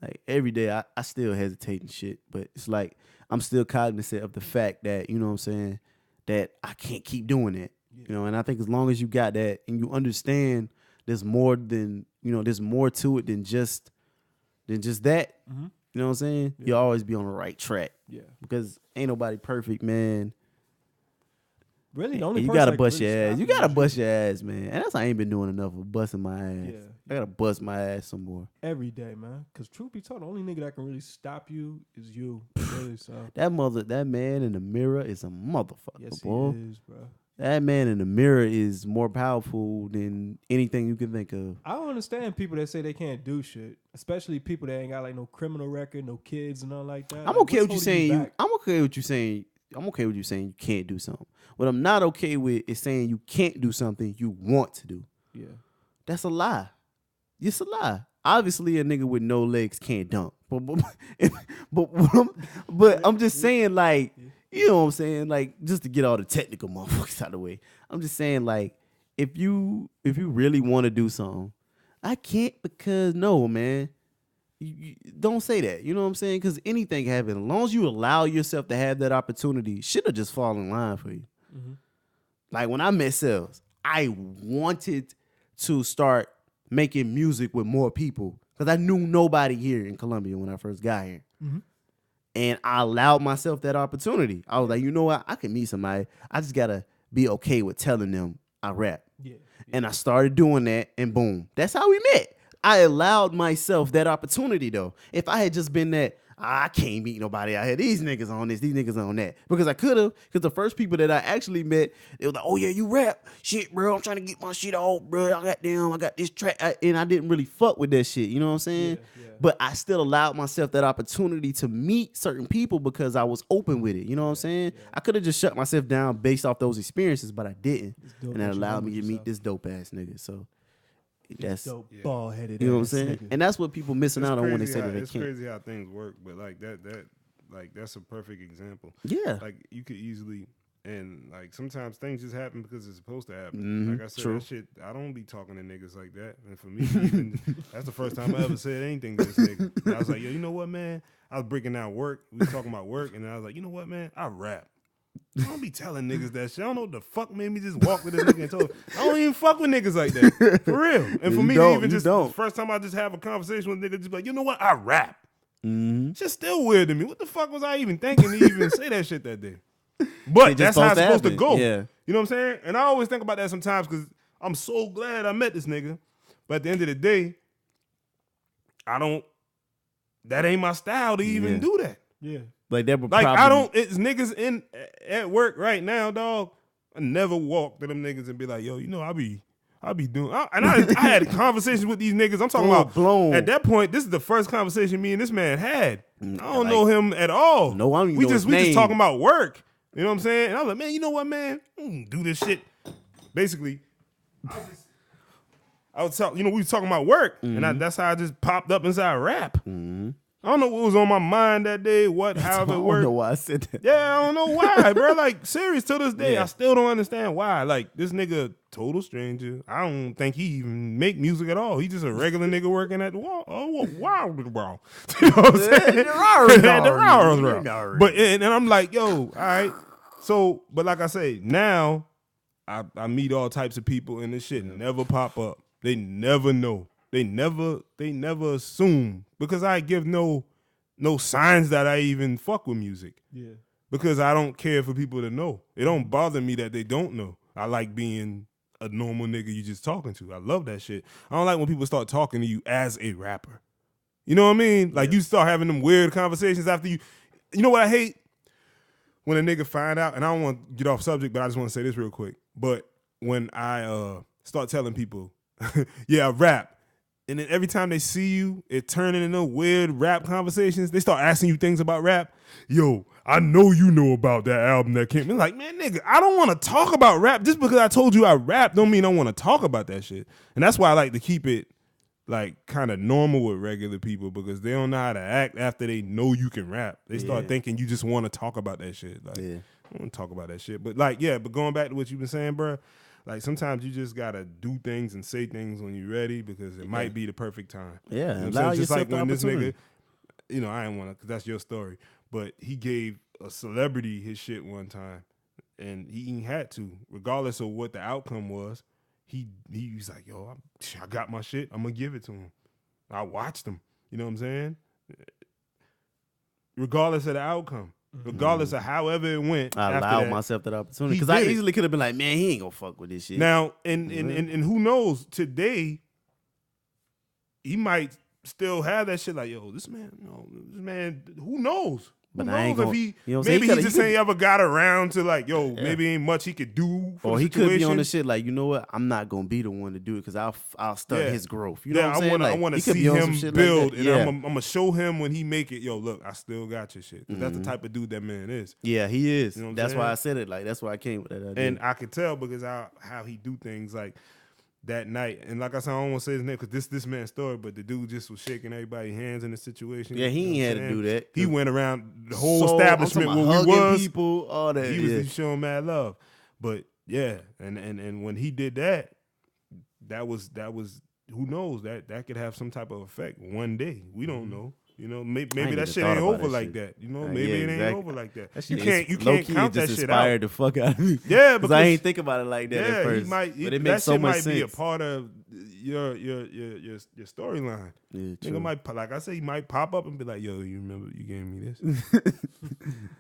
Like every day I still hesitate and shit, but it's like I'm still cognizant of the fact that, you know what I'm saying, that I can't keep doing that. Yeah. And I think as long as you got that and you understand there's more than, there's more to it than just that. Mm-hmm. You know what I'm saying? Yeah. You'll always be on the right track. Yeah. Because ain't nobody perfect, man. Really, the only You person gotta that bust really your ass. stopped You me gotta is bust your ass, man. And that's why I ain't been doing enough of busting my ass. Yeah. I gotta bust my ass some more. every day, man. Because truth be told, the only nigga that can really stop you is you. Really, so. That man in the mirror is a motherfucker, Yes, boy. he is, bro. That man in the mirror is more powerful than anything you can think of. I don't understand people that say they can't do shit, especially people that ain't got like no criminal record, no kids, and nothing like that. I'm Like, okay with you what's holding saying back? I'm okay with you saying you can't do something. What I'm not okay with is saying you can't do something you want to do. Yeah. That's a lie. It's a lie. Obviously, a nigga with no legs can't dunk. But I'm just saying, like, you know what I'm saying? Like, just to get all the technical motherfuckers out of the way. I'm just saying, like, if you really want to do something, I can't because no, man. You don't say that. You know what I'm saying? Because anything can happen. As long as you allow yourself to have that opportunity, shit will just fall in line for you. Mm-hmm. Like when I met Sales, I wanted to start making music with more people because I knew nobody here in Columbia when I first got here. Mm-hmm. And I allowed myself that opportunity. I was like, you know what? I can meet somebody. I just got to be okay with telling them I rap. Yeah. And I started doing that, and boom. That's how we met. I allowed myself that opportunity, though. If I had just been that, I can't meet nobody out here. These niggas on this, these niggas on that. Because I could have. Because the first people that I actually met, they was like, oh, yeah, you rap. Shit, bro, I'm trying to get my shit off, bro. I got this track. And I didn't really fuck with that shit. You know what I'm saying? Yeah. But I still allowed myself that opportunity to meet certain people because I was open with it. You know what I'm saying? Yeah. I could have just shut myself down based off those experiences, but I didn't. It's dope And that that you allowed humbled me to meet yourself. this dope ass nigga. So that's, Dope, Yeah. bald headed. you know what I'm saying? And that's what people missing out on when they say that they It's can't. crazy how things work, but like that's a perfect example. Yeah. Like you could easily, and like sometimes things just happen because it's supposed to happen. Mhm, Like I said, true. that shit, I don't be talking to niggas like that. And for me, even, that's the first time I ever said anything to this nigga. And I was like, yo, you know what, man? I was breaking down work. We was talking about work, and I was like, you know what, man? I rap. I don't be telling niggas that shit. I don't know what the fuck made me just walk with this nigga and told him, I don't even fuck with niggas like that. For real. And for You me, don't, even you just don't. the first time I just have a conversation with a nigga, just be like, you know what? I rap. Mm-hmm. It's just still weird to me. What the fuck was I even thinking to even say that shit that day? But that's how it's supposed to go. Yeah. You know what I'm saying? And I always think about that sometimes because I'm so glad I met this nigga. But at the end of the day, that ain't my style to even do that. Yeah. Like that would it's niggas at work right now, dog. I never walk to them niggas and be like, yo, you know, I be doing, I had conversations with these niggas. I'm talking about at that point. This is the first conversation me and this man had. I don't know him at all. No, I don't even we know just his name. talking about work. You know what I'm saying? And I was like, man, you know what, man? Do this shit. Basically, I was talking. You know, we was talking about work, and that's how I just popped up inside rap. I don't know what was on my mind that day, however it worked. I don't know why I said that. Yeah, I don't know why, bro. Like, serious, to this day, I still don't understand why. Like, this nigga, total stranger. I don't think he even make music at all. He just a regular nigga working at the wall. Oh, wow. You know what I'm saying? But, and I'm like, yo, all right. So, but like I say, now I meet all types of people and this shit never pop up. They never know. They never assume because I give no signs that I even fuck with music. Yeah. Because I don't care for people to know. It don't bother me that they don't know. I like being a normal nigga you just talking to. I love that shit. I don't like when people start talking to you as a rapper. You know what I mean? Like you start having them weird conversations after you. You know what I hate? When a nigga find out, and I don't want to get off subject, but I just want to say this real quick. But when I start telling people, yeah, I rap. And then every time they see you, it turning into weird rap conversations. They start asking you things about rap. Yo, I know you know about that album that came. It's like, man, nigga, I don't want to talk about rap. Just because I told you I rap don't mean I want to talk about that shit. And that's why I like to keep it like kind of normal with regular people because they don't know how to act after they know you can rap. They start thinking you just want to talk about that shit. Like, I don't want to talk about that shit. But like, but going back to what you've been saying, bro. Like sometimes you just gotta do things and say things when you're ready because it might be the perfect time. Yeah, you know allow just like when this opportunity. nigga, you know, I ain't wanna because that's your story, but he gave a celebrity his shit one time, and he had to, regardless of what the outcome was. He was like, yo, I got my shit. I'm gonna give it to him. I watched him. You know what I'm saying? Regardless of the outcome. Regardless of however it went, I allowed myself that opportunity because I easily could have been like, "Man, he ain't gonna fuck with this shit." Now, and who knows? Today, he might still have that shit. Like, yo, this man, who knows? But who I ain't knows gonna, if he you know what maybe he he just ain't ever got around to like, yo, maybe ain't much he could do. For or the he situation. could be on the shit like, you know what? I'm not gonna be the one to do it because I'll stunt his growth. You know what I'm saying? I want to see him build, and I'm gonna show him when he make it. Yo, look, I still got your shit. That's the type of dude that man is. Yeah, he is. You know that's why I said it. Like that's why I came with that idea. And I could tell because how he do things like. That night, and like I said, I don't want to say his name because this man's story, but the dude just was shaking everybody's hands in the situation. Yeah, he ain't had to do that. He went around the whole establishment where we was. People, all that. He was showing mad love, but yeah, and when he did that, that was who knows that could have some type of effect one day. We don't know. You know, maybe that shit ain't over like that. You know, maybe it ain't over like that. You can't count that shit out. Inspired the fuck out of me. Yeah, because I ain't think about it like that at first. But it makes so much sense. That shit might be a part of your storyline. Yeah, Nigga might, like I say, he might pop up and be like, "Yo, you remember you gave me this?"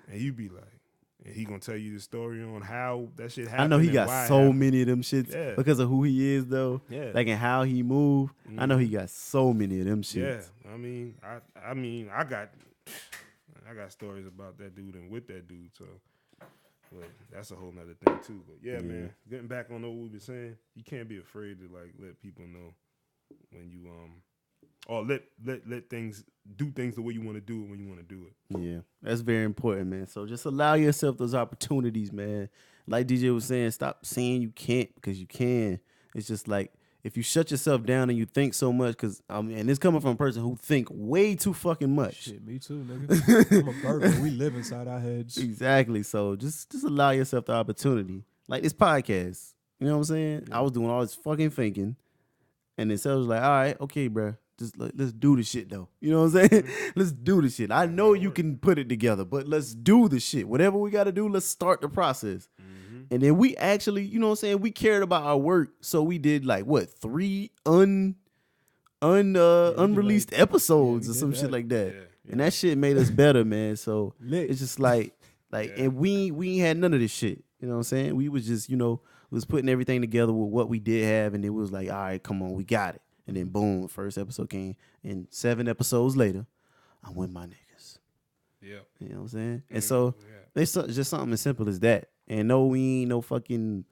And you be like, and he gonna tell you the story on how that shit happened. I know he got so many of them shits because of who he is though. Yeah. Like and how he move. I know he got so many of them shits. Yeah. I mean, I got stories about that dude and with that dude, so but that's a whole nother thing too. But yeah, man, getting back on what we been saying, you can't be afraid to like let people know when you or let things do things the way you want to do it when you want to do it. Yeah, that's very important, man. So just allow yourself those opportunities, man. Like DJ was saying, stop saying you can't because you can. It's just like if you shut yourself down and you think so much, because and it's coming from a person who think way too fucking much. Shit, me too, nigga. I'm a burger. We live inside our heads. Exactly. So just allow yourself the opportunity. Like this podcast, you know what I'm saying? Yeah. I was doing all this fucking thinking, and then Seth was like, "All right, okay, bro. Just let's do the shit though. You know what I'm saying? Let's do the shit. I know you can put it together, but let's do the shit. Whatever we got to do, let's start the process." And then we actually, you know what I'm saying? We cared about our work, so we did like what 3 unreleased episodes or some shit like that. Yeah. And that shit made us better, man. So it's just like Like, and we ain't had none of this shit. You know what I'm saying? We was just, was putting everything together with what we did have, and it was like, all right, come on, we got it. And then boom, first episode came, and 7 episodes later, I'm with my niggas. Yeah. You know what I'm saying? And so it's just something as simple as that. And no, we ain't no fucking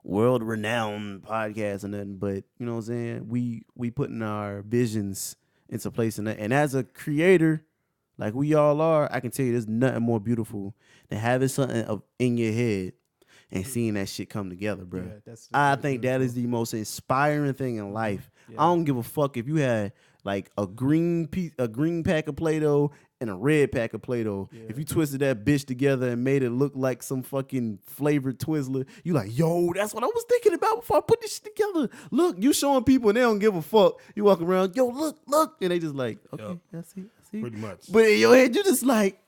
world-renowned podcast or nothing, but you know what I'm saying? We putting our visions into place in that. And as a creator, like we all are, I can tell you there's nothing more beautiful than having something in your head and seeing that shit come together, bro. Yeah, I think that is the most inspiring thing in life. Yeah. I don't give a fuck if you had like a green pack of Play-Doh and a red pack of Play-Doh. Yeah. If you twisted that bitch together and made it look like some fucking flavored Twizzler, you like, yo, that's what I was thinking about before I put this shit together. Look, you showing people and they don't give a fuck. You walk around, yo, look, and they just like, okay, I see. Pretty much. But in your head, you just like,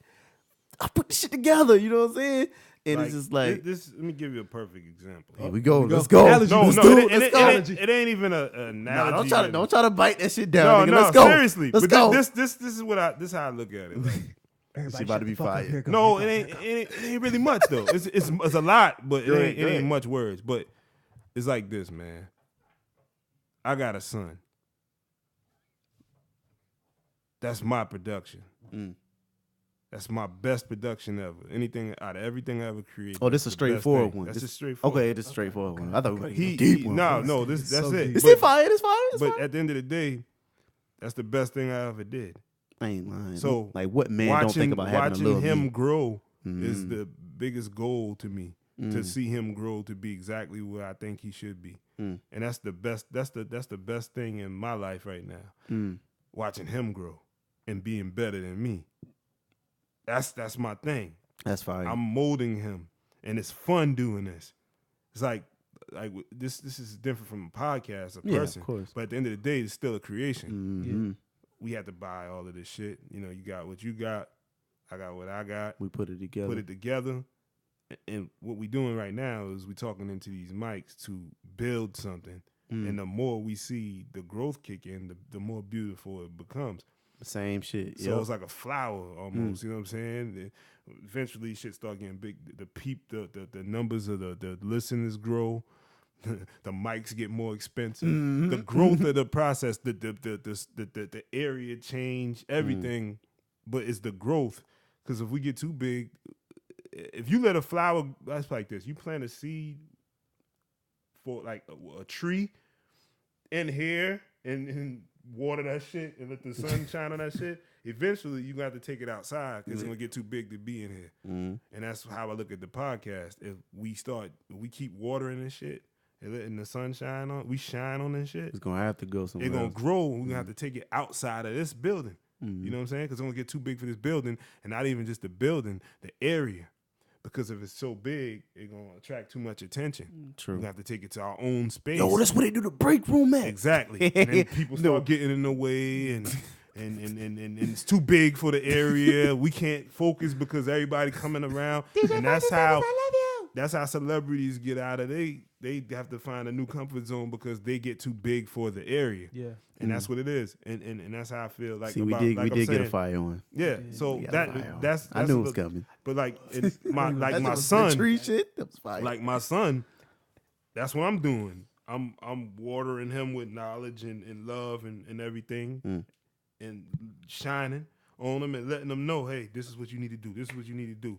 I put this shit together. You know what I'm saying? And like, it's just like this. Let me give you a perfect example. Here we go. Let's go. It ain't even an analogy. Nah, don't try to bite that shit down. No, let's go. Seriously. Let's go. This is what this is how I look at it. Like, she about to be fired. No, it ain't really much though. It's a lot, but it ain't much words. But it's like this, man. I got a son. That's my production. That's my best production ever. Anything out of everything I ever created. Oh, this is a straightforward one. That's just straightforward. Okay, it's a straightforward one. I thought we were he deep one. No, that's so it. It's fire. It's fire. But at the end of the day, that's the best thing I ever did. I ain't lying. So like, what man don't think about having a little watching him me? grow is the biggest goal to me. To see him grow to be exactly where I think he should be, and that's the best. That's the best thing in my life right now. Watching him grow and being better than me. That's my thing. That's fine. I'm molding him, and it's fun doing this. It's like this is different from a podcast, a person. Of course. But at the end of the day, it's still a creation. Mm-hmm. We had to buy all of this shit. You got what you got. I got what I got. We put it together. And what we're doing right now is we're talking into these mics to build something. And the more we see the growth kick in, the more beautiful it becomes. Same shit. So it's like a flower almost. You know what I'm saying? Eventually, shit start getting big. The numbers of the listeners grow. The mics get more expensive. The growth of the process, the area change, everything. But it's the growth. Because if we get too big, if you let a flower, that's like this. You plant a seed for like a tree in here and water that shit and let the sun shine on that shit. Eventually, you got to take it outside because it's gonna get too big to be in here. And that's how I look at the podcast. If we keep watering this shit and letting the sun shine on, we shine on this shit. It's gonna have to go somewhere. It's gonna grow. We're gonna have to take it outside of this building. You know what I'm saying? Because it's gonna get too big for this building, and not even just the building, the area. Because if it's so big, it's going to attract too much attention. True. We have to take it to our own space. Yo, that's where they do the break room at. Exactly. And then people start getting in the way and it's too big for the area. We can't focus because everybody coming around. And that's how celebrities get out of they have to find a new comfort zone because they get too big for the area. Yeah. And that's what it is. And that's how I feel like. See, we did get a fire on. Yeah. So that's I knew it was coming. But like my son, the tree shit, that was fire. Like my son, that's what I'm doing. I'm watering him with knowledge and love and everything, and shining on him and letting him know, hey, this is what you need to do. This is what you need to do,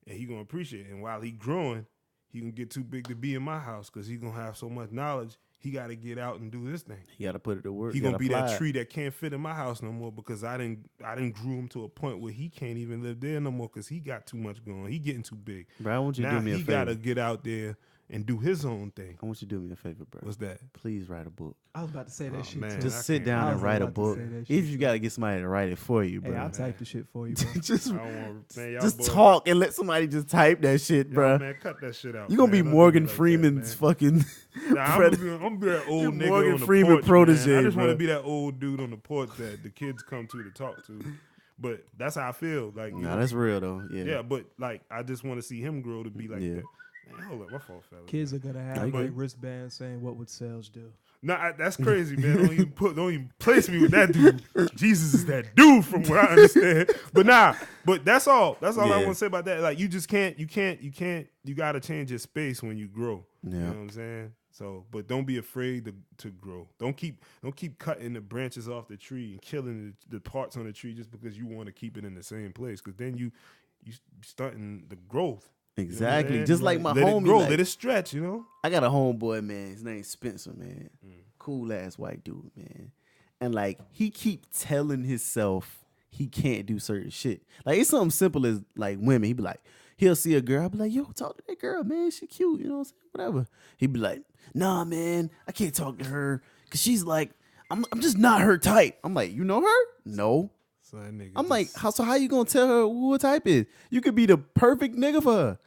and he gonna appreciate it. And while he growing, he gonna get too big to be in my house because he gonna have so much knowledge. He got to get out and do this thing. He got to put it to work. He gonna be that tree that can't fit in my house no more because I didn't grew him to a point where he can't even live there no more because he got too much going. He getting too big. Bro, I want you to do me a favor. He got to get out there and do his own thing. I want you to do me a favor, bro. What's that? Please write a book. I was about to say that shit. Man, too. Just sit down and write a book. If you got to get somebody to write it for you, bro. Hey, I'll type the shit for you, bro. just talk and let somebody just type that shit, bro. Man, cut that shit out. You're going to be Morgan Freeman's fucking... Nah, I'm gonna be that old nigga Morgan on the Freeman porch, protege, man. I just bro. want to be that old dude on the porch that the kids come to talk to. But that's how I feel. Like, that's real though. Yeah. Yeah, but like I just want to see him grow to be like that. Hold up, my fault, fellas. Kids are gonna have like wristbands saying, "What would sales do?" Nah, that's crazy, man. Don't even place me with that dude. Jesus is that dude from what I understand. But that's all. That's all I want to say about that. Like you just can't. You gotta change your space when you grow. Yeah. You know what I'm saying? So, but don't be afraid to grow. Don't keep cutting the branches off the tree and killing the parts on the tree just because you want to keep it in the same place. Because then you stunting the growth. Exactly. You know just like my homie. Let it grow, let it stretch, you know? I got a homeboy, man. His name's Spencer, man. Cool ass white dude, man. And like he keep telling himself he can't do certain shit. Like it's something simple as like women. He'll see a girl, I'll be like, yo, talk to that girl, man. She cute, you know what I'm saying? Whatever. He'd be like, nah, man, I can't talk to her. Cause she's like, I'm just not her type. I'm like, you know her? No. So that nigga I'm like, how you gonna tell her who her type is? You could be the perfect nigga for her.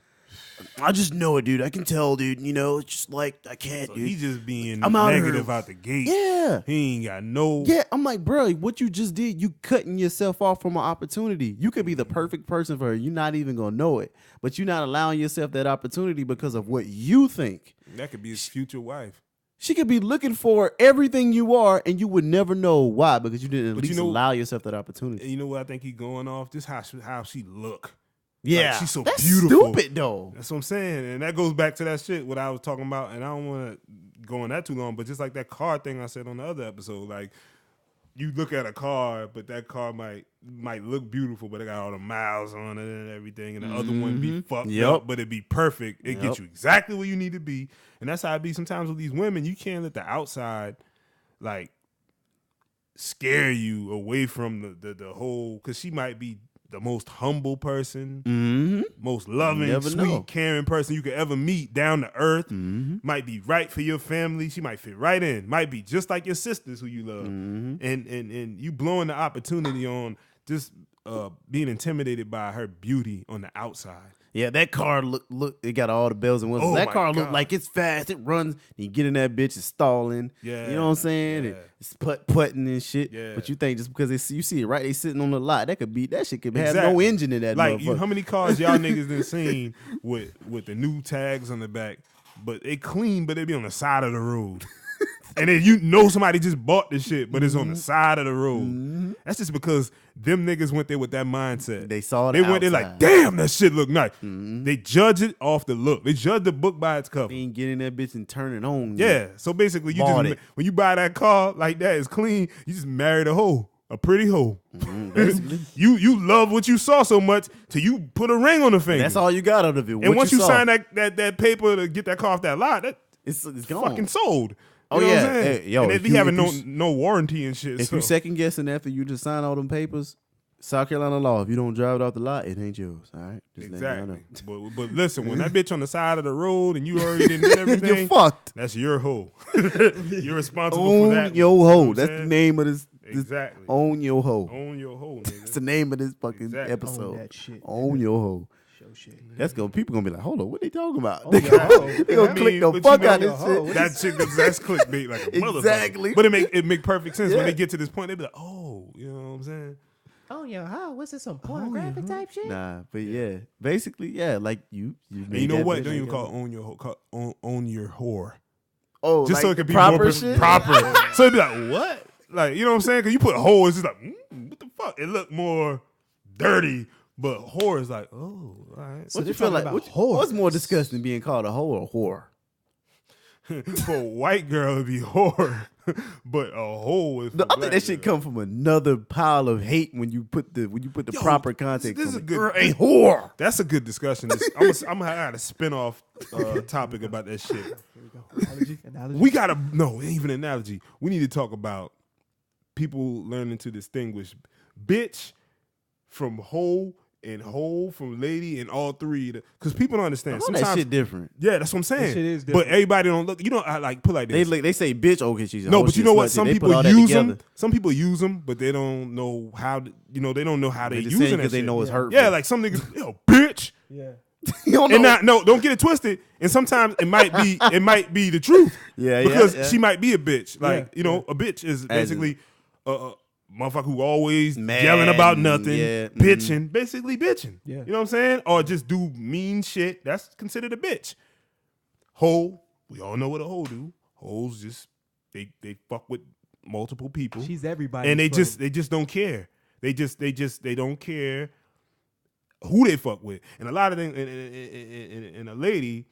I just know it, dude. I can tell, dude. You know, it's just like I can't, dude. He just being negative out the gate. Yeah. He ain't got no. Yeah, I'm like, bro, what you just did, you cutting yourself off from an opportunity. You could be the perfect person for her. You're not even gonna know it. But you're not allowing yourself that opportunity because of what you think. That could be his future wife. She could be looking for everything you are, and you would never know why because you didn't at least allow yourself that opportunity. And you know what I think he's going off? Just how she look. Yeah, like she's so that's beautiful. Stupid though. That's what I'm saying, and that goes back to that shit what I was talking about. And I don't want to go on that too long, but just like that car thing I said on the other episode, like you look at a car, but that car might look beautiful, but it got all the miles on it and everything, and the other one be fucked up, but it be perfect. It gets you exactly where you need to be, and that's how it be sometimes with these women. You can't let the outside like scare you away from the whole, because she might be the most humble person, most loving, sweet, caring person you could ever meet, down to earth. Might be right for your family. She might fit right in. Might be just like your sisters who you love. And you blowing the opportunity on just being intimidated by her beauty on the outside. Yeah, that car look. It got all the bells and whistles. That car look like it's fast. It runs. You get in that bitch, it's stalling. Yeah, you know what I'm saying? Yeah. It's putting and shit. Yeah. But you think just because you see it right, they sitting on the lot. That shit could have no engine in that. Like how many cars y'all niggas done seen with the new tags on the back, but they clean, but they be on the side of the road. And then you know somebody just bought this shit, but it's on the side of the road. That's just because them niggas went there with that mindset. They saw it. They went there like, damn, that shit look nice. They judge it off the look. They judge the book by its cover. They ain't getting that bitch and turn it on. Yeah. So basically, when you buy that car like that, it's clean. You just married a hoe, a pretty hoe. You love what you saw so much till you put a ring on the finger. That's all you got out of it. And once you sign that paper to get that car off that lot, it's gone. Fucking sold. You know what I'm saying? Hey, and they be having no warranty and shit. If you second guessing after you just sign all them papers, South Carolina law, if you don't drive it off the lot, it ain't yours. All right, just exactly. But listen, when that bitch on the side of the road and you already did everything, you're fucked. That's your hoe. You're responsible for that. Own your hoe. That's the name of this. Exactly. Own your hoe. Own your hoe. That's the name of this fucking episode. Own that shit. Own your hoe. Shit. That's gonna people gonna be like, hold on, what they talking about? Oh, they gonna click the fuck out of this shit. That's clickbait like a motherfucker. Exactly. But it make perfect sense when they get to this point. They be like, oh, you know what I'm saying? Oh yeah, how? What's this, some pornographic type shit? Nah, but yeah, basically, yeah, like you know what? Don't even call it own your hoe. Call own your whore. Oh, just like so it can be proper more shit? proper. So it'd be like, what? Like, you know what I'm saying? Because you put whore, it's just like, what the fuck? It look more dirty. But whore is like, oh, all right. So what you feel like? What's more disgusting, being called a hoe or whore? For a white girl, it'd be whore. But a hoe is. I think that shit come from another pile of hate when you put the proper context. This is a good a whore. That's a good discussion. I'm gonna have a spin-off topic about that shit. Here we go. Analogy. We gotta even analogy. We need to talk about people learning to distinguish bitch from hoe. And whole from lady and all three, because people don't understand. Sometimes that shit different. Yeah, that's what I'm saying. That shit is different. But everybody don't look. You know, I like put like this. They say bitch. Okay, she's no, but you know what? Some people use them. Some people use them, but they don't know how. They don't know how they use it because they know it's hurtful. Yeah, like some niggas, bitch. Yeah. You don't know. Don't get it twisted. And sometimes it might be the truth. Yeah, because she might be a bitch. Like a bitch is basically motherfucker who always yelling about nothing, bitching, basically bitching. Yeah. You know what I'm saying? Or just do mean shit. That's considered a bitch. hoe, we all know what a hoe do. Hoes just they fuck with multiple people. She's everybody, and they just don't care. They don't care who they fuck with. And a lot of things, and a lady,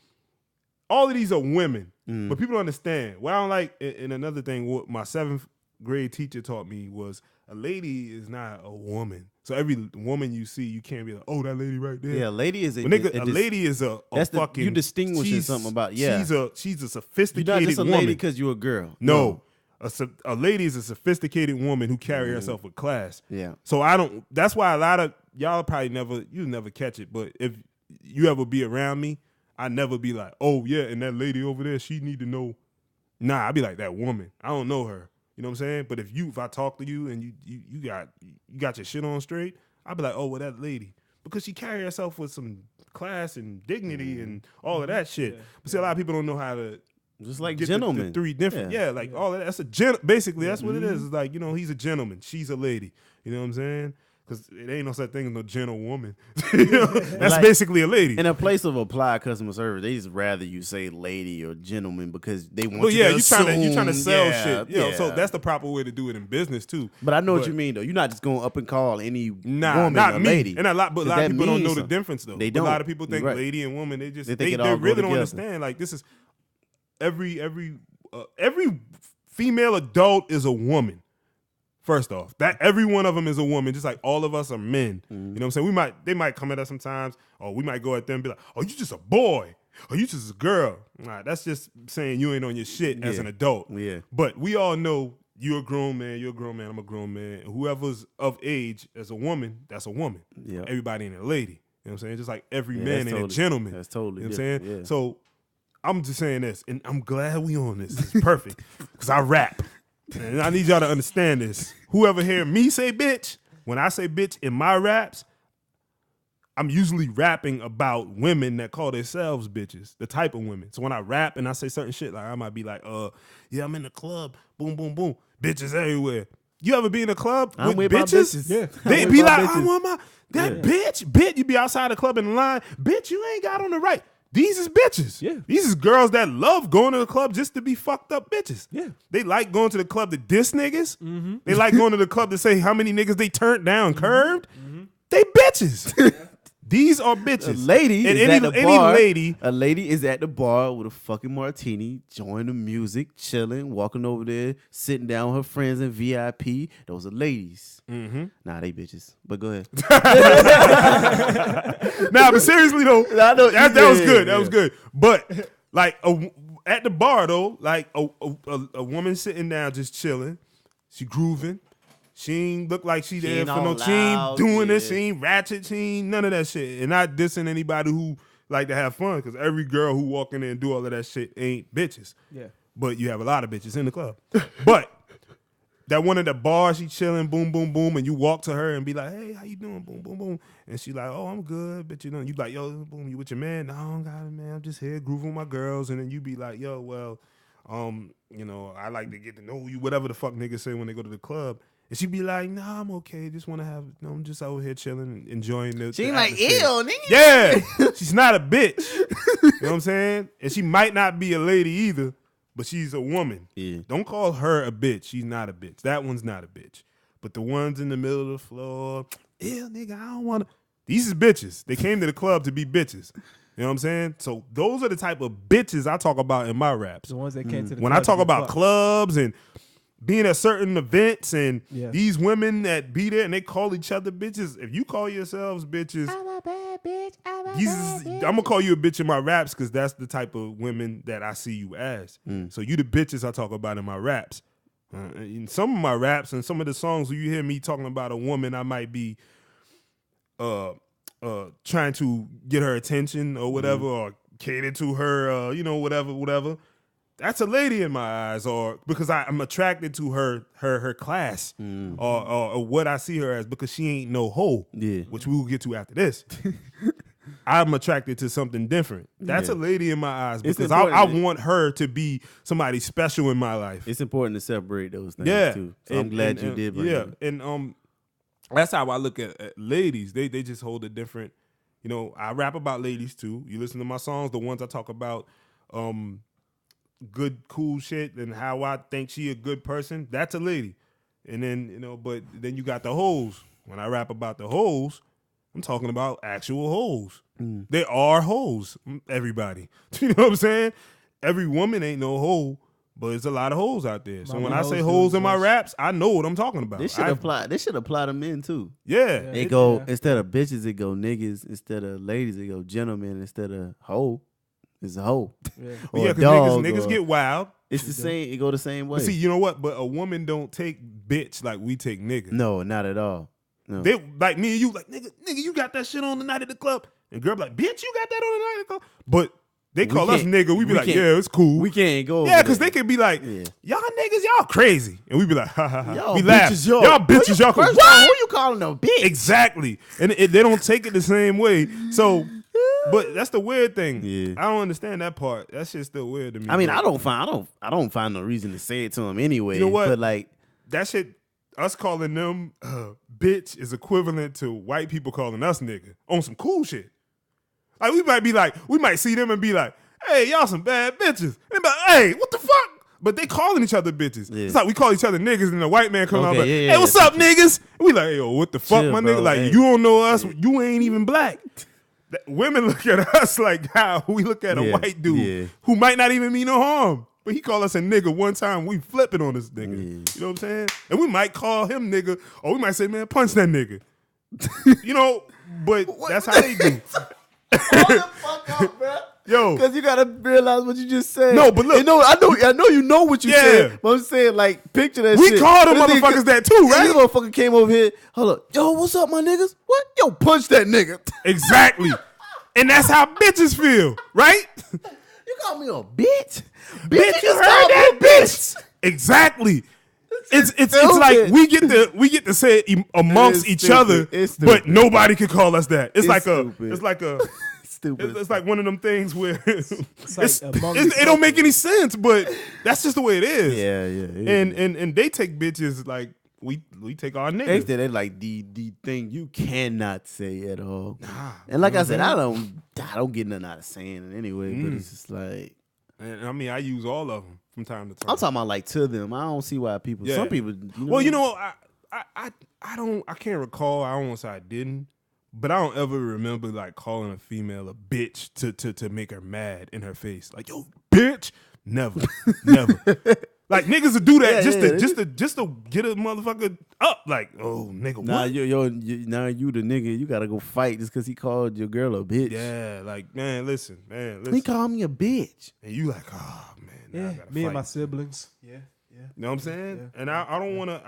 all of these are women, but people don't understand. What I don't like, and another thing, what my 7th grade teacher taught me was a lady is not a woman. So every woman you see, you can't be like, oh, that lady right there. Yeah, a lady is a lady is a fucking. You distinguishing something about. Yeah, she's a sophisticated woman. You're not just a woman lady because you're a girl. No. A lady is a sophisticated woman who carry herself with class. Yeah. So I don't. That's why a lot of y'all probably you'll never catch it. But if you ever be around me, I never be like, oh yeah, and that lady over there, she need to know. Nah, I be like, that woman, I don't know her. You know what I'm saying? But if I talk to you and you got your shit on straight, I'd be like, oh, well, that lady, because she carry herself with some class and dignity and all of that shit. Yeah. But see, a lot of people don't know how to. Just like gentlemen. The 3 different, all of that. That's basically that's what it is. It's like, he's a gentleman. She's a lady. You know what I'm saying? Because it ain't no such thing as no gentlewoman. That's basically a lady. In a place of applied customer service, they just rather you say lady or gentleman because they want you to assume. You trying to sell shit. So that's the proper way to do it in business too. But I know what you mean though. You're not just going up and call any woman not a me. lady. And a lot of people don't know the difference though. They don't. A lot of people think lady and woman. They really don't understand. Like this is every female adult is a woman. First off, that every one of them is a woman, just like all of us are men. You know what I'm saying? They might come at us sometimes, or we might go at them and be like, "Oh, you just a boy, or you just a girl." Nah, that's just saying you ain't on your shit as an adult. Yeah. But we all know you're a grown man, you're a grown man, I'm a grown man. And whoever's of age as a woman, that's a woman. Yeah. Everybody ain't a lady. You know what I'm saying? Just like every man ain't a gentleman. That's totally. You know what I'm saying? Yeah. So I'm just saying this, and I'm glad we on this. It's perfect because I rap. And I need y'all to understand this. Whoever hear me say bitch, when I say bitch in my raps, I'm usually rapping about women that call themselves bitches, the type of women. So when I rap and I say certain shit, like I might be like, yeah, I'm in the club, boom, boom, boom, bitches everywhere. You ever be in a club with bitches? Yeah. They be like, I want bitch. You be outside the club in the line, bitch, you ain't got on the right. These is bitches. Yeah. These is girls that love going to the club just to be fucked up bitches. Yeah. They like going to the club to diss niggas. Mm-hmm. They like going to the club to say how many niggas they turned down, curved. Mm-hmm. They bitches. These are bitches. A lady and is at the bar. Lady, a lady is at the bar with a fucking martini, enjoying the music, chilling, walking over there, sitting down with her friends in VIP. Those are ladies. Mm-hmm. Nah, they bitches. But go ahead. Nah, but seriously though, that was good. That was good. But like at the bar though, like a woman sitting down just chilling, she grooving. She ain't look like she there for no. She ain't doing this. She ain't ratchet. She ain't none of that shit. And not dissing anybody who like to have fun, because every girl who walk in there and do all of that shit ain't bitches. Yeah. But you have a lot of bitches in the club. But that one at the bar, she chilling, boom, boom, boom, and you walk to her and be like, hey, how you doing? Boom, boom, boom. And she like, oh, I'm good. But you like, yo, boom, you with your man? No, I don't got it, man. I'm just here grooving with my girls. And then you be like, yo, well, I like to get to know you, whatever the fuck niggas say when they go to the club. And she be like, nah, I'm okay. Just want to have, I'm just over here chilling, enjoying the. She ain't like, ew, nigga. Yeah. She's not a bitch. You know what I'm saying? And she might not be a lady either, but she's a woman. Yeah. Don't call her a bitch. She's not a bitch. That one's not a bitch. But the ones in the middle of the floor, ew, nigga, I don't want to. These is bitches. They came to the club to be bitches. You know what I'm saying? So those are the type of bitches I talk about in my raps. The ones that came to the when club I talk about clubs and being at certain events and these women that be there and they call each other bitches. If you call yourselves bitches, I'm a bad bitch. I'm gonna call you a bitch in my raps because that's the type of women that I see you as. So you the bitches I talk about in my raps. In some of my raps and some of the songs where you hear me talking about a woman, I might be trying to get her attention or whatever, or cater to her, whatever. That's a lady in my eyes, or because I'm attracted to her class, or what I see her as, because she ain't no hoe, which we will get to after this. I'm attracted to something different. That's a lady in my eyes because I want her to be somebody special in my life. It's important to separate those things too. So I'm glad you did. And that's how I look at ladies. They just hold a different. I rap about ladies too. You listen to my songs, the ones I talk about. good, cool shit and how I think she a good person, that's a lady. And then, but then you got the hoes. When I rap about the hoes, I'm talking about actual hoes. They are hoes, everybody. You know what I'm saying? Every woman ain't no hoe, but there's a lot of hoes out there. So when I say hoes in my raps, I know what I'm talking about. This should apply to men too. Yeah. It go instead of bitches, it go niggas. Instead of ladies, it go gentlemen. Instead of hoe, it's a hoe. Yeah, because niggas get wild. It's the same. It go the same way. But see, you know what? But a woman don't take bitch like we take nigga. No, not at all. No. They like me and you, like nigga, you got that shit on the night at the club, and girl be like, bitch, you got that on the night at the club. But they call us nigga. We be like, yeah, it's cool. We can't go. Yeah, because they could be like, y'all niggas, y'all crazy, and we be like, ha ha ha. Y'all we laugh. Bitches, y'all bitches, y'all. First of all, who you calling a bitch? Exactly, and they don't take it the same way. So. But that's the weird thing. Yeah. I don't understand that part. That shit's still weird to me. I mean, I don't find no reason to say it to them anyway. You know what? But like that shit, us calling them bitch is equivalent to white people calling us nigga on some cool shit. Like we might see them and be like, hey, y'all some bad bitches. And they be like, hey, what the fuck? But they calling each other bitches. Yeah. It's like we call each other niggas and the white man come out like, hey, what's up, niggas? And we like, hey, yo, what the fuck, my nigga? Like, you don't know us. You ain't even black. Women look at us like how we look at a white dude who might not even mean no harm. But he called us a nigga one time. We flipping on this nigga. Yeah. You know what I'm saying? And we might call him nigga, or we might say, man, punch that nigga. But that's how they do. Hold the fuck up, bro. Yo, because you gotta realize what you just said. No, but look, I know you know what you said. But I'm saying, like, picture that shit. We called them motherfuckers that too, right? This motherfucker came over here. Hold up, yo, what's up, my niggas? What? Yo, punch that nigga. Exactly, and that's how bitches feel, right? You call me a bitch? Bitch, you heard that, bitch? Exactly. It's like we get to say it amongst each other, but nobody can call us that. It's like a. Stupid. It's like one of them things where it don't make any sense, but that's just the way it is. Yeah. And they take bitches like we take our niggas. They like the thing you cannot say at all. Nah, and like I said, I don't get nothing out of saying it anyway. But it's just like, and I mean, I use all of them from time to time. I'm talking about like to them. I don't see why people. Some people. I can't recall. I don't want to say I didn't. But I don't ever remember like calling a female a bitch to make her mad in her face. Like, yo, bitch. Never. Like niggas would do that just to get a motherfucker up. Like, oh nigga, what? Now you the nigga. You gotta go fight just because he called your girl a bitch. Yeah, like man, listen. He called me a bitch, and you like, oh man, yeah. Me fight. and my siblings. Yeah. You know what I'm saying? Yeah. And I don't wanna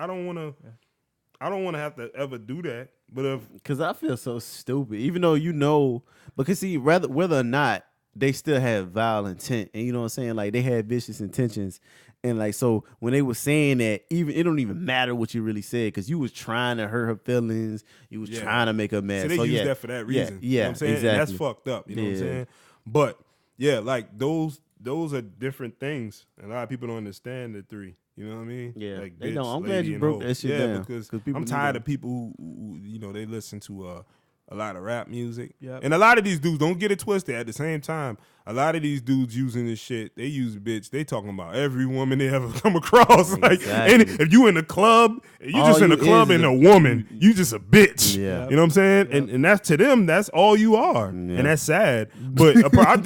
have to ever do that. But because I feel so stupid, even though because see, whether or not they still have vile intent, and you know what I'm saying, like they had vicious intentions, and like so when they were saying that, even it don't even matter what you really said because you was trying to hurt her feelings, you was trying to make her mad. So they use that for that reason. Yeah, you know what I'm saying? Exactly. And that's fucked up. You know what I'm saying? But yeah, like those are different things. A lot of people don't understand the three. You know what I mean? Yeah, like they bitch, don't. I'm glad you broke that shit down. Because I'm tired of people who they listen to a lot of rap music. Yep. And a lot of these dudes, don't get it twisted. At the same time, a lot of these dudes using this shit, they use bitch. They talking about every woman they ever come across. Exactly. Like, and if you in the club, you just in the club and a woman, you just a bitch. Yeah. You know what I'm saying? Yep. And that's to them, that's all you are. Yeah. And that's sad. But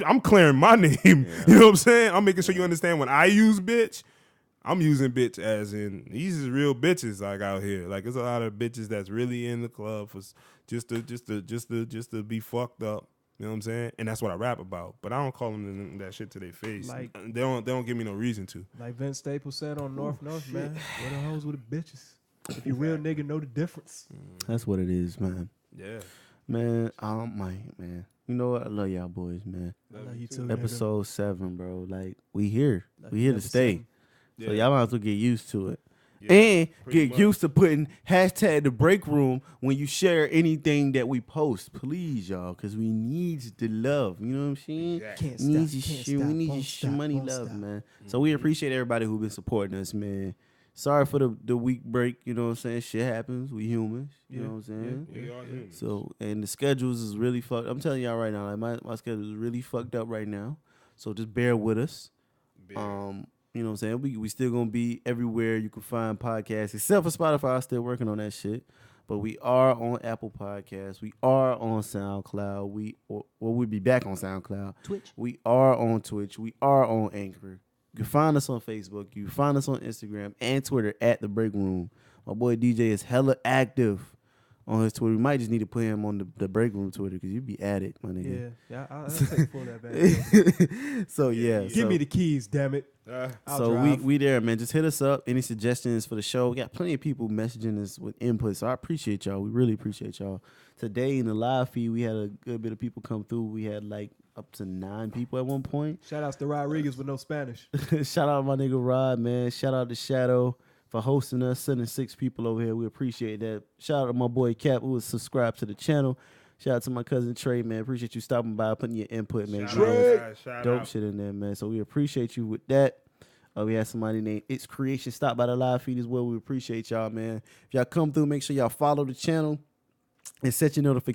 I'm clearing my name. Yeah. You know what I'm saying? I'm making sure you understand when I use bitch, I'm using bitch as in these is real bitches like out here. Like there's a lot of bitches that's really in the club for just to be fucked up. You know what I'm saying? And that's what I rap about. But I don't call them that shit to their face. Like they don't give me no reason to. Like Vince Staples said on North, man. Where the hoes with the bitches? If you real nigga, know the difference. That's what it is, man. Yeah. Man, man. You know what? I love y'all boys, man. Love you too. Episode 7, bro. Like we here. We here to stay. Yeah. So y'all might as well get used to it. Yeah, and get used to putting hashtag the break room when you share anything that we post. Please, y'all, because we need the love. You know what I'm saying? Exactly. We need your money love, man. Mm-hmm. So we appreciate everybody who been supporting us, man. Sorry for the week break, you know what I'm saying? Shit happens. We humans, you know what I'm saying? Yeah, we are humans. So, and the schedules is really fucked. I'm telling y'all right now, like my schedule is really fucked up right now. So just bear with us. You know what I'm saying? We still gonna be everywhere you can find podcasts, except for Spotify. Still working on that shit. But we are on Apple Podcasts. We are on SoundCloud. We'll be back on SoundCloud. Twitch. We are on Twitch. We are on Anchor. You can find us on Facebook. You can find us on Instagram and Twitter at The Break Room. My boy DJ is hella active on his Twitter. We might just need to put him on the Break Room Twitter because you be at it, my nigga. Yeah, I'll take full of that back. So yeah, Give me the keys, damn it. So we there, man. Just hit us up. Any suggestions for the show? We got plenty of people messaging us with input, so I appreciate y'all. We really appreciate y'all. Today in the live feed, we had a good bit of people come through. We had like up to 9 people at one point. Shout outs to Rodriguez with no Spanish. Shout out to my nigga Rod, man. Shout out to Shadow for hosting us, sending 6 people over here. We appreciate that. Shout out to my boy Cap, who was subscribed to the channel. Shout out to my cousin Trey, man. Appreciate you stopping by, putting your input, man. Dope shit in there, man. So we appreciate you with that. We had somebody named It's Creation stop by the live feed as well. We appreciate y'all, man. If y'all come through, make sure y'all follow the channel and set your notifications.